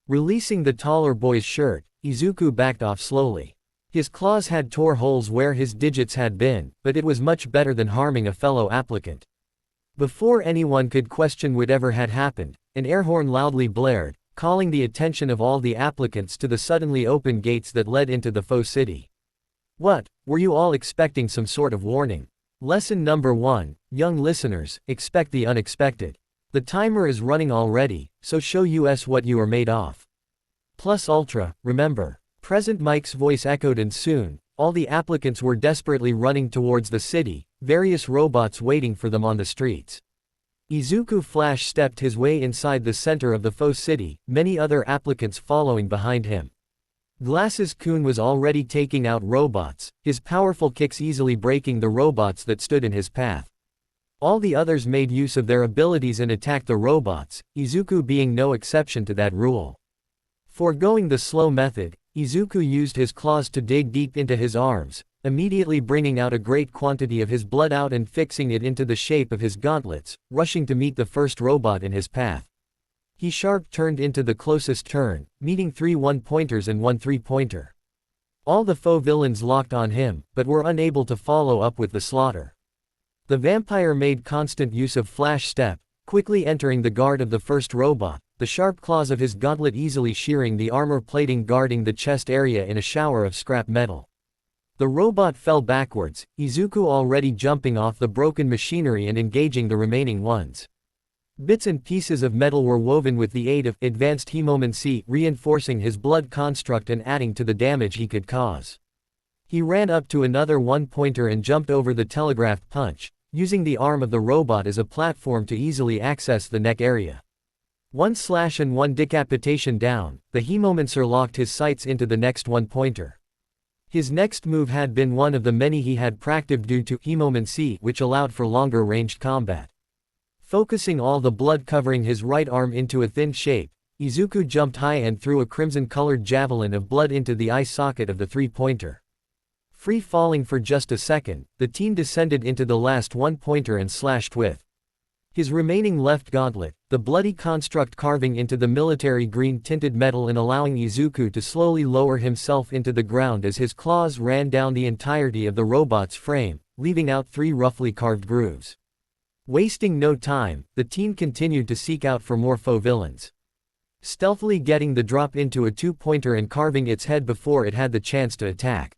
Releasing the taller boy's shirt, Izuku backed off slowly. His claws had tore holes where his digits had been, but it was much better than harming a fellow applicant. Before anyone could question whatever had happened, an air horn loudly blared, calling the attention of all the applicants to the suddenly opened gates that led into the foe city. What, were you all expecting some sort of warning? Lesson number 1, young listeners, expect the unexpected. The timer is running already, so show us what you are made of. Plus Ultra, remember. Present Mike's voice echoed and soon, All the applicants were desperately running towards the city, various robots waiting for them on the streets. Izuku flash-stepped his way inside the center of the faux city, many other applicants following behind him. Glasses-kun was already taking out robots, his powerful kicks easily breaking the robots that stood in his path. All the others made use of their abilities and attacked the robots, Izuku being no exception to that rule. Foregoing the slow method, Izuku used his claws to dig deep into his arms, immediately bringing out a great quantity of his blood out and fixing it into the shape of his gauntlets, rushing to meet the first robot in his path. He sharp-turned into the closest turn, meeting 3 one-pointers and 1 3-pointer. All the faux villains locked on him, but were unable to follow up with the slaughter. The vampire made constant use of flash step, quickly entering the guard of the first robot, the sharp claws of his gauntlet easily shearing the armor plating guarding the chest area in a shower of scrap metal. The robot fell backwards, Izuku already jumping off the broken machinery and engaging the remaining ones. Bits and pieces of metal were woven with the aid of advanced hemomancy, reinforcing his blood construct and adding to the damage he could cause. He ran up to another one-pointer and jumped over the telegraph punch, using the arm of the robot as a platform to easily access the neck area. 1 slash and 1 decapitation down, the hemomancer locked his sights into the next one-pointer. His next move had been one of the many he had practiced due to hemomancy, which allowed for longer ranged combat. Focusing all the blood covering his right arm into a thin shape, Izuku jumped high and threw a crimson-colored javelin of blood into the eye socket of the 3-pointer. Free falling for just a second, the team descended into the last one-pointer and slashed with his remaining left gauntlet, the bloody construct carving into the military green-tinted metal and allowing Izuku to slowly lower himself into the ground as his claws ran down the entirety of the robot's frame, leaving out 3 roughly carved grooves. Wasting no time, the team continued to seek out for more faux villains. Stealthily getting the drop into a 2-pointer and carving its head before it had the chance to attack.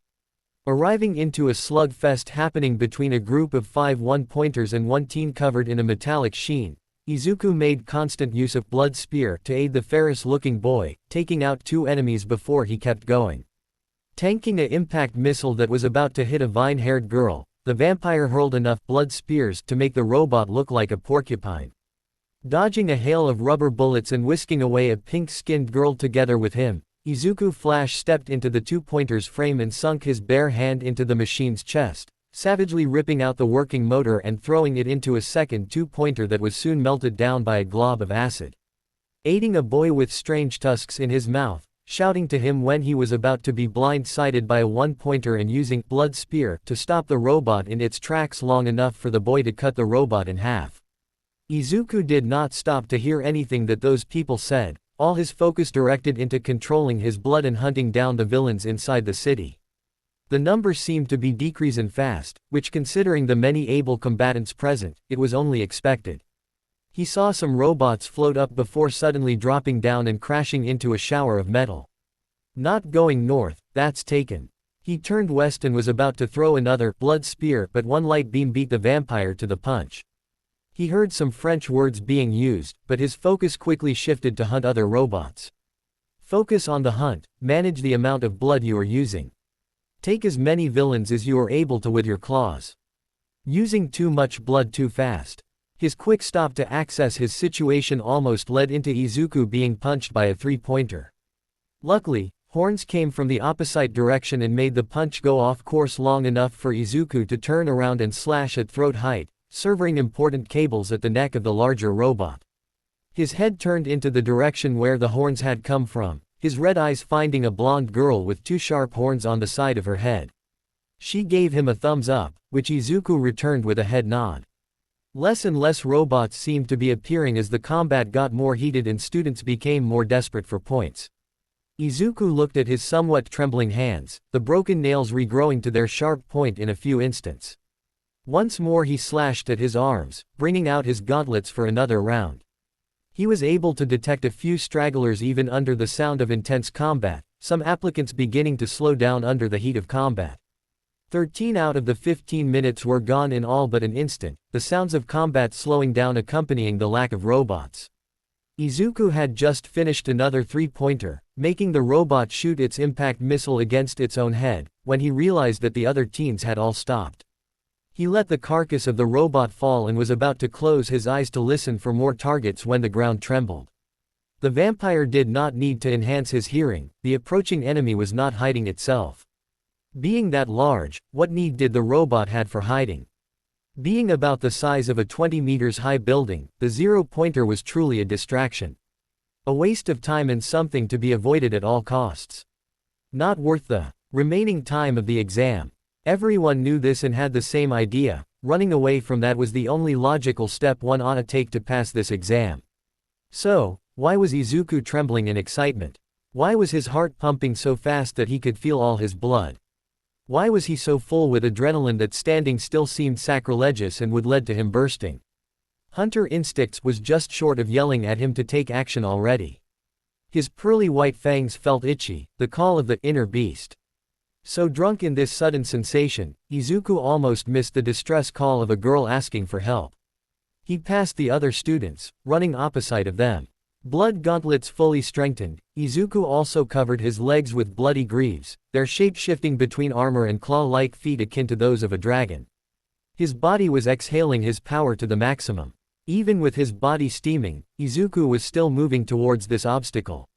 Arriving into a slugfest happening between a group of 5 one-pointers and 1 teen covered in a metallic sheen, Izuku made constant use of Blood Spear to aid the Ferris-looking boy, taking out 2 enemies before he kept going. Tanking an impact missile that was about to hit a vine-haired girl, the vampire hurled enough blood spears to make the robot look like a porcupine. Dodging a hail of rubber bullets and whisking away a pink-skinned girl together with him, Izuku flash-stepped into the 2-pointer's frame and sunk his bare hand into the machine's chest, savagely ripping out the working motor and throwing it into a second 2-pointer that was soon melted down by a glob of acid. Aiding a boy with strange tusks in his mouth, shouting to him when he was about to be blindsided by a 1-pointer and using Blood Spear to stop the robot in its tracks long enough for the boy to cut the robot in half. Izuku did not stop to hear anything that those people said, all his focus directed into controlling his blood and hunting down the villains inside the city. The number seemed to be decreasing fast, which considering the many able combatants present, it was only expected. He saw some robots float up before suddenly dropping down and crashing into a shower of metal. Not going north, that's taken. He turned west and was about to throw another Blood Spear, but one light beam beat the vampire to the punch. He heard some French words being used, but his focus quickly shifted to hunt other robots. Focus on the hunt, manage the amount of blood you are using. Take as many villains as you are able to with your claws. Using too much blood too fast. His quick stop to access his situation almost led into Izuku being punched by a 3-pointer. Luckily, horns came from the opposite direction and made the punch go off course long enough for Izuku to turn around and slash at throat height, severing important cables at the neck of the larger robot. His head turned into the direction where the horns had come from, his red eyes finding a blonde girl with 2 sharp horns on the side of her head. She gave him a thumbs up, which Izuku returned with a head nod. Less and less robots seemed to be appearing as the combat got more heated and students became more desperate for points. Izuku looked at his somewhat trembling hands, the broken nails regrowing to their sharp point in a few instants. Once more he slashed at his arms, bringing out his gauntlets for another round. He was able to detect a few stragglers even under the sound of intense combat, some applicants beginning to slow down under the heat of combat. 13 out of the 15 minutes were gone in all but an instant, the sounds of combat slowing down accompanying the lack of robots. Izuku had just finished another three-pointer, making the robot shoot its impact missile against its own head, when he realized that the other teens had all stopped. He let the carcass of the robot fall and was about to close his eyes to listen for more targets when the ground trembled. The vampire did not need to enhance his hearing, the approaching enemy was not hiding itself. Being that large, what need did the robot had for hiding? Being about the size of a 20 meters high building, the zero-pointer was truly a distraction. A waste of time and something to be avoided at all costs. Not worth the remaining time of the exam. Everyone knew this and had the same idea. Running away from that was the only logical step one ought to take to pass this exam. So, why was Izuku trembling in excitement? Why was his heart pumping so fast that he could feel all his blood? Why was he so full with adrenaline that standing still seemed sacrilegious and would lead to him bursting? Hunter instincts was just short of yelling at him to take action already. His pearly white fangs felt itchy, the call of the inner beast. So drunk in this sudden sensation, Izuku almost missed the distress call of a girl asking for help. He passed the other students, running opposite of them. Blood gauntlets fully strengthened, Izuku also covered his legs with bloody greaves, their shape shifting between armor and claw-like feet akin to those of a dragon. His body was exhaling his power to the maximum. Even with his body steaming, Izuku was still moving towards this obstacle.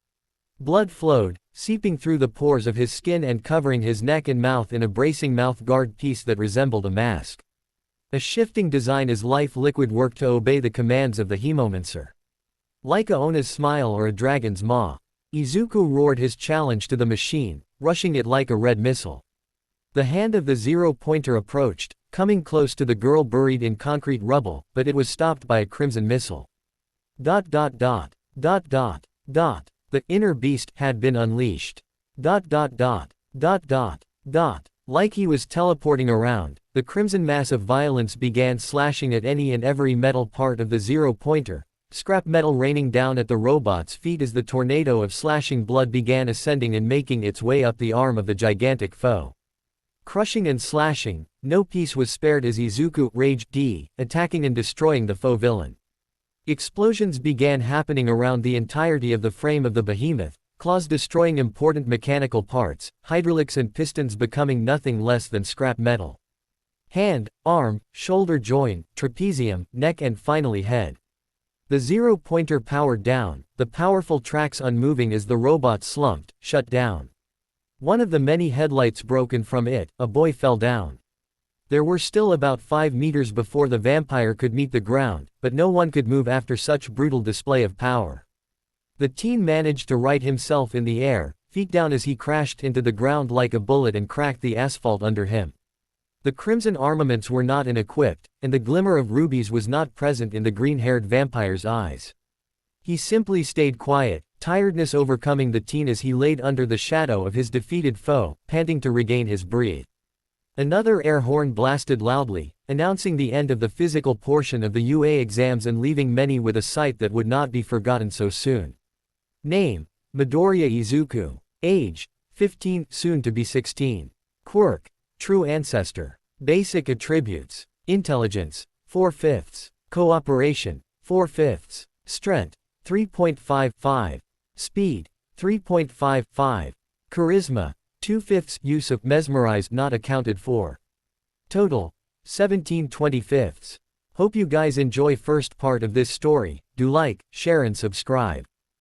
Blood flowed, seeping through the pores of his skin and covering his neck and mouth in a bracing mouth guard piece that resembled a mask. A shifting design as life liquid worked to obey the commands of the Hemomancer. Like a Ona's smile or a dragon's maw, Izuku roared his challenge to the machine, rushing it like a red missile. The hand of the zero-pointer approached, coming close to the girl buried in concrete rubble, but it was stopped by a crimson missile. The inner beast had been unleashed. Like he was teleporting around, the crimson mass of violence began slashing at any and every metal part of the zero-pointer, scrap metal raining down at the robot's feet as the tornado of slashing blood began ascending and making its way up the arm of the gigantic foe. Crushing and slashing, no piece was spared as Izuku raged attacking and destroying the foe villain. Explosions began happening around the entirety of the frame of the behemoth, claws destroying important mechanical parts, hydraulics and pistons becoming nothing less than scrap metal. Hand, arm, shoulder joint, trapezium, neck and finally head. The zero-pointer powered down, the powerful tracks unmoving as the robot slumped, shut down. One of the many headlights broken from it, a boy fell down. There were still about 5 meters before the vampire could meet the ground, but no one could move after such brutal display of power. The teen managed to right himself in the air, feet down as he crashed into the ground like a bullet and cracked the asphalt under him. The crimson armaments were not unequipped, and the glimmer of rubies was not present in the green-haired vampire's eyes. He simply stayed quiet, tiredness overcoming the teen as he laid under the shadow of his defeated foe, panting to regain his breath. Another air horn blasted loudly, announcing the end of the physical portion of the UA exams and leaving many with a sight that would not be forgotten so soon. Name: Midoriya Izuku. Age: 15, soon to be 16. Quirk: True Ancestor. Basic attributes: Intelligence, 4/5. Cooperation, 4/5. Strength, 3.55. Speed, 3.55. Charisma, 2/5. Use of Mesmerize not accounted for. Total, 17/25. Hope you guys enjoy first part of this story. Do like, share and subscribe.